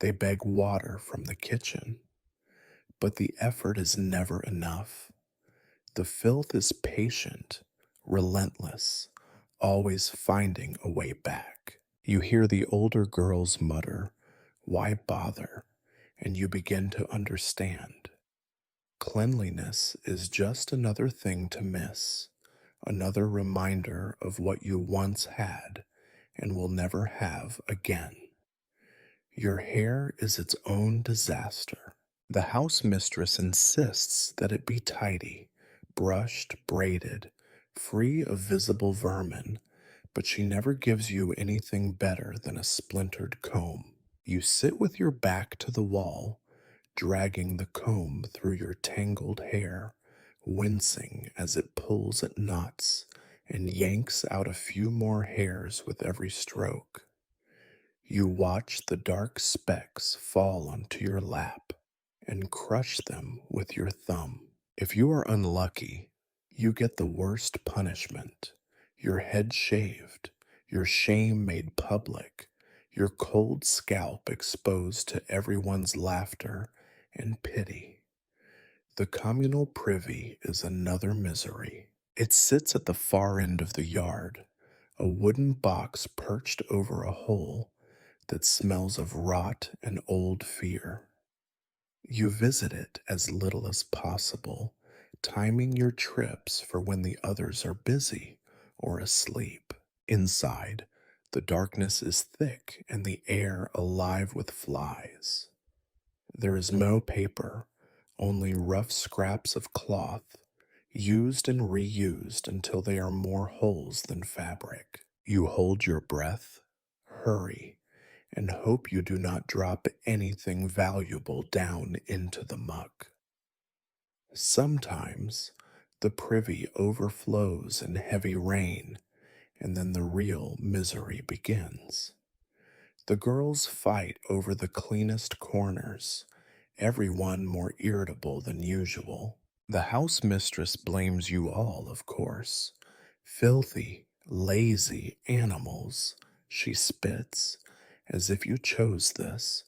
They beg water from the kitchen. But the effort is never enough. The filth is patient, relentless, always finding a way back. You hear the older girls mutter, "Why bother?" And you begin to understand. Cleanliness is just another thing to miss, another reminder of what you once had and will never have again. Your hair is its own disaster. The house mistress insists that it be tidy, brushed, braided, free of visible vermin, but she never gives you anything better than a splintered comb. You sit with your back to the wall, dragging the comb through your tangled hair, wincing as it pulls at knots and yanks out a few more hairs with every stroke. You watch the dark specks fall onto your lap and crush them with your thumb. If you are unlucky, you get the worst punishment: your head shaved, your shame made public, your cold scalp exposed to everyone's laughter and pity. The communal privy is another misery. It sits at the far end of the yard, a wooden box perched over a hole that smells of rot and old fear. You visit it as little as possible, timing your trips for when the others are busy or asleep. Inside, the darkness is thick and the air alive with flies. There is no paper, only rough scraps of cloth, used and reused until they are more holes than fabric. You hold your breath, hurry, and hope you do not drop anything valuable down into the muck. Sometimes the privy overflows in heavy rain, and then the real misery begins. The girls fight over the cleanest corners, every one more irritable than usual. The house mistress blames you all, of course. Filthy, lazy animals, she spits, as if you chose this,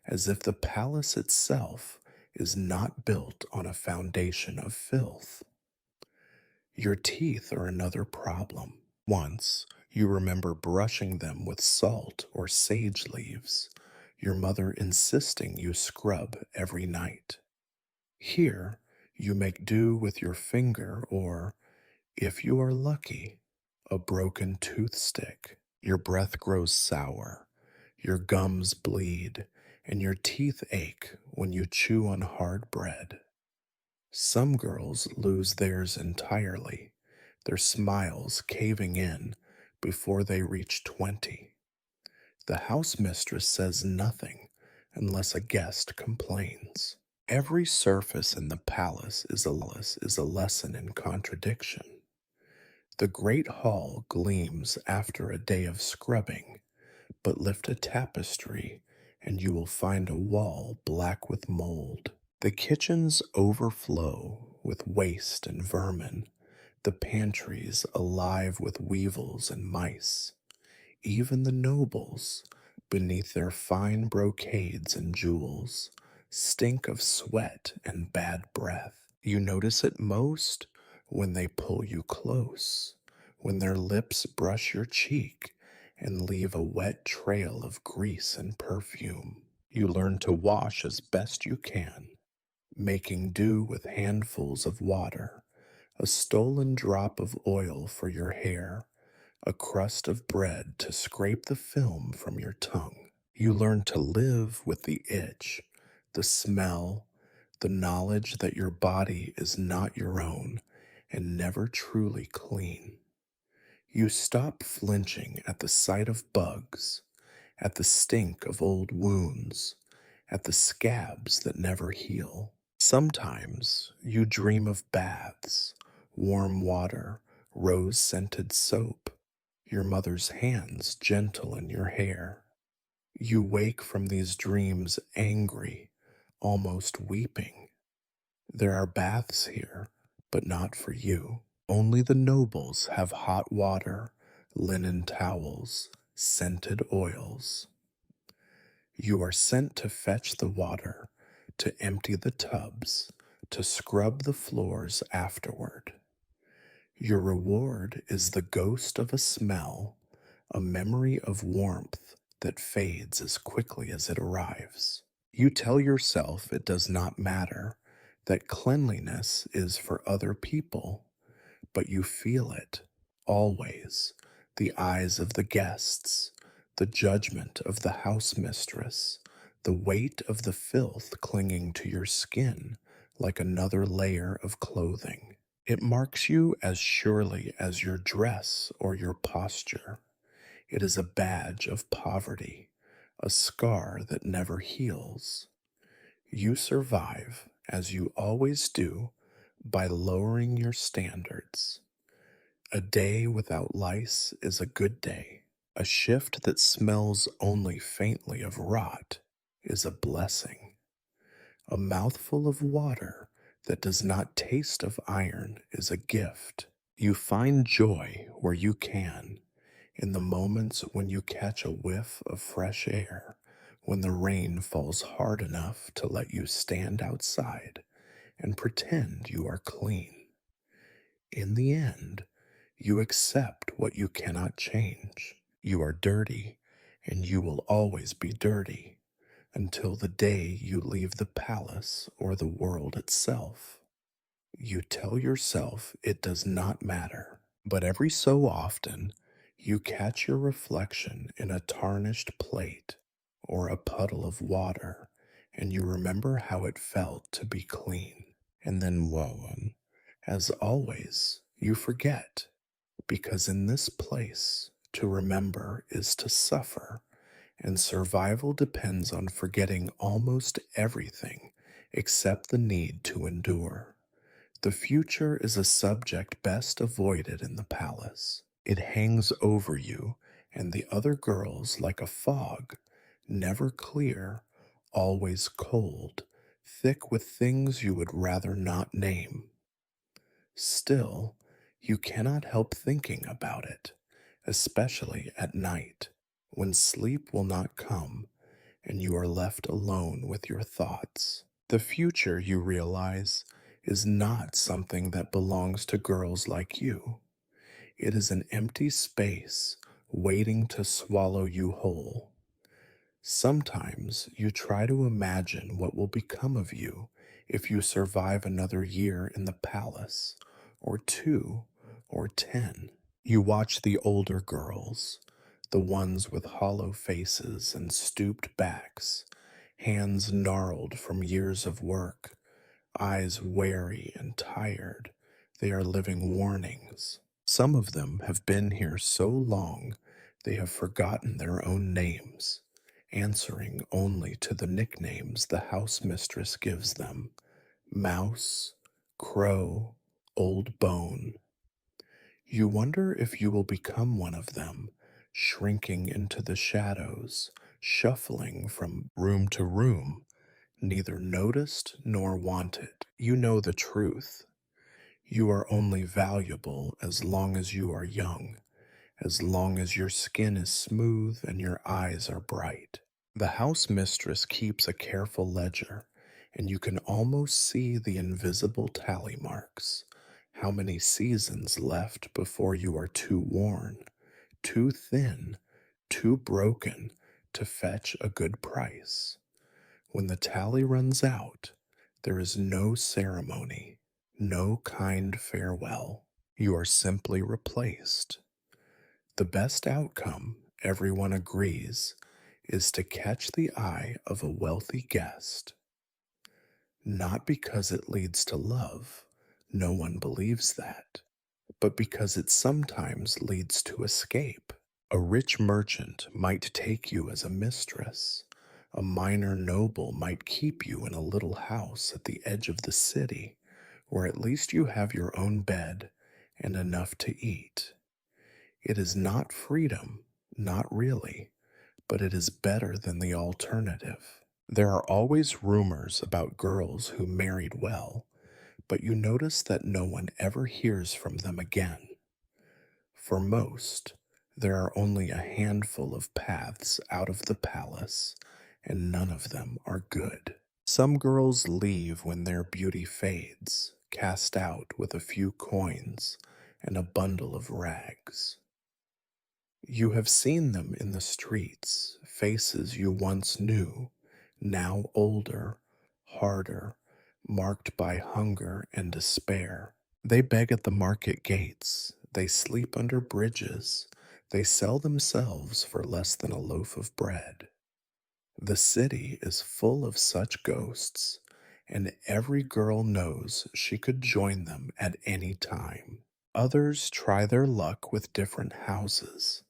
as if the palace itself is not built on a foundation of filth. Your teeth are another problem. Once, you remember brushing them with salt or sage leaves, your mother insisting you scrub every night. Here, you make do with your finger or, If you are lucky, a broken toothstick, your breath grows sour, your gums bleed, and your teeth ache when you chew on hard bread. Some girls lose theirs entirely, their smiles caving in before they reach 20. The house mistress says nothing unless a guest complains. Every surface in the palace is a lesson in contradiction. The great hall gleams after a day of scrubbing, but lift a tapestry and you will find a wall black with mold. The kitchens overflow with waste and vermin, the pantries alive with weevils and mice. Even the nobles, beneath their fine brocades and jewels, stink of sweat and bad breath. You notice it most when they pull you close, when their lips brush your cheek and leave a wet trail of grease and perfume. You learn to wash as best you can, making do with handfuls of water, a stolen drop of oil for your hair, a crust of bread to scrape the film from your tongue. You learn to live with the itch, the smell, the knowledge that your body is not your own and never truly clean. You stop flinching at the sight of bugs, at the stink of old wounds, at the scabs that never heal. Sometimes you dream of baths, warm water, rose scented soap, your mother's hands gentle in your hair. You wake from these dreams angry, almost weeping. There are baths here, but not for you. Only the nobles have hot water, linen towels, scented oils. You are sent to fetch the water, to empty the tubs, to scrub the floors afterward. Your reward is the ghost of a smell, a memory of warmth that fades as quickly as it arrives. You tell yourself it does not matter, that cleanliness is for other people, but you feel it, always, the eyes of the guests, the judgment of the house mistress, the weight of the filth clinging to your skin like another layer of clothing. It marks you as surely as your dress or your posture. It is a badge of poverty, a scar that never heals. You survive, as you always do, by lowering your standards. A day without lice is a good day. A shift that smells only faintly of rot is a blessing. A mouthful of water that does not taste of iron is a gift. You find joy where you can, in the moments when you catch a whiff of fresh air, when the rain falls hard enough to let you stand outside and pretend you are clean. In the end, you accept what you cannot change. You are dirty, and you will always be dirty until the day you leave the palace or the world itself. You tell yourself it does not matter, but every so often you catch your reflection in a tarnished plate or a puddle of water, and you remember how it felt to be clean. And then, woe, as always, you forget, because in this place, to remember is to suffer, and survival depends on forgetting almost everything except the need to endure. The future is a subject best avoided in the palace. It hangs over you and the other girls like a fog, never clear, always cold, thick with things you would rather not name. Still, you cannot help thinking about it, especially at night, when sleep will not come and you are left alone with your thoughts. The future, you realize, is not something that belongs to girls like you. It is an empty space waiting to swallow you whole. Sometimes you try to imagine what will become of you if you survive another year in the palace, or two, or 10. You watch the older girls, the ones with hollow faces and stooped backs, hands gnarled from years of work, eyes wary and tired. They are living warnings. Some of them have been here so long they have forgotten their own names, answering only to the nicknames the house mistress gives them: Mouse, Crow, Old Bone. You wonder if you will become one of them, shrinking into the shadows, shuffling from room to room, neither noticed nor wanted. You know the truth. You are only valuable as long as you are young, as long as your skin is smooth and your eyes are bright. The house mistress keeps a careful ledger, and you can almost see the invisible tally marks. How many seasons left before you are too worn, too thin, too broken to fetch a good price? When the tally runs out, there is no ceremony, no kind farewell. You are simply replaced. The best outcome, everyone agrees, is to catch the eye of a wealthy guest. Not because it leads to love, no one believes that, but because it sometimes leads to escape. A rich merchant might take you as a mistress. A minor noble might keep you in a little house at the edge of the city, where at least you have your own bed and enough to eat. It is not freedom, not really, but it is better than the alternative. There are always rumors about girls who married well, but you notice that no one ever hears from them again. For most, there are only a handful of paths out of the palace, and none of them are good. Some girls leave when their beauty fades, cast out with a few coins and a bundle of rags. You have seen them in the streets, faces you once knew, now older, harder, marked by hunger and despair. They beg at the market gates, they sleep under bridges, they sell themselves for less than a loaf of bread. The city is full of such ghosts, and every girl knows she could join them at any time. Others try their luck with different houses,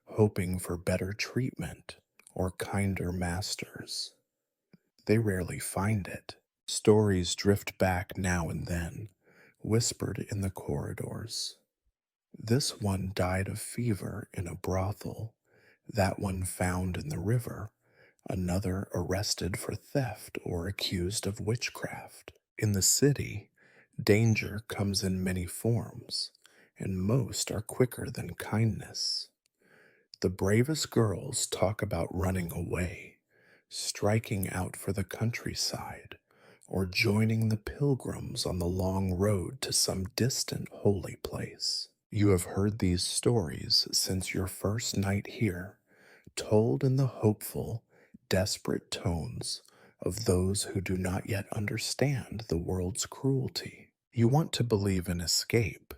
hoping for better treatment or kinder masters. They rarely find it. Stories drift back now and then, whispered in the corridors. This one died of fever in a brothel, that one found in the river, another arrested for theft or accused of witchcraft. In the city, danger comes in many forms, and most are quicker than kindness. The bravest girls talk about running away, striking out for the countryside, or joining the pilgrims on the long road to some distant holy place. You have heard these stories since your first night here, told in the hopeful, desperate tones of those who do not yet understand the world's cruelty. You want to believe in escape,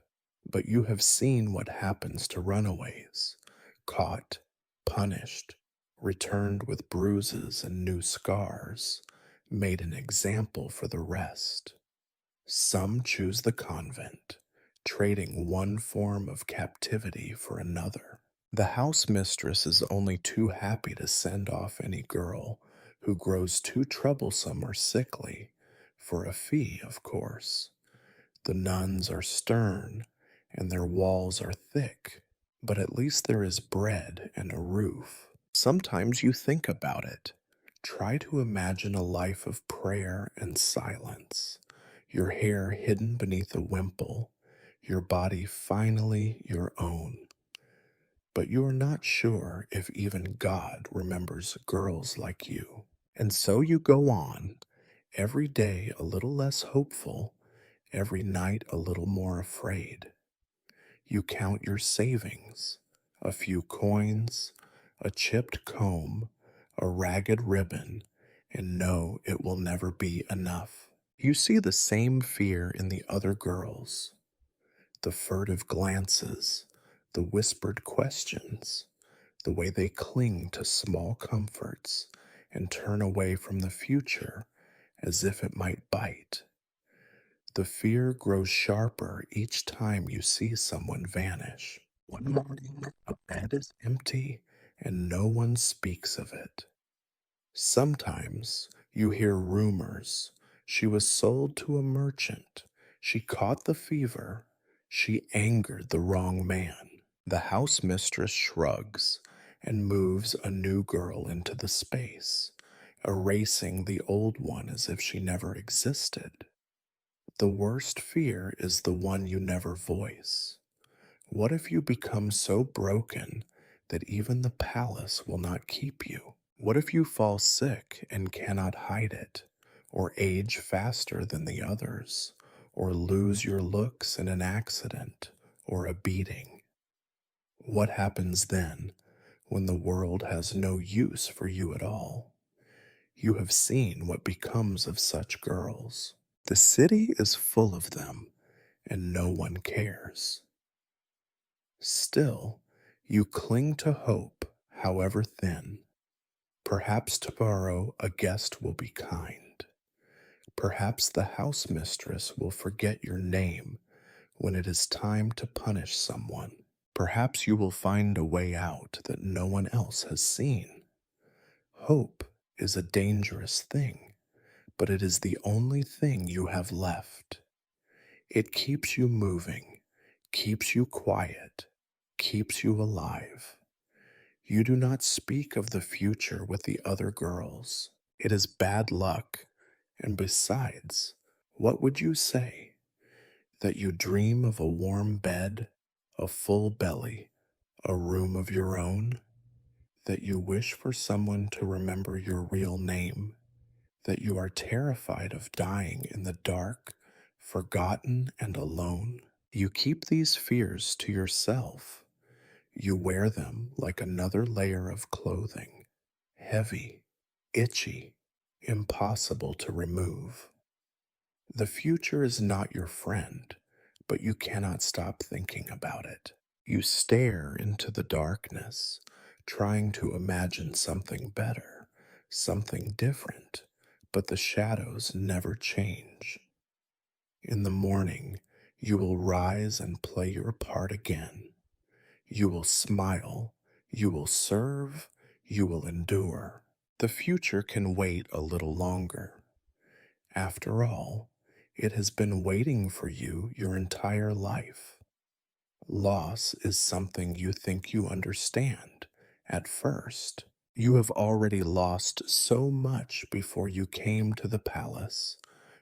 but you have seen what happens to runaways: caught, punished, returned with bruises and new scars, made an example for the rest. Some choose the convent, trading one form of captivity for another. The house mistress is only too happy to send off any girl who grows too troublesome or sickly, for a fee, of course. The nuns are stern, and their walls are thick, but at least there is bread and a roof. Sometimes you think about it. Try to imagine a life of prayer and silence, your hair hidden beneath a wimple, your body finally your own. But you are not sure if even God remembers girls like you. And so you go on, every day a little less hopeful, every night a little more afraid. You count your savings, a few coins, a chipped comb, a ragged ribbon, and know it will never be enough. You see the same fear in the other girls, the furtive glances, the whispered questions, the way they cling to small comforts and turn away from the future as if it might bite. The fear grows sharper each time you see someone vanish. One morning, a bed is empty and no one speaks of it. Sometimes you hear rumors. She was sold to a merchant. She caught the fever. She angered the wrong man. The house mistress shrugs and moves a new girl into the space, erasing the old one as if she never existed. The worst fear is the one you never voice. What if you become so broken that even the palace will not keep you? What if you fall sick and cannot hide it, or age faster than the others, or lose your looks in an accident or a beating? What happens then when the world has no use for you at all? You have seen what becomes of such girls. The city is full of them, and no one cares. Still, you cling to hope, however thin. Perhaps tomorrow a guest will be kind. Perhaps the house mistress will forget your name when it is time to punish someone. Perhaps you will find a way out that no one else has seen. Hope is a dangerous thing, but it is the only thing you have left. It keeps you moving, keeps you quiet, keeps you alive. You do not speak of the future with the other girls. It is bad luck. And besides, what would you say? That you dream of a warm bed, a full belly, a room of your own? That you wish for someone to remember your real name? That you are terrified of dying in the dark, forgotten and alone? You keep these fears to yourself. You wear them like another layer of clothing, heavy, itchy, impossible to remove. The future is not your friend, but you cannot stop thinking about it. You stare into the darkness, trying to imagine something better, something different, but the shadows never change. In the morning, you will rise and play your part again. You will smile, you will serve, you will endure. The future can wait a little longer. After all, it has been waiting for you your entire life. Loss is something you think you understand at first. You have already lost so much before you came to the palace: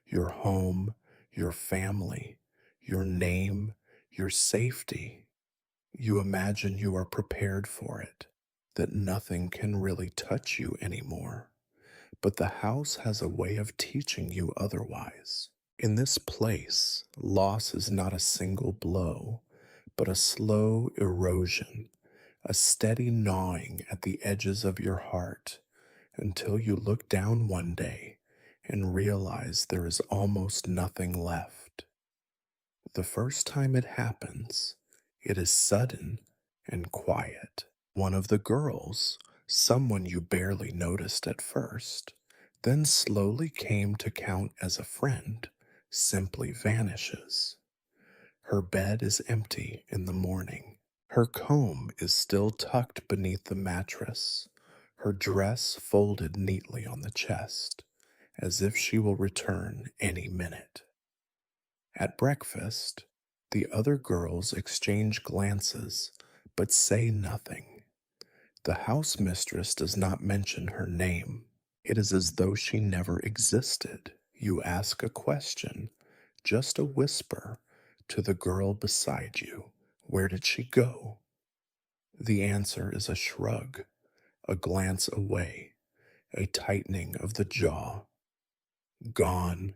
your home, your family, your name, your safety. You imagine you are prepared for it, that nothing can really touch you anymore. But the house has a way of teaching you otherwise. In this place, loss is not a single blow, but a slow erosion, a steady gnawing at the edges of your heart until you look down one day and realize there is almost nothing left. The first time it happens, it is sudden and quiet. One of the girls, someone you barely noticed at first, then slowly came to count as a friend, simply vanishes. Her bed is empty in the morning. Her comb is still tucked beneath the mattress, her dress folded neatly on the chest, as if she will return any minute. At breakfast, the other girls exchange glances but say nothing. The house mistress does not mention her name. It is as though she never existed. You ask a question, just a whisper, to the girl beside you. Where did she go? The answer is a shrug, a glance away, a tightening of the jaw. Gone.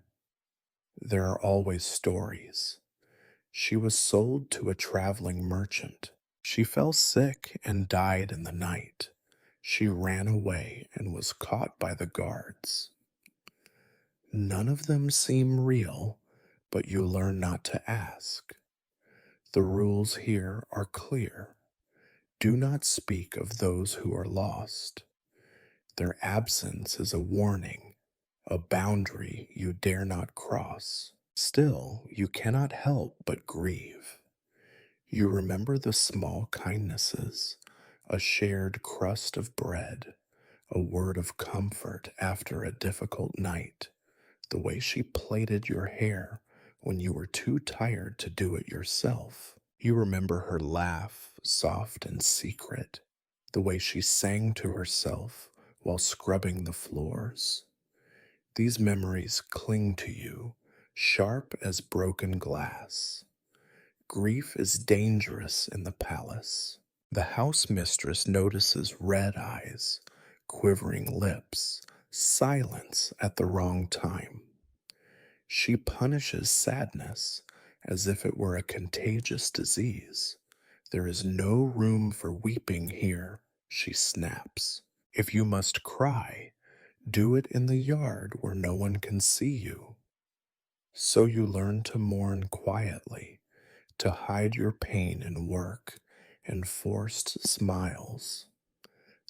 There are always stories. She was sold to a traveling merchant. She fell sick and died in the night. She ran away and was caught by the guards. None of them seem real, but you learn not to ask. The rules here are clear. Do not speak of those who are lost. Their absence is a warning, a boundary you dare not cross. Still, you cannot help but grieve. You remember the small kindnesses, a shared crust of bread, a word of comfort after a difficult night, the way she plaited your hair when you were too tired to do it yourself. You remember her laugh, soft and secret, the way she sang to herself while scrubbing the floors. These memories cling to you, sharp as broken glass. Grief is dangerous in the palace. The house mistress notices red eyes, quivering lips, silence at the wrong time. She punishes sadness as if it were a contagious disease. There is no room for weeping here, she snaps. If you must cry, do it in the yard where no one can see you. So you learn to mourn quietly, to hide your pain in work and forced smiles.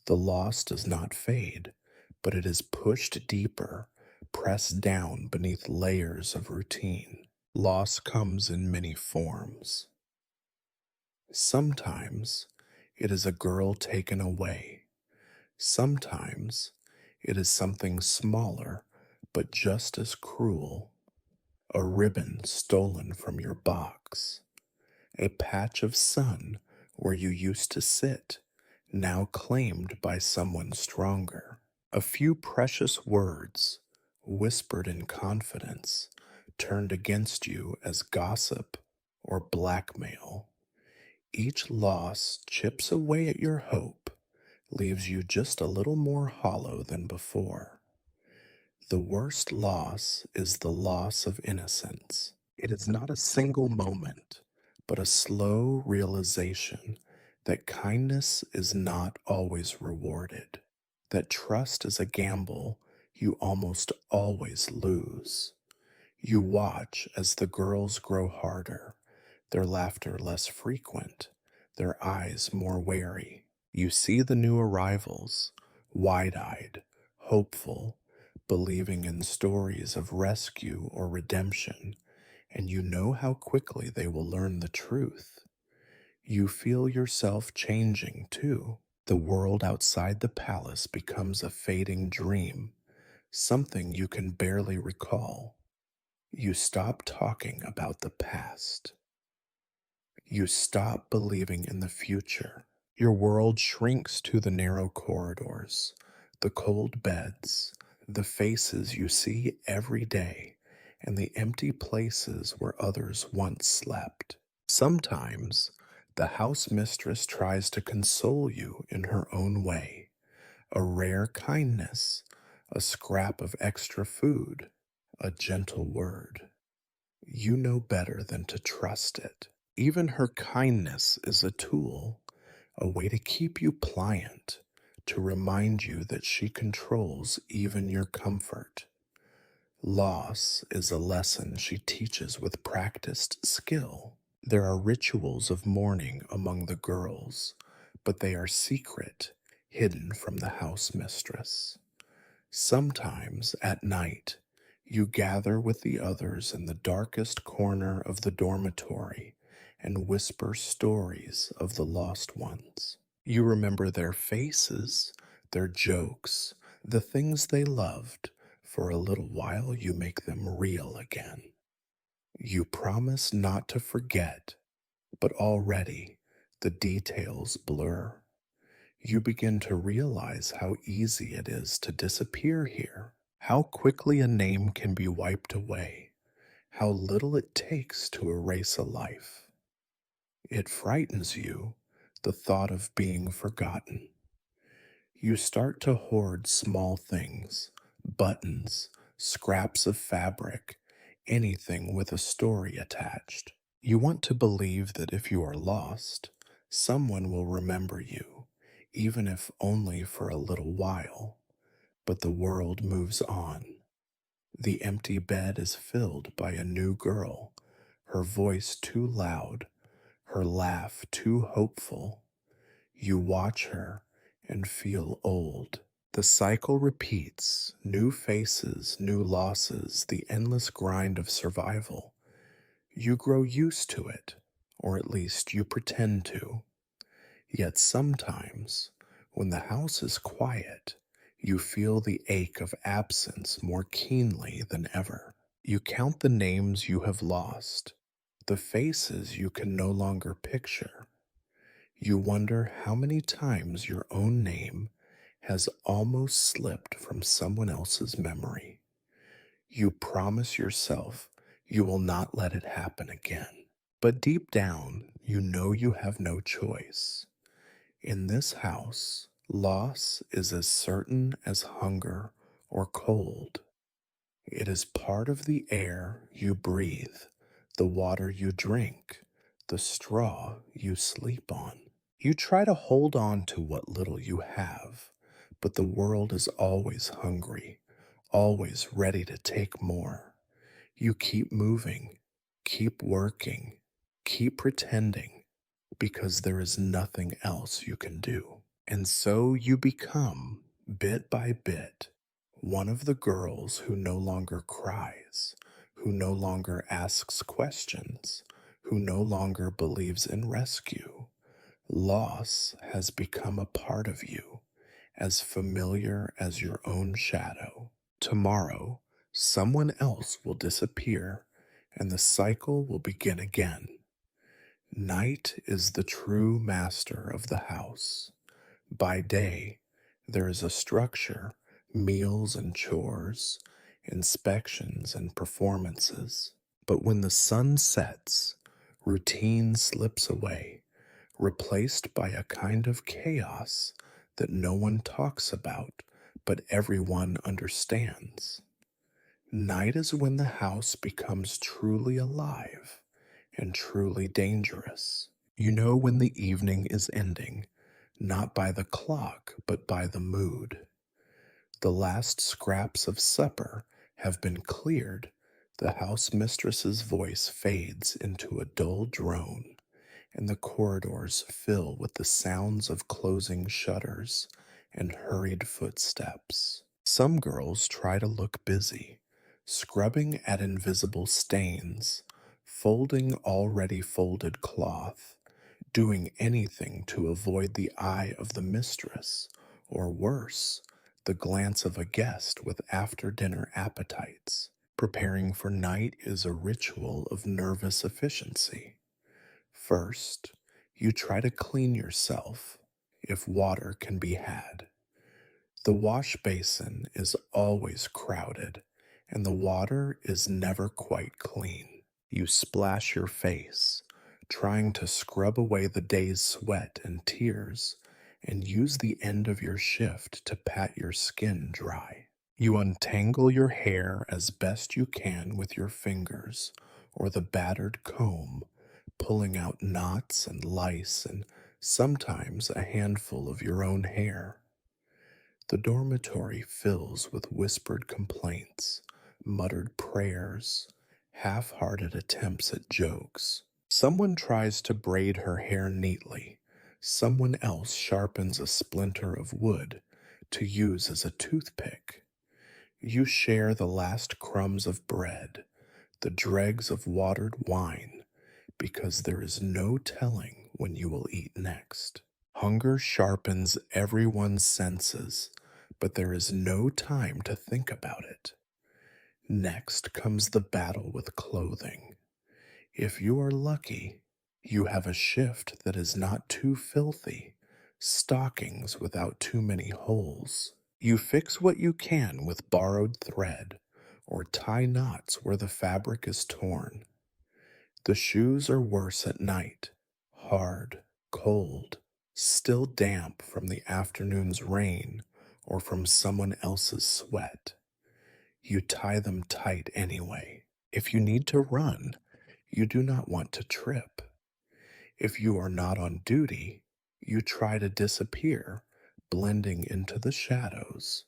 The loss does not fade, but it is pushed deeper, pressed down beneath layers of routine. Loss comes in many forms. Sometimes it is a girl taken away. Sometimes it is something smaller, but just as cruel. A ribbon stolen from your box. A patch of sun where you used to sit, now claimed by someone stronger. A few precious words, whispered in confidence, turned against you as gossip or blackmail. Each loss chips away at your hope, leaves you just a little more hollow than before. The worst loss is the loss of innocence. It is not a single moment, but a slow realization that kindness is not always rewarded, that trust is a gamble you almost always lose. You watch as the girls grow harder, their laughter less frequent, their eyes more wary. You see the new arrivals, wide eyed, hopeful, believing in stories of rescue or redemption, and you know how quickly they will learn the truth. You feel yourself changing too. The world outside the palace becomes a fading dream, something you can barely recall. You stop talking about the past. You stop believing in the future. Your world shrinks to the narrow corridors, the cold beds, the faces you see every day, and the empty places where others once slept. Sometimes the house mistress tries to console you in her own way, a rare kindness, a scrap of extra food, a gentle word. You know better than to trust it. Even her kindness is a tool, a way to keep you pliant, to remind you that she controls even your comfort. Loss is a lesson she teaches with practiced skill. There are rituals of mourning among the girls, but they are secret, hidden from the house mistress. Sometimes at night, you gather with the others in the darkest corner of the dormitory and whisper stories of the lost ones. You remember their faces, their jokes, the things they loved. For a little while, you make them real again. You promise not to forget, but already the details blur. You begin to realize how easy it is to disappear here, how quickly a name can be wiped away, how little it takes to erase a life. It frightens you, the thought of being forgotten. You start to hoard small things, buttons, scraps of fabric, anything with a story attached. You want to believe that if you are lost, someone will remember you, even if only for a little while. But the world moves on. The empty bed is filled by a new girl, her voice too loud, her laugh too hopeful. You watch her and feel old. The cycle repeats, new faces, new losses, the endless grind of survival. You grow used to it, or at least you pretend to. Yet sometimes, when the house is quiet, you feel the ache of absence more keenly than ever. You count the names you have lost, the faces you can no longer picture. You wonder how many times your own name has almost slipped from someone else's memory. You promise yourself you will not let it happen again. But deep down, you know you have no choice. In this house, loss is as certain as hunger or cold. It is part of the air you breathe, the water you drink, the straw you sleep on. You try to hold on to what little you have, but the world is always hungry, always ready to take more. You keep moving, keep working, keep pretending, because there is nothing else you can do. And so you become, bit by bit, one of the girls who no longer cries, who no longer asks questions, who no longer believes in rescue. Loss has become a part of you, as familiar as your own shadow. Tomorrow, someone else will disappear, and the cycle will begin again. Night is the true master of the house. By day, there is a structure, meals and chores, inspections and performances. But when the sun sets, routine slips away, replaced by a kind of chaos that no one talks about, but everyone understands. Night is when the house becomes truly alive and truly dangerous. You know when the evening is ending, not by the clock, but by the mood. The last scraps of supper have been cleared. The house mistress's voice fades into a dull drone, and the corridors fill with the sounds of closing shutters and hurried footsteps. Some girls try to look busy, scrubbing at invisible stains, folding already folded cloth, doing anything to avoid the eye of the mistress, or worse, the glance of a guest with after dinner appetites. Preparing for night is a ritual of nervous efficiency. First, you try to clean yourself, if water can be had. The wash basin is always crowded, and the water is never quite clean. You splash your face, trying to scrub away the day's sweat and tears, and use the end of your shift to pat your skin dry. You untangle your hair as best you can with your fingers or the battered comb, pulling out knots and lice and sometimes a handful of your own hair. The dormitory fills with whispered complaints, muttered prayers, half hearted attempts at jokes. Someone tries to braid her hair neatly. Someone else sharpens a splinter of wood to use as a toothpick. You share the last crumbs of bread, the dregs of watered wine, because there is no telling when you will eat next. Hunger sharpens everyone's senses, but there is no time to think about it. Next comes the battle with clothing. If you are lucky, you have a shift that is not too filthy, stockings without too many holes. You fix what you can with borrowed thread, or tie knots where the fabric is torn. The shoes are worse at night, hard, cold, still damp from the afternoon's rain or from someone else's sweat. You tie them tight anyway. If you need to run, you do not want to trip. If you are not on duty, you try to disappear, blending into the shadows.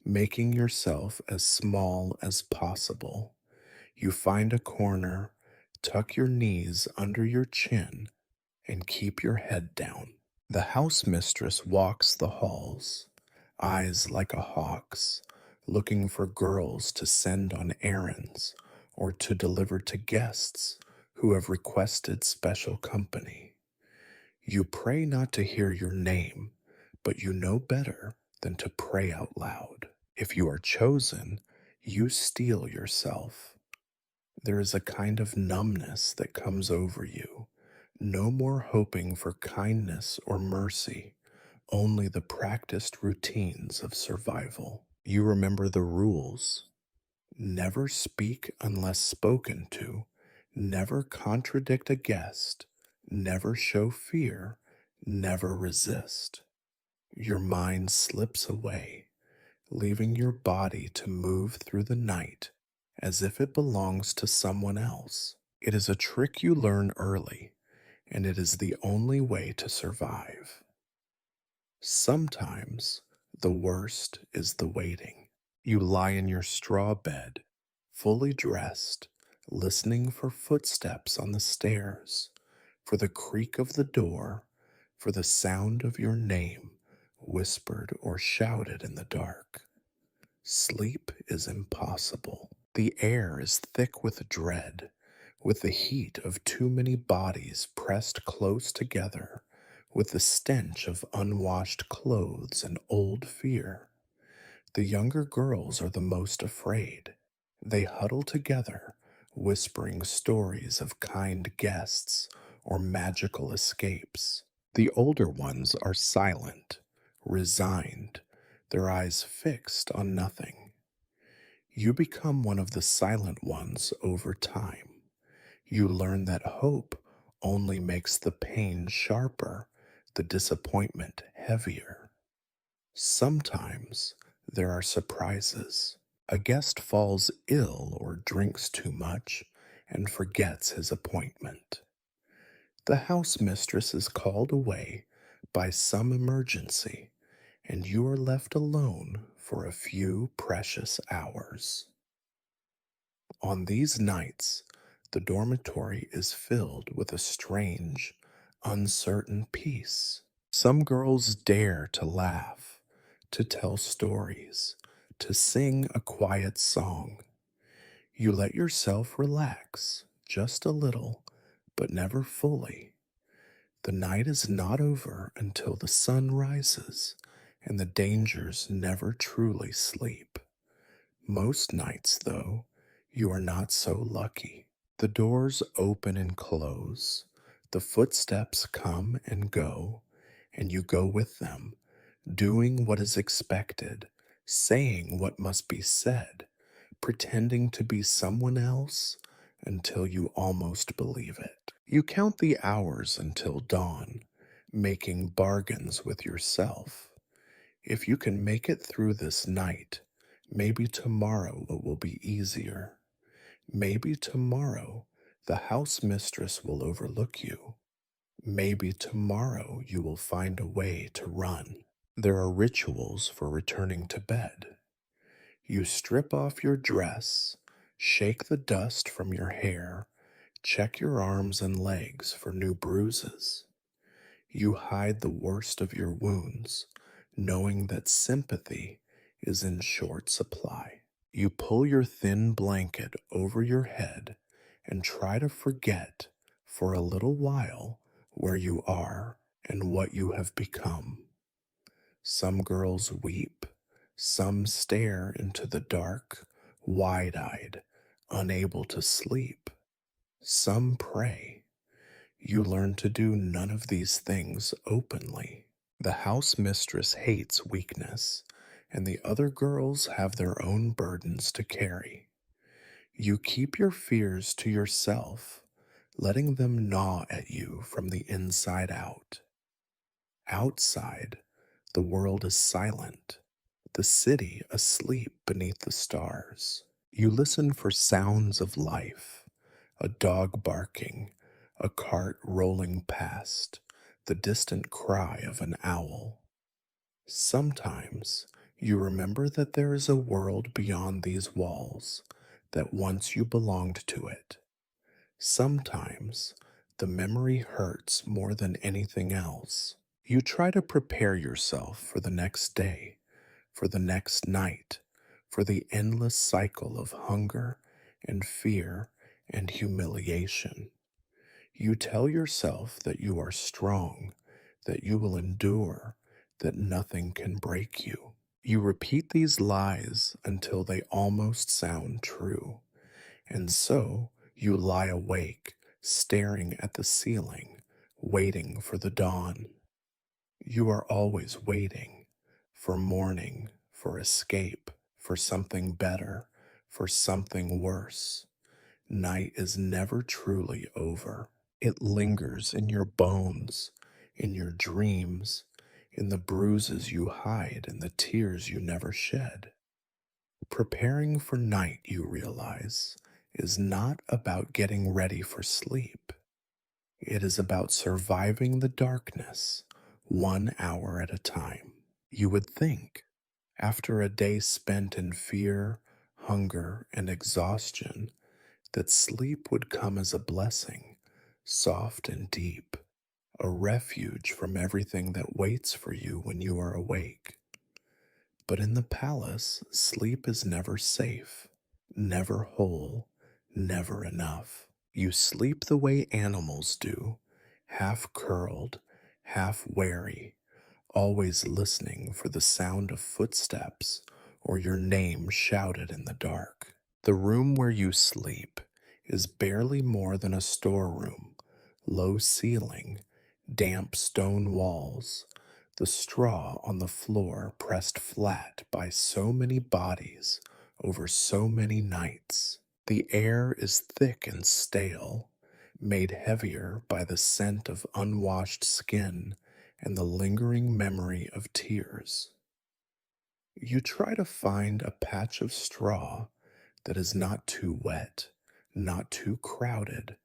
making yourself as small as possible. You find a corner, tuck your knees under your chin, and keep your head down. The house mistress walks the halls, eyes like a hawk's, looking for girls to send on errands or to deliver to guests who have requested special company. You pray not to hear your name, but you know better than to pray out loud. If you are chosen, you steel yourself. There is a kind of numbness that comes over you. No more hoping for kindness or mercy, only the practiced routines of survival. You remember the rules. Never speak unless spoken to, never contradict a guest, never show fear, never resist. Your mind slips away, leaving your body to move through the night as if it belongs to someone else. It is a trick you learn early, and it is the only way to survive. Sometimes the worst is the waiting. You lie in your straw bed, fully dressed, listening for footsteps on the stairs, for the creak of the door, for the sound of your name, whispered or shouted in the dark. Sleep is impossible. The air is thick with dread, with the heat of too many bodies pressed close together, with the stench of unwashed clothes and old fear. The younger girls are the most afraid. They huddle together, whispering stories of kind guests or magical escapes. The older ones are silent, resigned, their eyes fixed on nothing. You become one of the silent ones over time. You learn that hope only makes the pain sharper, the disappointment heavier. Sometimes there are surprises. A guest falls ill or drinks too much and forgets his appointment. The house mistress is called away by some emergency, and you are left alone for a few precious hours. On these nights, the dormitory is filled with a strange, uncertain peace. Some girls dare to laugh, to tell stories, to sing a quiet song. You let yourself relax just a little, but never fully. The night is not over until the sun rises, and the dangers never truly sleep. Most nights, though, you are not so lucky. The doors open and close, the footsteps come and go, and you go with them, doing what is expected, saying what must be said, pretending to be someone else until you almost believe it. You count the hours until dawn, making bargains with yourself. If you can make it through this night, maybe tomorrow it will be easier. Maybe tomorrow the house mistress will overlook you. Maybe tomorrow you will find a way to run. There are rituals for returning to bed. You strip off your dress, shake the dust from your hair, check your arms and legs for new bruises. You hide the worst of your wounds, knowing that sympathy is in short supply. You pull your thin blanket over your head and try to forget for a little while where you are and what you have become. Some girls weep, some stare into the dark, wide eyed, unable to sleep. Some pray. You learn to do none of these things openly. The house mistress hates weakness, and the other girls have their own burdens to carry. You keep your fears to yourself, letting them gnaw at you from the inside out. Outside, the world is silent, the city asleep beneath the stars. You listen for sounds of life, a dog barking, a cart rolling past, the distant cry of an owl. Sometimes You remember that there is a world beyond these walls, that once you belonged to it. Sometimes the memory hurts more than anything else. You try to prepare yourself for the next day, for the next night, for the endless cycle of hunger and fear and humiliation. You tell yourself that you are strong, that you will endure, that nothing can break you. You repeat these lies until they almost sound true, and so you lie awake, staring at the ceiling, waiting for the dawn. You are always waiting for morning, for escape, for something better, for something worse. Night is never truly over. It lingers in your bones, in your dreams, in the bruises you hide and the tears you never shed. Preparing for night, you realize, is not about getting ready for sleep. It is about surviving the darkness 1 hour at a time. You would think, after a day spent in fear, hunger, and exhaustion, that sleep would come as a blessing, soft and deep, a refuge from everything that waits for you when you are awake. But in the palace, sleep is never safe, never whole, never enough. You sleep the way animals do, half curled, half wary, always listening for the sound of footsteps or your name shouted in the dark. The room where you sleep is barely more than a storeroom, low ceiling, damp stone walls, the straw on the floor pressed flat by so many bodies over so many nights. The air is thick and stale, made heavier by the scent of unwashed skin and the lingering memory of tears. You try to find a patch of straw that is not too wet, not too crowded,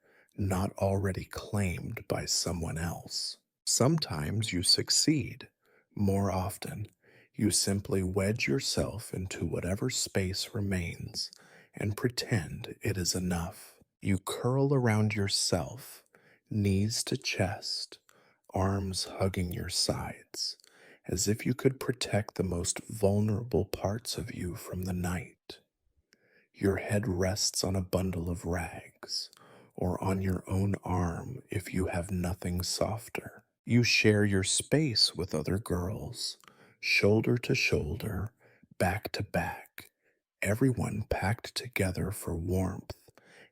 not already claimed by someone else. Sometimes you succeed. More often, you simply wedge yourself into whatever space remains and pretend it is enough. You curl around yourself, knees to chest, arms hugging your sides, as if you could protect the most vulnerable parts of you from the night. Your head rests on a bundle of rags, or on your own arm if you have nothing softer. You share your space with other girls, shoulder to shoulder, back to back, everyone packed together for warmth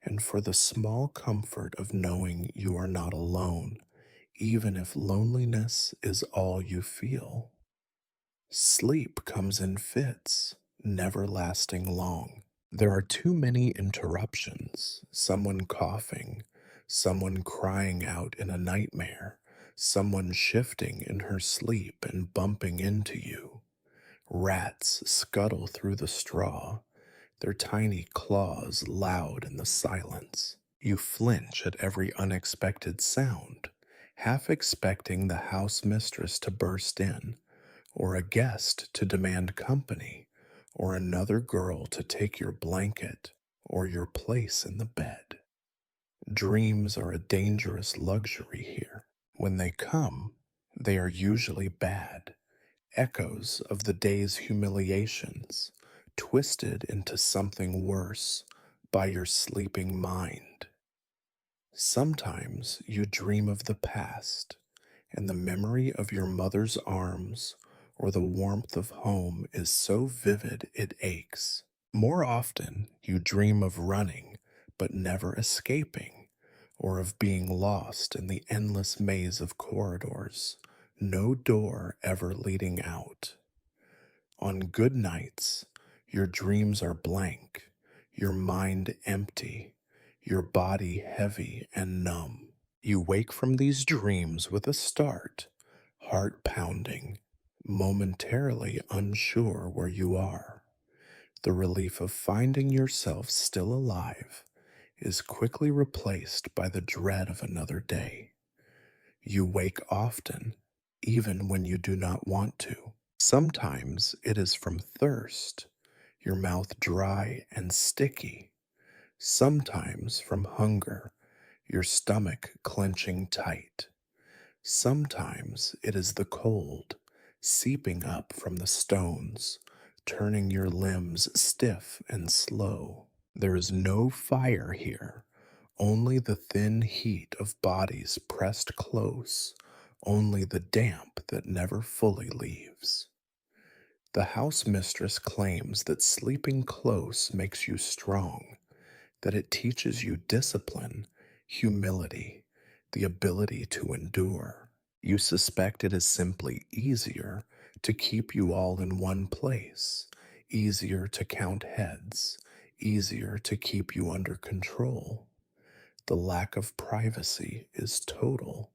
and for the small comfort of knowing you are not alone, even if loneliness is all you feel. Sleep comes in fits, never lasting long. There are too many interruptions, someone coughing, someone crying out in a nightmare, someone shifting in her sleep and bumping into you. Rats scuttle through the straw, their tiny claws loud in the silence. You flinch at every unexpected sound, half expecting the house mistress to burst in, or a guest to demand company, or another girl to take your blanket or your place in the bed. Dreams are a dangerous luxury here. When they come, they are usually bad, echoes of the day's humiliations, twisted into something worse by your sleeping mind. Sometimes you dream of the past, and the memory of your mother's arms or the warmth of home is so vivid it aches. More often, you dream of running but never escaping, or of being lost in the endless maze of corridors, no door ever leading out. On good nights, your dreams are blank, your mind empty, your body heavy and numb. You wake from these dreams with a start, heart pounding, momentarily unsure where you are. The relief of finding yourself still alive is quickly replaced by the dread of another day. You wake often, even when you do not want to. Sometimes it is from thirst, your mouth dry and sticky. Sometimes from hunger, your stomach clenching tight. Sometimes it is the cold, seeping up from the stones, turning your limbs stiff and slow. There is no fire here, only the thin heat of bodies pressed close, only the damp that never fully leaves. The house mistress claims that sleeping close makes you strong, that it teaches you discipline, humility, the ability to endure. You suspect it is simply easier to keep you all in one place, easier to count heads, easier to keep you under control. The lack of privacy is total.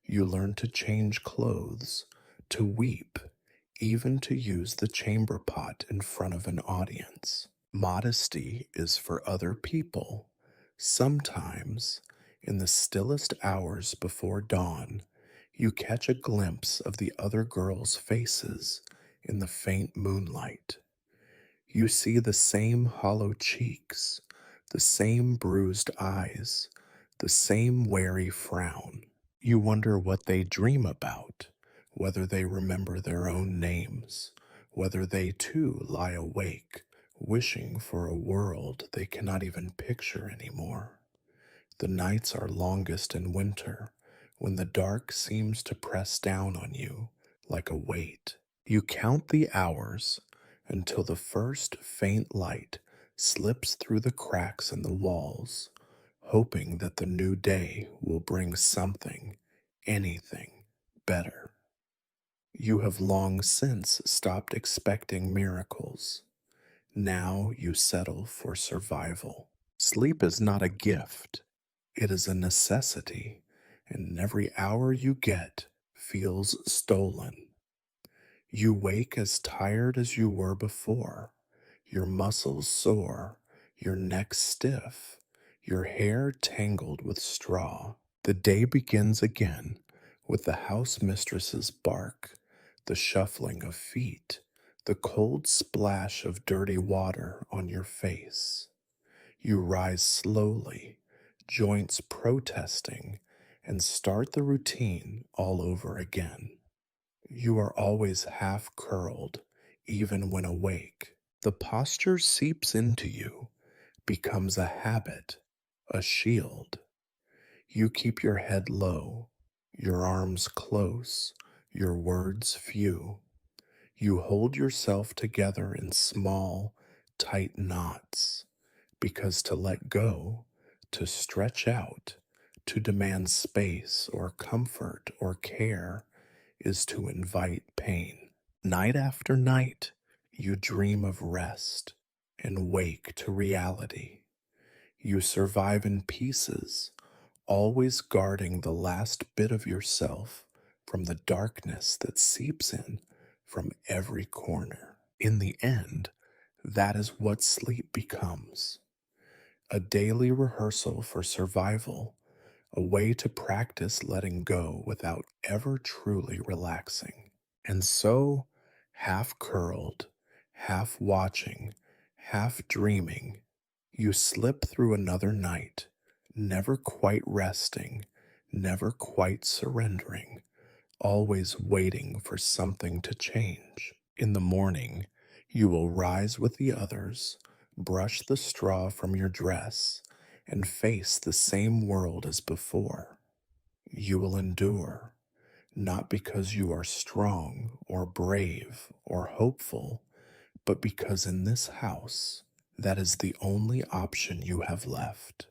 You learn to change clothes, to weep, even to use the chamber pot in front of an audience. Modesty is for other people. Sometimes, in the stillest hours before dawn, you catch a glimpse of the other girls' faces in the faint moonlight. You see the same hollow cheeks, the same bruised eyes, the same wary frown. You wonder what they dream about, whether they remember their own names, whether they too lie awake, wishing for a world they cannot even picture anymore. The nights are longest in winter, when the dark seems to press down on you like a weight. You count the hours until the first faint light slips through the cracks in the walls, hoping that the new day will bring something, anything, better. You have long since stopped expecting miracles. Now you settle for survival. Sleep is not a gift, it is a necessity, and every hour you get feels stolen. You wake as tired as you were before, your muscles sore, your neck stiff, your hair tangled with straw. The day begins again with the house mistress's bark, the shuffling of feet, the cold splash of dirty water on your face. You rise slowly, joints protesting, and start the routine all over again. You are always half curled, even when awake. The posture seeps into you, becomes a habit, a shield. You keep your head low, your arms close, your words few. You hold yourself together in small, tight knots, because to let go, to stretch out, to demand space or comfort or care is to invite pain. Night after night, you dream of rest and wake to reality. You survive in pieces, always guarding the last bit of yourself from the darkness that seeps in from every corner. In the end, that is what sleep becomes, a daily rehearsal for survival, a way to practice letting go without ever truly relaxing. And so, half curled, half watching, half dreaming, you slip through another night, never quite resting, never quite surrendering, always waiting for something to change. In the morning, you will rise with the others, brush the straw from your dress, and face the same world as before. You will endure, not because you are strong or brave or hopeful, but because in this house, that is the only option you have left.